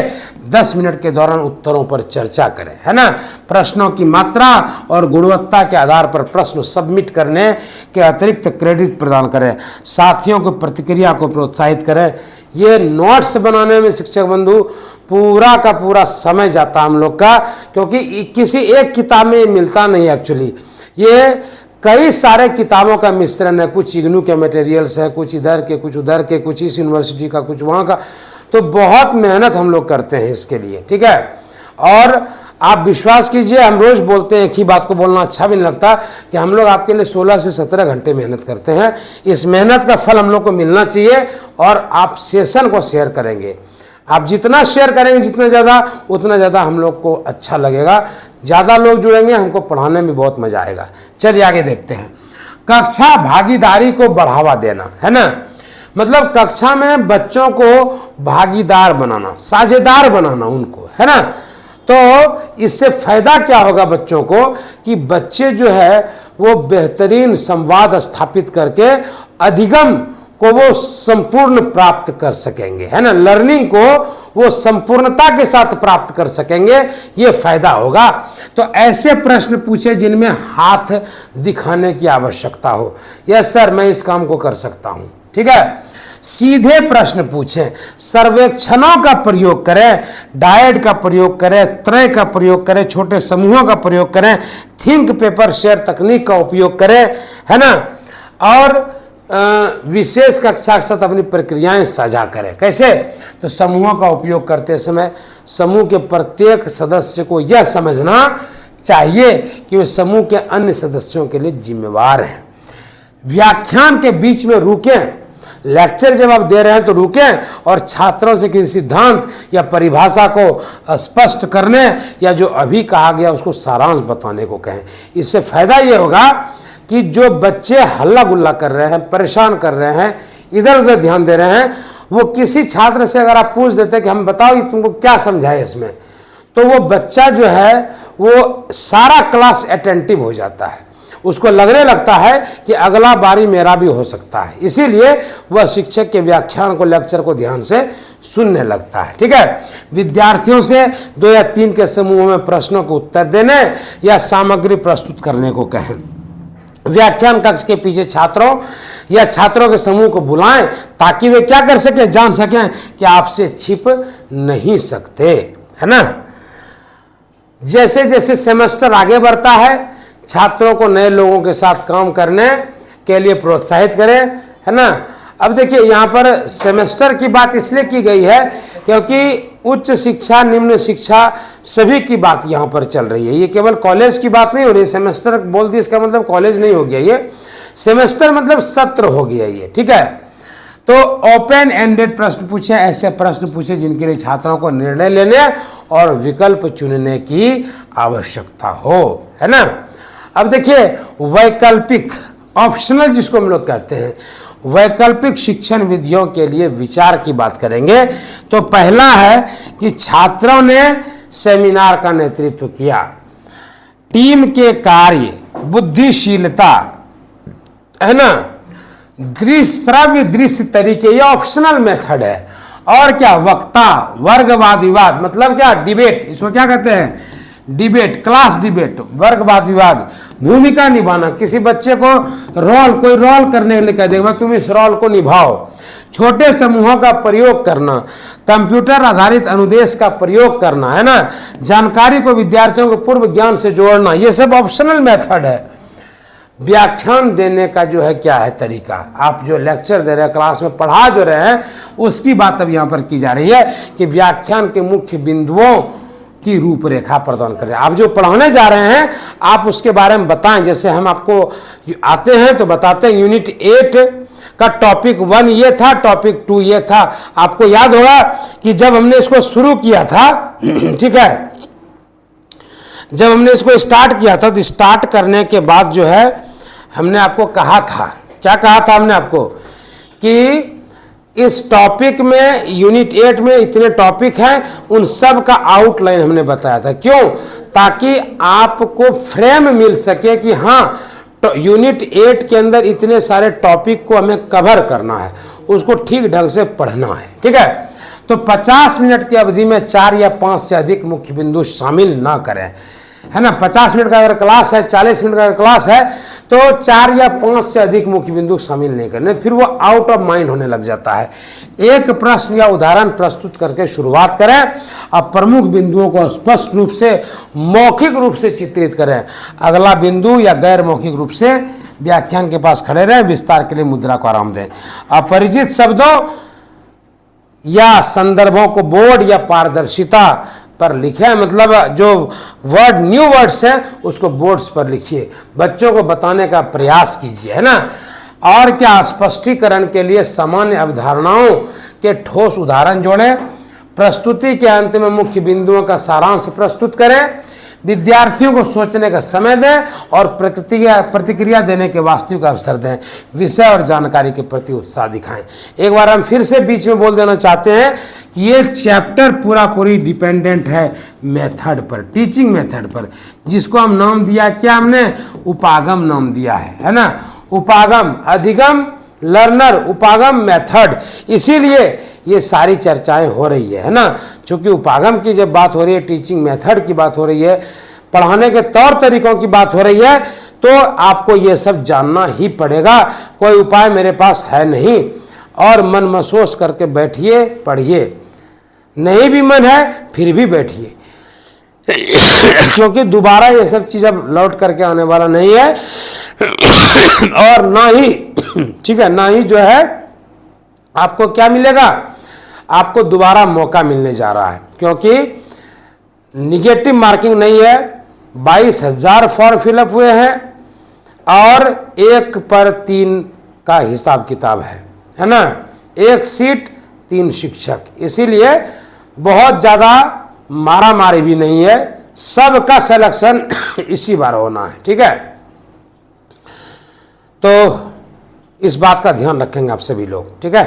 10 मिनट के दौरान उत्तरों पर चर्चा करें, है ना। प्रश्नों की मात्रा और गुणवत्ता के आधार पर प्रश्न सबमिट करने के अतिरिक्त क्रेडिट प्रदान करें। साथियों को प्रतिक्रिया को प्रोत्साहित करें। ये नोट्स बनाने में शिक्षक बंधु पूरा का पूरा समय जाता हम लोग का, क्योंकि किसी एक किताब में ये मिलता नहीं एक्चुअली। ये कई सारे किताबों का मिश्रण है, कुछ इग्नू के मटेरियल्स है, कुछ इधर के, कुछ उधर के, कुछ इस यूनिवर्सिटी का, कुछ वहाँ का, तो बहुत मेहनत हम लोग करते हैं इसके लिए, ठीक है। और आप विश्वास कीजिए, हम रोज बोलते हैं, एक ही बात को बोलना अच्छा भी नहीं लगता, कि हम लोग आपके लिए 16 से 17 घंटे मेहनत करते हैं। इस मेहनत का फल हम लोग को मिलना चाहिए, और आप सेशन को शेयर करेंगे। आप जितना शेयर करेंगे, जितना ज़्यादा, उतना ज़्यादा हम लोग को अच्छा लगेगा। ज़्यादा लोग जुड़ेंगे, हमको पढ़ाने में बहुत मजा आएगा। चलिए आगे देखते हैं। कक्षा भागीदारी को बढ़ावा देना, है ना। मतलब कक्षा में बच्चों को भागीदार बनाना, साझेदार बनाना उनको, है ना। तो इससे फायदा क्या होगा बच्चों को, कि बच्चे जो है वो बेहतरीन संवाद स्थापित करके अधिगम को वो संपूर्ण प्राप्त कर सकेंगे, है ना। लर्निंग को वो संपूर्णता के साथ प्राप्त कर सकेंगे, ये फायदा होगा। तो ऐसे प्रश्न पूछे जिनमें हाथ दिखाने की आवश्यकता हो। यस सर, मैं इस काम को कर सकता हूं, ठीक है। सीधे प्रश्न पूछें। सर्वेक्षणों का प्रयोग करें, डायट का प्रयोग करें, त्रय का प्रयोग करें, छोटे समूहों का प्रयोग करें, थिंक पेपर शेयर तकनीक का उपयोग करें, है ना। और विशेष कक्षा के साथ अपनी प्रक्रियाएं साझा करें। कैसे, तो समूहों का उपयोग करते समय समूह के प्रत्येक सदस्य को यह समझना चाहिए कि वे समूह के अन्य सदस्यों के लिए जिम्मेवार हैं। व्याख्यान के बीच में रुकें। लेक्चर जब आप दे रहे हैं तो रुकें और छात्रों से किसी सिद्धांत या परिभाषा को स्पष्ट करने, या जो अभी कहा गया उसको सारांश बताने को कहें। इससे फायदा ये होगा कि जो बच्चे हल्ला गुल्ला कर रहे हैं, परेशान कर रहे हैं, इधर उधर ध्यान दे रहे हैं, वो किसी छात्र से अगर आप पूछ देते कि हम बताओ तुमको क्या समझाए इसमें, तो वो बच्चा जो है वो सारा क्लास अटेंटिव हो जाता है। उसको लगने लगता है कि अगला बारी मेरा भी हो सकता है, इसीलिए वह शिक्षक के व्याख्यान को, लेक्चर को ध्यान से सुनने लगता है, ठीक है। विद्यार्थियों से 2 या 3 के समूह में प्रश्नों को उत्तर देने या सामग्री प्रस्तुत करने को कहें। व्याख्यान कक्ष के पीछे छात्रों या छात्रों के समूह को बुलाएं, ताकि वे क्या कर सकें, जान सकें कि आपसे छिप नहीं सकते, है ना। जैसे जैसे सेमेस्टर आगे बढ़ता है, छात्रों को नए लोगों के साथ काम करने के लिए प्रोत्साहित करें, है ना। अब देखिए यहाँ पर सेमेस्टर की बात इसलिए की गई है क्योंकि उच्च शिक्षा, निम्न शिक्षा, सभी की बात यहाँ पर चल रही है। ये केवल कॉलेज की बात नहीं हो रही। सेमेस्टर बोल दी, इसका मतलब कॉलेज नहीं हो गया, ये सेमेस्टर मतलब सत्र हो गया ये, ठीक है। तो ओपन एंडेड प्रश्न पूछे, ऐसे प्रश्न पूछे जिनके लिए छात्रों को निर्णय लेने और विकल्प चुनने की आवश्यकता हो, है ना। अब देखिए वैकल्पिक, ऑप्शनल जिसको हम लोग कहते हैं, वैकल्पिक शिक्षण विधियों के लिए विचार की बात करेंगे। तो पहला है कि छात्रों ने सेमिनार का नेतृत्व किया, टीम के कार्य, बुद्धिशीलता, है ना, श्रव्य दृश्य तरीके, ये ऑप्शनल मेथड है। और क्या, वक्ता, वर्गवाद विवाद, मतलब क्या, डिबेट, इसको क्या कहते हैं, डिबेट, क्लास डिबेट, वर्गवाद विवाद, भूमिका निभाना, किसी बच्चे को कोई रोल करने के लिए कह देगा तुम इस रोल को निभाओ, छोटे समूहों का प्रयोग करना, कंप्यूटर आधारित अनुदेश का प्रयोग करना, है ना, जानकारी को विद्यार्थियों को पूर्व ज्ञान से जोड़ना, ये सब ऑप्शनल मेथड है। व्याख्यान देने का जो है क्या है तरीका, आप जो लेक्चर दे रहे हैं, क्लास में पढ़ा जो रहे हैं, उसकी बात अब यहाँ पर की जा रही है कि व्याख्यान के मुख्य बिंदुओं की रूपरेखा प्रदान करें। आप जो पढ़ाने जा रहे हैं आप उसके बारे में बताएं। जैसे हम आपको आते हैं तो बताते हैं, यूनिट 8 का टॉपिक 1 ये था, टॉपिक 2 ये था। आपको याद होगा कि जब हमने इसको शुरू किया था, ठीक है, जब हमने इसको स्टार्ट किया था, तो स्टार्ट करने के बाद जो है हमने आपको कहा था, क्या कहा था हमने आपको, कि इस टॉपिक में, यूनिट 8 में इतने टॉपिक हैं, उन सब का आउटलाइन हमने बताया था। क्यों? ताकि आपको फ्रेम मिल सके कि हाँ, तो यूनिट 8 के अंदर इतने सारे टॉपिक को हमें कवर करना है, उसको ठीक ढंग से पढ़ना है, ठीक है। तो 50 मिनट की अवधि में 4 या 5 से अधिक मुख्य बिंदु शामिल ना करें, है ना। 50 मिनट का अगर क्लास है, 40 मिनट का अगर क्लास है, तो 4 या 5 से अधिक मुख्य बिंदु शामिल नहीं करने, फिर वो आउट ऑफ माइंड होने लग जाता है। एक प्रश्न या उदाहरण प्रस्तुत करके शुरुआत करें और प्रमुख बिंदुओं को स्पष्ट रूप से मौखिक रूप से चित्रित करें। अगला बिंदु या गैर मौखिक रूप से व्याख्यान के पास खड़े रहें, विस्तार के लिए मुद्रा को आराम दें। अपरिचित शब्दों या संदर्भों को बोर्ड या पारदर्शिता पर लिखे, मतलब जो वर्ड, न्यू वर्ड्स हैं उसको बोर्ड्स पर लिखिए, बच्चों को बताने का प्रयास कीजिए, है ना। और क्या, स्पष्टीकरण के लिए सामान्य अवधारणाओं के ठोस उदाहरण जोड़ें। प्रस्तुति के अंत में मुख्य बिंदुओं का सारांश प्रस्तुत करें। विद्यार्थियों को सोचने का समय दें और प्रतिक्रिया देने के वास्तविक अवसर दें। विषय और जानकारी के प्रति उत्साह दिखाएं। एक बार हम फिर से बीच में बोल देना चाहते हैं कि ये चैप्टर पूरी डिपेंडेंट है मेथड पर, टीचिंग मेथड पर, जिसको हम नाम दिया, क्या हमने, उपागम नाम दिया है ना। उपागम, अधिगम, लर्नर, उपागम, मेथड। इसीलिए ये सारी चर्चाएं हो रही है ना। चूंकि उपागम की जब बात हो रही है, टीचिंग मेथड की बात हो रही है, पढ़ाने के तौर तरीकों की बात हो रही है, तो आपको ये सब जानना ही पड़ेगा। कोई उपाय मेरे पास है नहीं। और मन महसूस करके बैठिए, पढ़िए। नहीं भी मन है फिर भी बैठिए, क्योंकि दोबारा ये सब चीज़ अब लौट करके आने वाला नहीं है। और ना ही, ठीक है, ना ही जो है आपको क्या मिलेगा, आपको दोबारा मौका मिलने जा रहा है, क्योंकि निगेटिव मार्किंग नहीं है। 22,000 फॉर्म फिलअप हुए हैं और 1 पर 3 का हिसाब किताब है ना। 1 सीट 3 शिक्षक, इसीलिए बहुत ज़्यादा मारा मारी भी नहीं है। सबका सिलेक्शन इसी बार होना है, ठीक है। तो इस बात का ध्यान रखेंगे आप सभी लोग, ठीक है,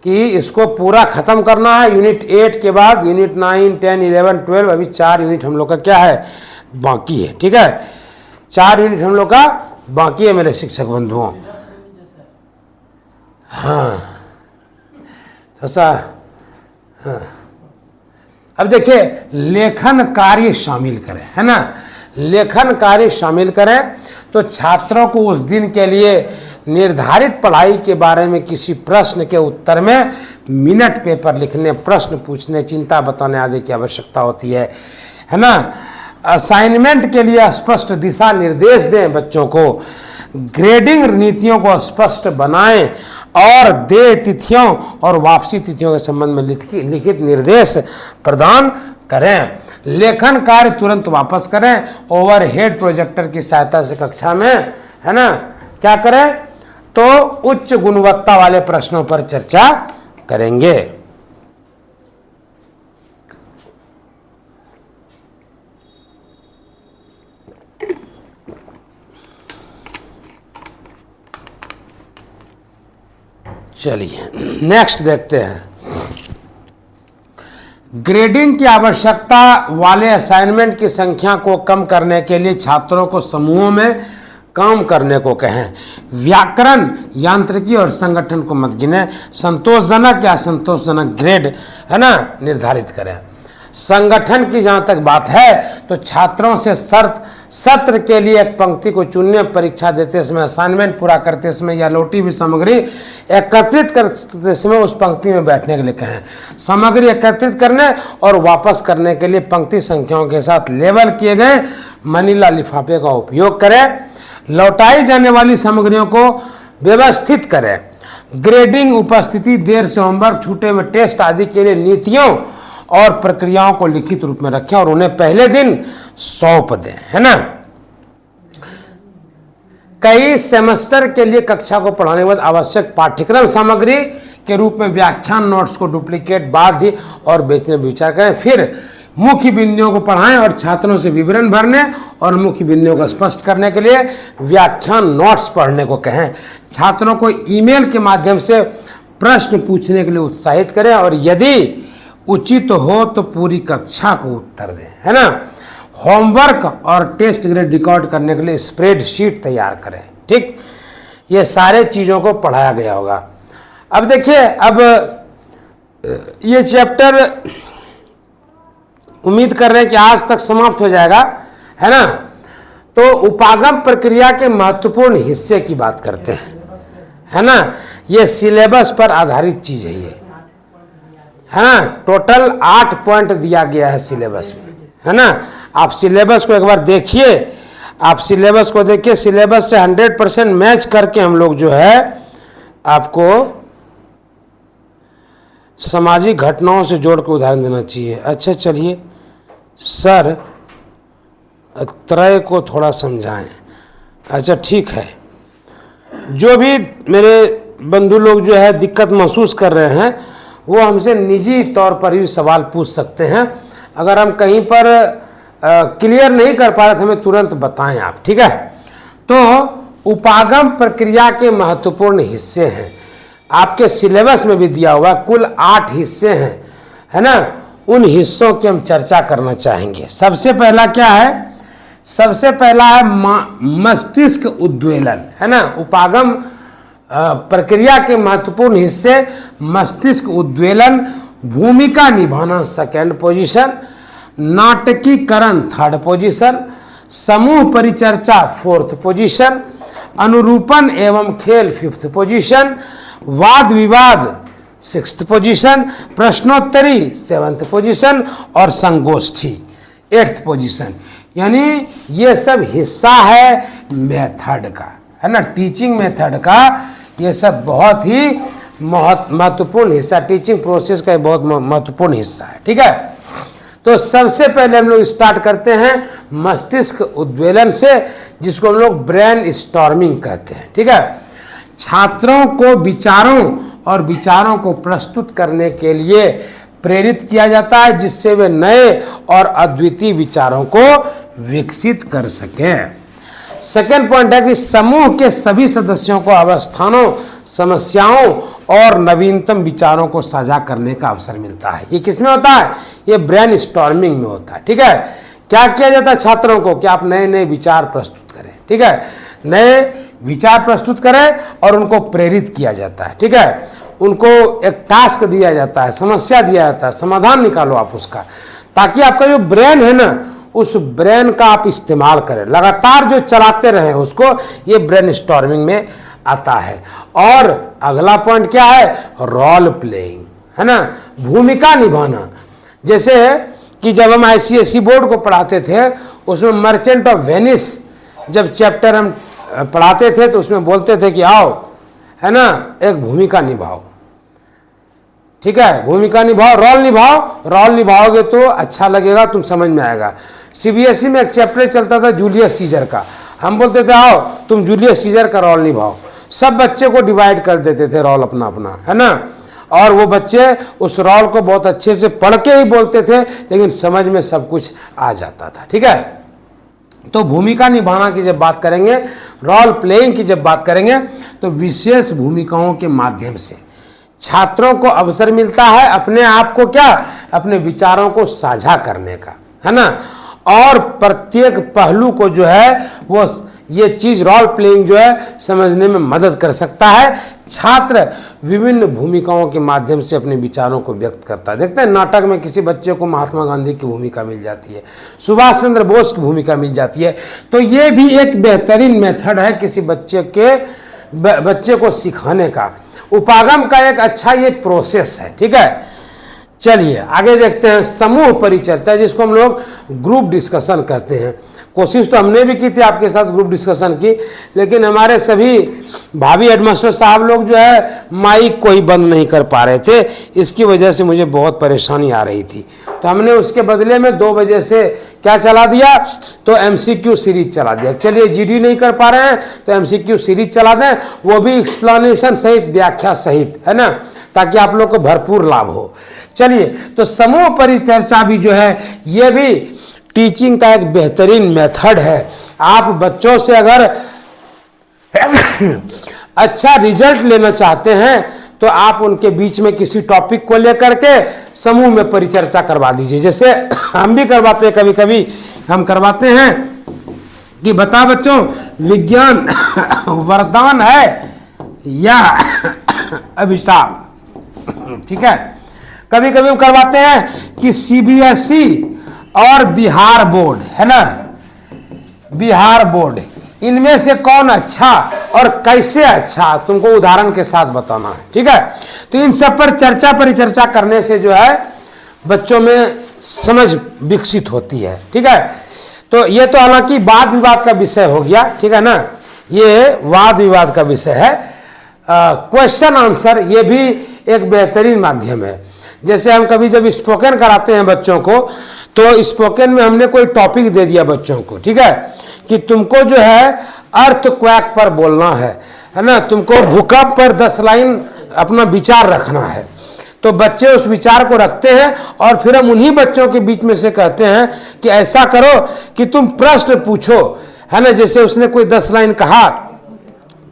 कि इसको पूरा खत्म करना है। यूनिट 8 के बाद यूनिट 9, 10, 11, 12, अभी 4 यूनिट हम लोग का क्या है, बाकी है, ठीक है। 4 यूनिट हम लोग का बाकी है मेरे शिक्षक बंधुओं। हाँ, ऐसा, हाँ। अब देखिए, लेखन कार्य शामिल करें, है ना। लेखन कार्य शामिल करें तो छात्रों को उस दिन के लिए निर्धारित पढ़ाई के बारे में किसी प्रश्न के उत्तर में मिनट पेपर लिखने, प्रश्न पूछने, चिंता बताने आदि की आवश्यकता होती है ना। असाइनमेंट के लिए स्पष्ट दिशा निर्देश दें बच्चों को। ग्रेडिंग नीतियों को स्पष्ट बनाएं और देय तिथियों और वापसी तिथियों के संबंध में लिखित निर्देश प्रदान करें। लेखन कार्य तुरंत वापस करें। ओवरहेड प्रोजेक्टर की सहायता से कक्षा में, है ना, क्या करें, तो उच्च गुणवत्ता वाले प्रश्नों पर चर्चा करेंगे। चलिए नेक्स्ट देखते हैं। ग्रेडिंग की आवश्यकता वाले असाइनमेंट की संख्या को कम करने के लिए छात्रों को समूहों में काम करने को कहें। व्याकरण, यांत्रिकी और संगठन को मत गिने। संतोषजनक या असंतोषजनक ग्रेड, है ना, निर्धारित करें। संगठन की जहाँ तक बात है तो छात्रों से सत्र के लिए एक पंक्ति को चुनने, परीक्षा देते समय, असाइनमेंट पूरा करते समय या लौटी हुई सामग्री एकत्रित करते समय उस पंक्ति में बैठने के लिए कहें। सामग्री एकत्रित करने और वापस करने के लिए पंक्ति संख्याओं के साथ लेबल किए गए मनीला लिफाफे का उपयोग करें। लौटाई जाने वाली सामग्रियों को व्यवस्थित करें। ग्रेडिंग, उपस्थिति, देर से होमवर्क, छूटे हुए टेस्ट आदि के लिए नीतियों और प्रक्रियाओं को लिखित रूप में रखें और उन्हें पहले दिन सौंप दें, है ना। कई सेमेस्टर के लिए कक्षा को पढ़ाने के बाद आवश्यक पाठ्यक्रम सामग्री के रूप में व्याख्यान नोट्स को डुप्लीकेट, बाध्य और बेचने पर विचार करें। फिर मुख्य बिंदुओं को पढ़ाएं और छात्रों से विवरण भरने और मुख्य बिंदुओं को स्पष्ट करने के लिए व्याख्यान नोट्स पढ़ने को कहें। छात्रों को ईमेल के माध्यम से प्रश्न पूछने के लिए उत्साहित करें और यदि उचित हो तो पूरी कक्षा को उत्तर दें, है ना। होमवर्क और टेस्ट ग्रेड रिकॉर्ड करने के लिए स्प्रेडशीट तैयार करें। ठीक, ये सारे चीज़ों को पढ़ाया गया होगा। अब देखिए, अब ये चैप्टर उम्मीद कर रहे हैं कि आज तक समाप्त हो जाएगा, है ना। तो उपागम प्रक्रिया के महत्वपूर्ण हिस्से की बात करते हैं, है ना। ये सिलेबस पर आधारित चीज है ये, है ना। टोटल 8 पॉइंट दिया गया है सिलेबस में, है ना। आप सिलेबस को एक बार देखिए, आप सिलेबस को देखिए। सिलेबस से 100% मैच करके हम लोग जो है आपको सामाजिक घटनाओं से जोड़ के उदाहरण देना चाहिए। अच्छा चलिए सर, त्रय को थोड़ा समझाएं। अच्छा ठीक है, जो भी मेरे बंधु लोग जो है दिक्कत महसूस कर रहे हैं वो हमसे निजी तौर पर ही सवाल पूछ सकते हैं। अगर हम कहीं पर क्लियर नहीं कर पा रहे तो हमें तुरंत बताएं आप, ठीक है। तो उपागम प्रक्रिया के महत्वपूर्ण हिस्से हैं, आपके सिलेबस में भी दिया हुआ, कुल 8 हिस्से हैं, है ना। उन हिस्सों की हम चर्चा करना चाहेंगे। सबसे पहला क्या है? सबसे पहला है मस्तिष्क उद्वेलन, है ना। उपागम प्रक्रिया के महत्वपूर्ण हिस्से मस्तिष्क उद्वेलन, भूमिका निभाना सेकंड पोजीशन, नाटकीकरण थर्ड पोजीशन, समूह परिचर्चा फोर्थ पोजीशन, अनुरूपण एवं खेल फिफ्थ पोजीशन, वाद विवाद सिक्स्थ पोजीशन, प्रश्नोत्तरी सेवंथ पोजीशन और संगोष्ठी एट्थ पोजीशन। यानी ये सब हिस्सा है मेथड का, है ना, टीचिंग मेथड का। ये सब बहुत ही महत्वपूर्ण हिस्सा, टीचिंग प्रोसेस का बहुत महत्वपूर्ण हिस्सा है, ठीक है। तो सबसे पहले हम लोग स्टार्ट करते हैं मस्तिष्क उद्वेलन से, जिसको हम लोग ब्रेन स्टॉर्मिंग कहते हैं, ठीक है। छात्रों को विचारों और विचारों को प्रस्तुत करने के लिए प्रेरित किया जाता है, जिससे वे नए और अद्वितीय विचारों को विकसित कर सकें। सेकेंड पॉइंट है कि समूह के सभी सदस्यों को अवस्थानों, समस्याओं और नवीनतम विचारों को साझा करने का अवसर मिलता है। ये किसमें होता है? ये ब्रेन स्टॉर्मिंग में होता है, ठीक है। क्या किया जाता है छात्रों को कि आप नए नए विचार प्रस्तुत करें, ठीक है। नए विचार प्रस्तुत करें और उनको प्रेरित किया जाता है, ठीक है। उनको एक टास्क दिया जाता है, समस्या दिया जाता है, समाधान निकालो आप उसका, ताकि आपका जो ब्रेन है ना, उस ब्रेन का आप इस्तेमाल करें, लगातार जो चलाते रहें उसको। ये ब्रेन स्टॉर्मिंग में आता है। और अगला पॉइंट क्या है? रोल प्लेइंग, है ना, भूमिका निभाना। जैसे कि जब हम ICSE बोर्ड को पढ़ाते थे, उसमें मर्चेंट ऑफ वेनिस जब चैप्टर हम पढ़ाते थे तो उसमें बोलते थे कि आओ, है ना, एक भूमिका निभाओ, ठीक है, भूमिका निभाओ, रोल निभाओगे तो अच्छा लगेगा, तुम समझ में आएगा। सीबीएसई में एक चैप्टर चलता था जूलियस सीजर का, हम बोलते थे आओ तुम जूलियस सीजर का रोल निभाओ, सब बच्चे को डिवाइड कर देते थे रोल अपना अपना, है ना, और वो बच्चे उस रोल को बहुत अच्छे से पढ़ के ही बोलते थे, लेकिन समझ में सब कुछ आ जाता था, ठीक है। तो भूमिका निभाना की जब बात करेंगे, रोल प्लेइंग की जब बात करेंगे, तो विशेष भूमिकाओं के माध्यम से छात्रों को अवसर मिलता है अपने आप को क्या, अपने विचारों को साझा करने का, है ना, और प्रत्येक पहलू को जो है वो ये चीज रोल प्लेइंग जो है समझने में मदद कर सकता है। छात्र विभिन्न भूमिकाओं के माध्यम से अपने विचारों को व्यक्त करता है। देखते हैं नाटक में किसी बच्चे को महात्मा गांधी की भूमिका मिल जाती है, सुभाष चंद्र बोस की भूमिका मिल जाती है, तो ये भी एक बेहतरीन मेथड है किसी बच्चे को सिखाने का। उपागम का एक अच्छा ये प्रोसेस है, ठीक है। चलिए आगे देखते हैं समूह परिचर्चा, जिसको हम लोग ग्रुप डिस्कशन कहते हैं। कोशिश तो हमने भी की थी आपके साथ ग्रुप डिस्कशन की, लेकिन हमारे सभी भाभी हेडमास्टर साहब लोग जो है माइक को ही बंद नहीं कर पा रहे थे, इसकी वजह से मुझे बहुत परेशानी आ रही थी। तो हमने उसके बदले में 2 बजे से क्या चला दिया, तो MCQ सीरीज चला दिया। चलिए GD नहीं कर पा रहे हैं तो MCQ सीरीज चला दें, वो भी एक्सप्लेनेशन सहित, व्याख्या सहित, है ना, ताकि आप लोग को भरपूर लाभ हो। चलिए, तो समूह परिचर्चा भी जो है ये भी टीचिंग का एक बेहतरीन मेथड है। आप बच्चों से अगर अच्छा रिजल्ट लेना चाहते हैं तो आप उनके बीच में किसी टॉपिक को लेकर के समूह में परिचर्चा करवा दीजिए। जैसे हम भी करवाते हैं, कभी कभी हम करवाते हैं कि बता बच्चों, विज्ञान वरदान है या अभिशाप, ठीक है। कभी कभी हम करवाते हैं कि CBSE और बिहार बोर्ड, है ना, बिहार बोर्ड, इनमें से कौन अच्छा और कैसे अच्छा, तुमको उदाहरण के साथ बताना है, ठीक है। तो इन सब पर चर्चा परिचर्चा करने से जो है बच्चों में समझ विकसित होती है, ठीक है। तो ये तो हालांकि वाद विवाद का विषय हो गया, ठीक है ना, ये वाद विवाद का विषय है। क्वेश्चन आंसर ये भी एक बेहतरीन माध्यम है। जैसे हम कभी जब स्पोकन कराते हैं बच्चों को, तो स्पोकन में हमने कोई टॉपिक दे दिया बच्चों को, ठीक है, कि तुमको जो है अर्थक्वेक पर बोलना है ना, तुमको भूकंप पर 10 लाइन अपना विचार रखना है। तो बच्चे उस विचार को रखते हैं और फिर हम उन्हीं बच्चों के बीच में से कहते हैं कि ऐसा करो कि तुम प्रश्न पूछो, है ना। जैसे उसने कोई 10 लाइन कहा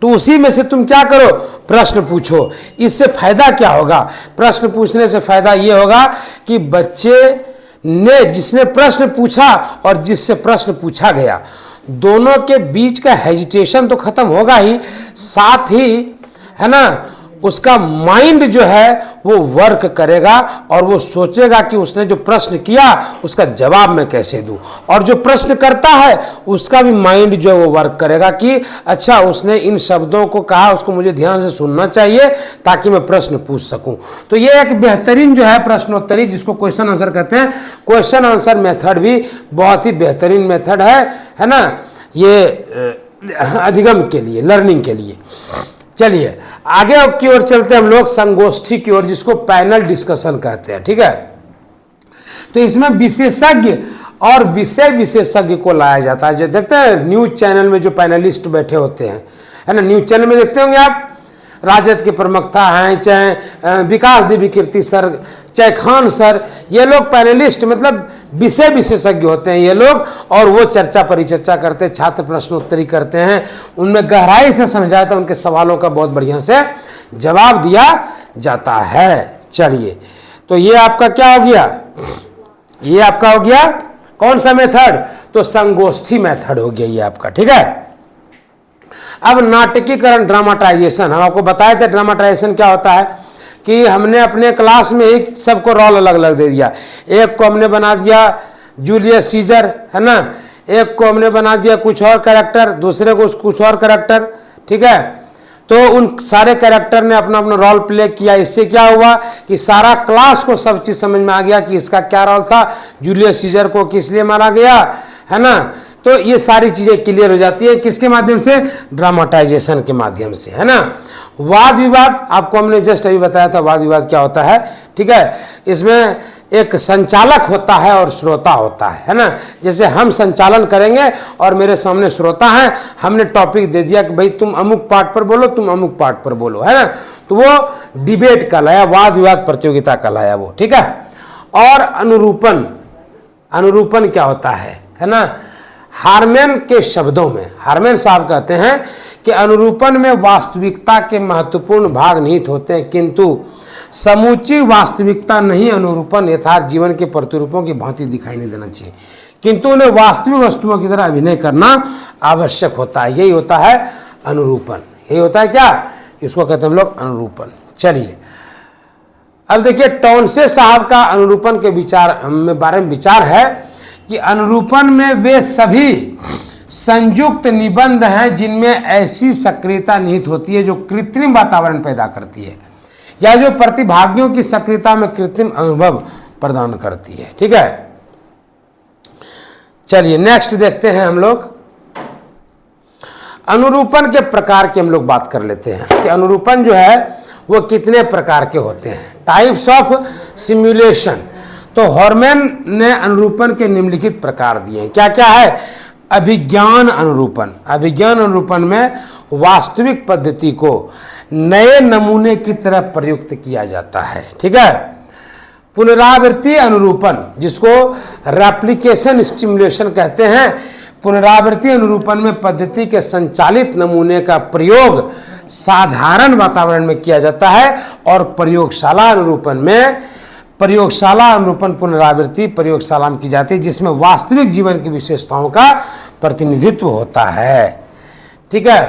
तो उसी में से तुम क्या करो, प्रश्न पूछो। इससे फायदा क्या होगा, प्रश्न पूछने से फायदा ये होगा कि बच्चे ने जिसने प्रश्न पूछा और जिससे प्रश्न पूछा गया, दोनों के बीच का हेजिटेशन तो खत्म होगा ही, साथ ही, है ना, उसका माइंड जो है वो वर्क करेगा और वो सोचेगा कि उसने जो प्रश्न किया उसका जवाब मैं कैसे दूं, और जो प्रश्न करता है उसका भी माइंड जो है वो वर्क करेगा कि अच्छा उसने इन शब्दों को कहा, उसको मुझे ध्यान से सुनना चाहिए ताकि मैं प्रश्न पूछ सकूं। तो ये एक बेहतरीन जो है प्रश्नोत्तरी, जिसको क्वेश्चन आंसर कहते हैं, क्वेश्चन आंसर मेथड भी बहुत ही बेहतरीन मेथड है ना, ये अधिगम के लिए, लर्निंग के लिए। चलिए आगे की ओर चलते हैं हम लोग संगोष्ठी की ओर, जिसको पैनल डिस्कशन कहते हैं, ठीक है। तो इसमें विशेषज्ञ और विषय विशेषज्ञ को लाया जाता है। जो देखते हैं न्यूज चैनल में जो पैनलिस्ट बैठे होते हैं, है ना, न्यूज चैनल में देखते होंगे आप, राजद के प्रवक्ता हैं, चाहे विकास देवी कीर्ति सर, चाहे खान सर, ये लोग पैनलिस्ट मतलब विषय विशेषज्ञ होते हैं ये लोग, और वो चर्चा परिचर्चा करते हैं, छात्र प्रश्नोत्तरी करते हैं, उनमें गहराई से समझाया था, उनके सवालों का बहुत बढ़िया से जवाब दिया जाता है। चलिए, तो ये आपका क्या हो गया, ये आपका हो गया कौन सा मेथड, तो संगोष्ठी मेथड हो गया ये आपका, ठीक है। अब नाटकीकरण, ड्रामाटाइजेशन, हम आपको बताए थे ड्रामाटाइजेशन क्या होता है, कि हमने अपने क्लास में ही सबको रोल अलग अलग दे दिया। एक को हमने बना दिया जूलियस सीजर, है ना, एक को हमने बना दिया कुछ और कैरेक्टर, दूसरे को कुछ और कैरेक्टर, ठीक है। तो उन सारे कैरेक्टर ने अपना अपना रोल प्ले किया। इससे क्या हुआ कि सारा क्लास को सब चीज़ समझ में आ गया कि इसका क्या रोल था, जूलियस सीजर को किस लिए मारा गया, है ना। तो ये सारी चीज़ें क्लियर हो जाती है किसके माध्यम से, ड्रामाटाइजेशन के माध्यम से, है ना। वाद विवाद आपको हमने जस्ट अभी बताया था, वाद विवाद क्या होता है, ठीक है। इसमें एक संचालक होता है और श्रोता होता है ना। जैसे हम संचालन करेंगे और मेरे सामने श्रोता हैं, हमने टॉपिक दे दिया कि भाई तुम अमुक पार्ट पर बोलो, तुम अमुक पार्ट पर बोलो, है ना, तो वो डिबेट कहलाया, वाद विवाद प्रतियोगिता कहलाया वो, ठीक है। और अनुरूपण, अनुरूपण क्या होता है ना। हार्मैन के शब्दों में, हार्मैन साहब कहते हैं कि अनुरूपण में वास्तविकता के महत्वपूर्ण भाग निहित होते हैं, किंतु समूची वास्तविकता नहीं अनुरूपण यथार्थ जीवन के प्रतिरूपों की भांति दिखाई नहीं देना चाहिए, किंतु उन्हें वास्तविक वस्तुओं की तरह अभिनय करना आवश्यक होता है। यही होता है अनुरूपण, यही होता है क्या, इसको कहते हैं हम लोग अनुरूपण। चलिए अब देखिए टॉन्से साहब का अनुरूपण के विचार में बारे में विचार है कि अनुरूपण में वे सभी संयुक्त निबंध हैं जिनमें ऐसी सक्रियता निहित होती है जो कृत्रिम वातावरण पैदा करती है या जो प्रतिभागियों की सक्रियता में कृत्रिम अनुभव प्रदान करती है, ठीक है। चलिए नेक्स्ट देखते हैं हम लोग अनुरूपण के प्रकार की हम लोग बात कर लेते हैं कि अनुरूपण जो है वो कितने प्रकार के होते हैं। टाइप्स ऑफ सिमुलेशन, तो हॉर्मैन ने अनुरूपण के निम्नलिखित प्रकार दिए हैं। क्या क्या है, अभिज्ञान अनुरूपण, अभिज्ञान अनुरूपण में वास्तविक पद्धति को नए नमूने की तरह प्रयुक्त किया जाता है, ठीक है। पुनरावृत्ति अनुरूपण जिसको रेप्लिकेशन स्टिमुलेशन कहते हैं, पुनरावृत्ति अनुरूपण में पद्धति के संचालित नमूने का प्रयोग साधारण वातावरण में किया जाता है और प्रयोगशाला अनुरूपण में, प्रयोगशाला अनुरूपण पुनरावृत्ति प्रयोगशाला में की जाती है जिसमें वास्तविक जीवन की विशेषताओं का प्रतिनिधित्व होता है, ठीक है।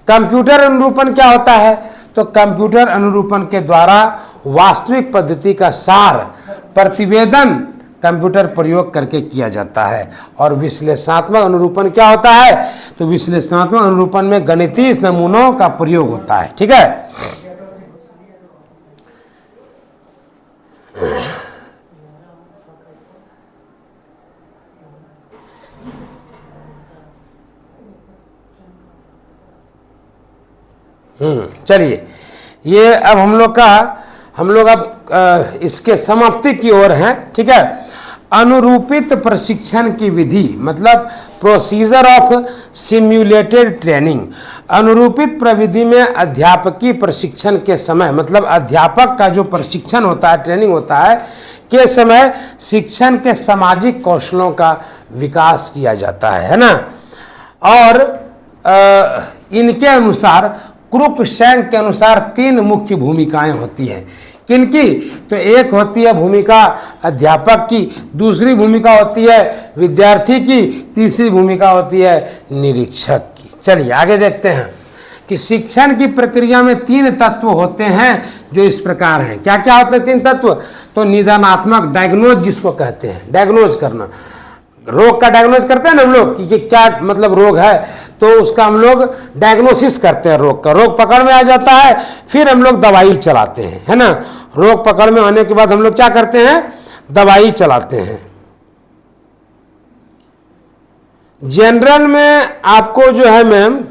कंप्यूटर अनुरूपण क्या होता है, तो कंप्यूटर अनुरूपण के द्वारा वास्तविक पद्धति का सार प्रतिवेदन कंप्यूटर प्रयोग करके किया जाता है। और विश्लेषणात्मक अनुरूपण क्या होता है, तो विश्लेषणात्मक अनुरूपण में गणितीय नमूनों का प्रयोग होता है, ठीक है। चलिए ये अब हम लोग अब इसके समाप्ति की ओर हैं, ठीक है। अनुरूपित प्रशिक्षण की विधि मतलब प्रोसीजर ऑफ सिम्युलेटेड ट्रेनिंग, अनुरूपित प्रविधि में अध्यापकीय प्रशिक्षण के समय मतलब अध्यापक का जो प्रशिक्षण होता है, ट्रेनिंग होता है के समय शिक्षण के सामाजिक कौशलों का विकास किया जाता है ना। और इनके अनुसार क्रुकशैंक के अनुसार 3 मुख्य भूमिकाएं होती हैं। किनकी, तो एक होती है भूमिका अध्यापक की, दूसरी भूमिका होती है विद्यार्थी की, तीसरी भूमिका होती है निरीक्षक की। चलिए आगे देखते हैं कि शिक्षण की प्रक्रिया में 3 तत्व होते हैं जो इस प्रकार हैं। क्या क्या होते हैं 3 तत्व, तो निदानात्मक डायग्नोज जिसको कहते हैं, डायग्नोज करना, रोग का डायग्नोज करते हैं ना हम लोग कि क्या मतलब रोग है, तो उसका हम लोग डायग्नोसिस करते हैं रोग का। रोग पकड़ में आ जाता है फिर हम लोग दवाई चलाते हैं, है ना। रोग पकड़ में आने के बाद हम लोग क्या करते हैं, दवाई चलाते हैं। जनरल में आपको जो है मैम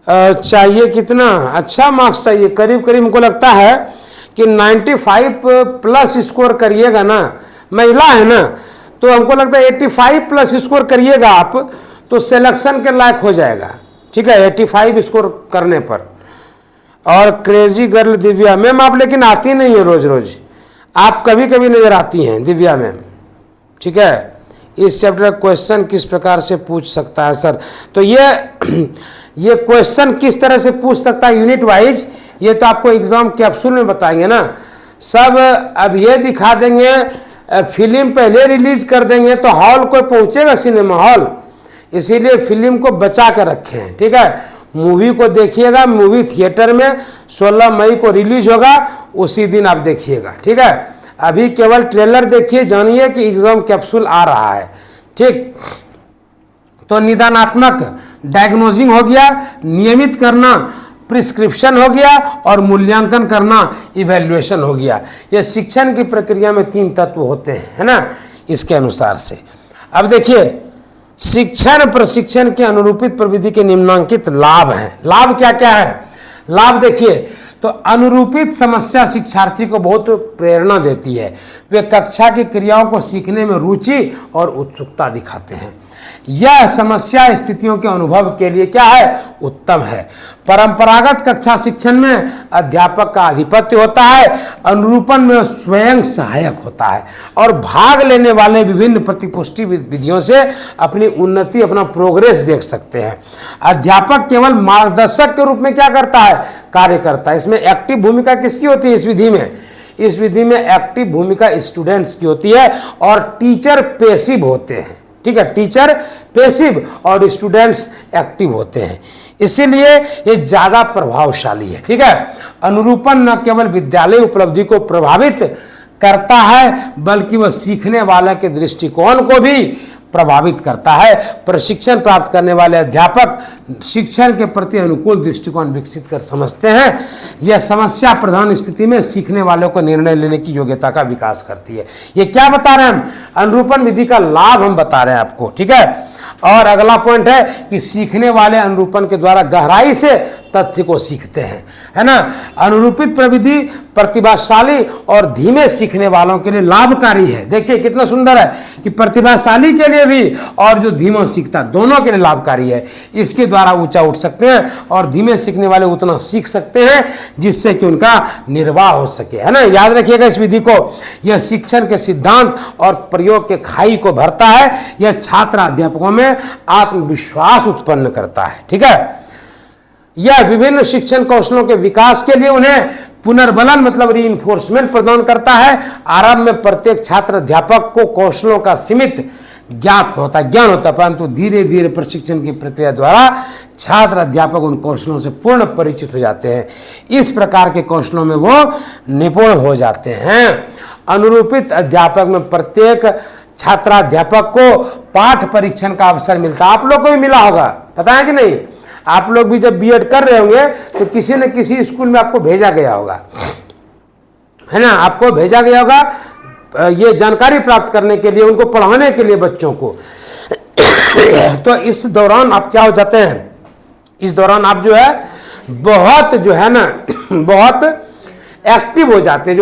चाहिए कितना अच्छा मार्क्स चाहिए, करीब करीब हमको लगता है कि 95 प्लस स्कोर करिएगा ना, महिला है ना, तो हमको लगता है 85 प्लस स्कोर करिएगा आप तो सिलेक्शन के लायक हो जाएगा, ठीक है, 85 स्कोर करने पर। और क्रेजी गर्ल दिव्या मैम आप लेकिन आती नहीं है रोज रोज, आप कभी कभी नजर आती हैं दिव्या मैम, ठीक है। इस चैप्टर का क्वेश्चन किस प्रकार से पूछ सकता है सर, तो ये क्वेश्चन किस तरह से पूछ सकता है यूनिट वाइज, ये तो आपको एग्जाम कैप्सूल में बताएंगे ना सब। अब ये दिखा देंगे, फिल्म पहले रिलीज कर देंगे तो हॉल कोई पहुंचेगा सिनेमा हॉल, इसीलिए फिल्म को बचा कर रखे हैं, ठीक है। मूवी को देखिएगा, मूवी थिएटर में 16 मई को रिलीज होगा, उसी दिन आप देखिएगा, ठीक है। अभी केवल ट्रेलर देखिए, जानिए कि एग्जाम कैप्सूल आ रहा है, ठीक। तो निदानात्मक डायग्नोजिंग हो गया, नियमित करना प्रिस्क्रिप्शन हो गया, और मूल्यांकन करना इवैल्यूएशन हो गया। ये शिक्षण की प्रक्रिया में 3 तत्व होते हैं, है ना, इसके अनुसार से। अब देखिए शिक्षण प्रशिक्षण के अनुरूपित प्रविधि के निम्नांकित लाभ हैं। लाभ क्या क्या है? लाभ देखिए, तो अनुरूपित समस्या शिक्षार्थी को बहुत प्रेरणा देती है। वे कक्षा की क्रियाओं को सीखने में रुचि और उत्सुकता दिखाते हैं। यह समस्या स्थितियों के अनुभव के लिए क्या है? उत्तम है। परंपरागत कक्षा शिक्षण में अध्यापक का आधिपत्य होता है, अनुरूपण में स्वयं सहायक होता है और भाग लेने वाले विभिन्न प्रतिपुष्टि विधियों से अपनी उन्नति, अपना प्रोग्रेस देख सकते हैं। अध्यापक केवल मार्गदर्शक के रूप में क्या करता है? कार्य करता है। इसमें एक्टिव भूमिका किसकी होती है? इस विधि में, इस विधि में एक्टिव भूमिका स्टूडेंट्स की होती है और टीचर पैसिव होते हैं। ठीक है, टीचर पैसिव और स्टूडेंट्स एक्टिव होते हैं, इसीलिए ये ज्यादा प्रभावशाली है। ठीक है, अनुरूपण न केवल विद्यालय उपलब्धि को प्रभावित करता है बल्कि वह सीखने वाले के दृष्टिकोण को भी प्रभावित करता है। प्रशिक्षण प्राप्त करने वाले अध्यापक शिक्षण के प्रति अनुकूल दृष्टिकोण विकसित कर समझते हैं। यह समस्या प्रधान स्थिति में सीखने वालों को निर्णय लेने की योग्यता का विकास करती है। ये क्या बता रहे हैं हम? अनुरूपण विधि का लाभ हम बता रहे हैं आपको। ठीक है, और अगला पॉइंट है कि सीखने वाले अनुरूपण के द्वारा गहराई से तथ्य को सीखते हैं, है ना। अनुरूपित प्रविधि प्रतिभाशाली और धीमे सीखने वालों के लिए लाभकारी है। देखिए कितना सुंदर है कि प्रतिभाशाली के लिए भी और जो धीमा सीखता दोनों के लिए लाभकारी है। इसके द्वारा ऊंचा उठ सकते हैं और धीमे सीखने वाले उतना सीख सकते हैं जिससे कि उनका निर्वाह हो सके, है ना। याद रखिएगा इस विधि को। यह शिक्षण के सिद्धांत और प्रयोग के खाई को भरता है। यह छात्र अध्यापकों में आत्मविश्वास उत्पन्न करता है। ठीक है, यह विभिन्न शिक्षण कौशलों के विकास के लिए उन्हें पुनर्बलन मतलब रीइंफोर्समेंट प्रदान करता है। आरंभ में प्रत्येक छात्र अध्यापक को कौशलों का सीमित ज्ञान होता है, परंतु धीरे धीरे प्रशिक्षण की प्रक्रिया द्वारा छात्र अध्यापक उन कौशलों से पूर्ण परिचित हो जाते हैं। इस प्रकार के कौशलों में वो निपुण हो जाते हैं। अनुरूपित अध्यापक में प्रत्येक छात्राध्यापक को पाठ परीक्षण का अवसर मिलता है। आप लोग को भी मिला होगा, पता है कि नहीं? आप लोग भी जब बीएड कर रहे होंगे तो किसी न किसी स्कूल में आपको भेजा गया होगा, है ना। आपको भेजा गया होगा ये जानकारी प्राप्त करने के लिए, उनको पढ़ाने के लिए बच्चों को। तो इस दौरान आप क्या हो जाते हैं? इस दौरान आप जो है बहुत जो है ना बहुत एक्टिव हो जाते हैं।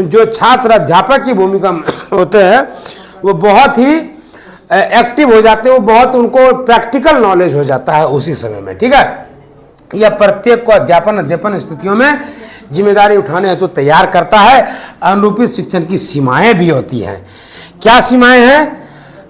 जो छात्र अध्यापक की भूमिका होते हैं वो बहुत ही एक्टिव हो जाते हैं। वो बहुत उनको प्रैक्टिकल नॉलेज हो जाता है उसी समय में। ठीक है, यह प्रत्येक को अध्यापन स्थितियों में जिम्मेदारी उठाने हेतु तैयार करता है। अनुरूपित शिक्षण की सीमाएं भी होती हैं। क्या सीमाएं हैं?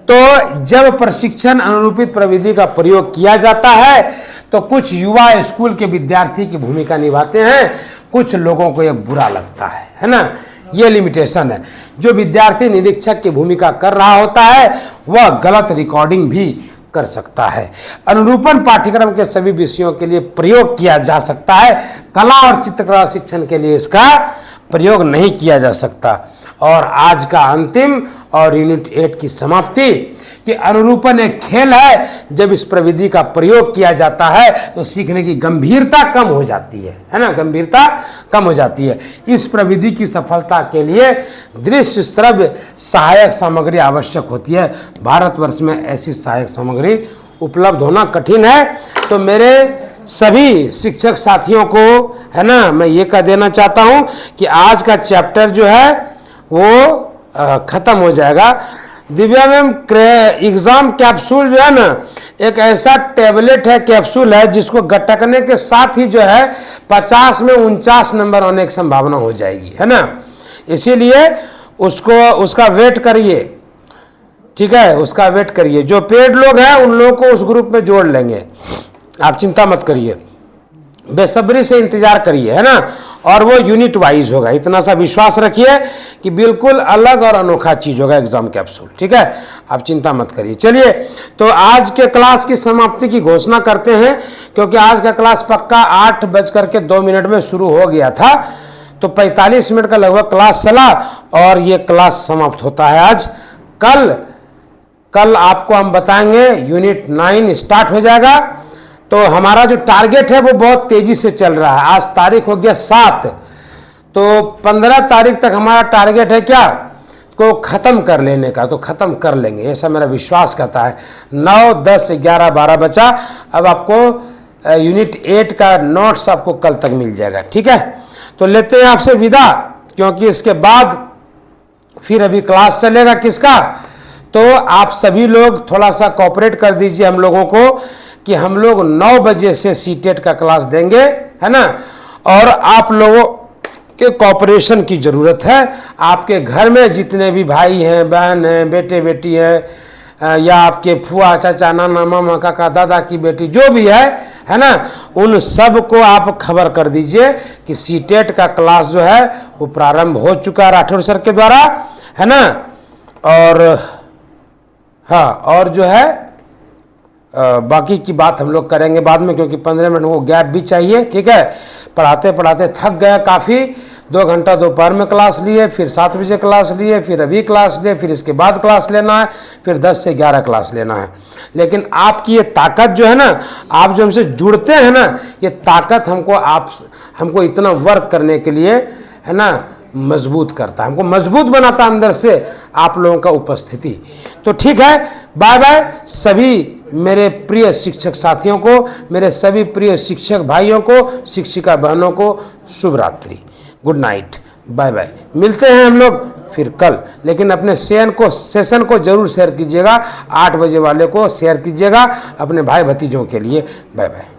तो जब प्रशिक्षण अनुरूपित प्रविधि का प्रयोग किया जाता है तो कुछ युवा स्कूल के विद्यार्थी की भूमिका निभाते हैं, कुछ लोगों को यह बुरा लगता है ना। ये लिमिटेशन है। जो विद्यार्थी निरीक्षक की भूमिका कर रहा होता है वह गलत रिकॉर्डिंग भी कर सकता है। अनुरूपण पाठ्यक्रम के सभी विषयों के लिए प्रयोग किया जा सकता है, कला और चित्रकला शिक्षण के लिए इसका प्रयोग नहीं किया जा सकता। और आज का अंतिम और यूनिट 8 की समाप्ति कि अनुरूपण एक खेल है। जब इस प्रविधि का प्रयोग किया जाता है तो सीखने की गंभीरता कम हो जाती है ना, गंभीरता कम हो जाती है। इस प्रविधि की सफलता के लिए दृश्य श्रव्य सहायक सामग्री आवश्यक होती है। भारतवर्ष में ऐसी सहायक सामग्री उपलब्ध होना कठिन है। तो मेरे सभी शिक्षक साथियों को, है ना, मैं ये कह देना चाहता हूं कि आज का चैप्टर जो है वो खत्म हो जाएगा। दिव्या मैम, एग्जाम कैप्सूल जो है ना एक ऐसा टैबलेट है, कैप्सूल है जिसको गटकने के साथ ही जो है 50 में 49 नंबर आने की संभावना हो जाएगी, है ना। इसीलिए उसका वेट करिए। ठीक है, उसका वेट करिए। जो पेड लोग हैं उन लोगों को उस ग्रुप में जोड़ लेंगे, आप चिंता मत करिए, बेसब्री से इंतजार करिए, है ना। और वो यूनिट वाइज होगा, इतना सा विश्वास रखिए कि बिल्कुल अलग और अनोखा चीज होगा एग्जाम कैप्सूल। ठीक है, आप चिंता मत करिए। चलिए, तो आज के क्लास की समाप्ति की घोषणा करते हैं, क्योंकि आज का क्लास पक्का 8:02 में शुरू हो गया था। तो 45 मिनट का लगभग क्लास चला और ये क्लास समाप्त होता है आज। कल आपको हम बताएंगे यूनिट 9 स्टार्ट हो जाएगा। तो हमारा जो टारगेट है वो बहुत तेजी से चल रहा है। आज तारीख हो गया 7, तो 15 तारीख तक हमारा टारगेट है क्या को ख़त्म कर लेने का, तो ख़त्म कर लेंगे, ऐसा मेरा विश्वास कहता है। 9, 10, 11, 12 बचा। अब आपको यूनिट 8 का नोट्स आपको कल तक मिल जाएगा, ठीक है। तो लेते हैं आपसे विदा, क्योंकि इसके बाद फिर अभी क्लास चलेगा किसका। तो आप सभी लोग थोड़ा सा कोऑपरेट कर दीजिए हम लोगों को कि हम लोग 9 बजे से सीटेट का क्लास देंगे, है ना। और आप लोगों के कोऑपरेशन की ज़रूरत है। आपके घर में जितने भी भाई हैं, बहन हैं, बेटे बेटी हैं, या आपके फुआ चाचा नाना मामा काका दादा की बेटी जो भी है ना, उन सब को आप खबर कर दीजिए कि सीटेट का क्लास जो है वो प्रारंभ हो चुका है राठौर सर के द्वारा, है ना। और हाँ, और जो है बाकी की बात हम लोग करेंगे बाद में, क्योंकि 15 मिनट को गैप भी चाहिए, ठीक है। पढ़ाते पढ़ाते थक गए काफ़ी, 2 घंटा दोपहर में क्लास लिए, फिर 7 बजे क्लास लिए, फिर अभी क्लास लिए, फिर इसके बाद क्लास लेना है, फिर 10 से 11 क्लास लेना है। लेकिन आपकी ये ताकत जो है ना, आप जो हमसे जुड़ते हैं ना, ये ताकत हमको इतना वर्क करने के लिए, है ना, मजबूत करता है, हमको मजबूत बनाता अंदर से आप लोगों का उपस्थिति। तो ठीक है, बाय बाय सभी मेरे प्रिय शिक्षक साथियों को, मेरे सभी प्रिय शिक्षक भाइयों को, शिक्षिका बहनों को शुभ रात्रि, गुड नाइट, बाय बाय। मिलते हैं हम लोग फिर कल, लेकिन अपने सेशन को जरूर शेयर कीजिएगा, 8 बजे वाले को शेयर कीजिएगा अपने भाई भतीजों के लिए। Bye bye.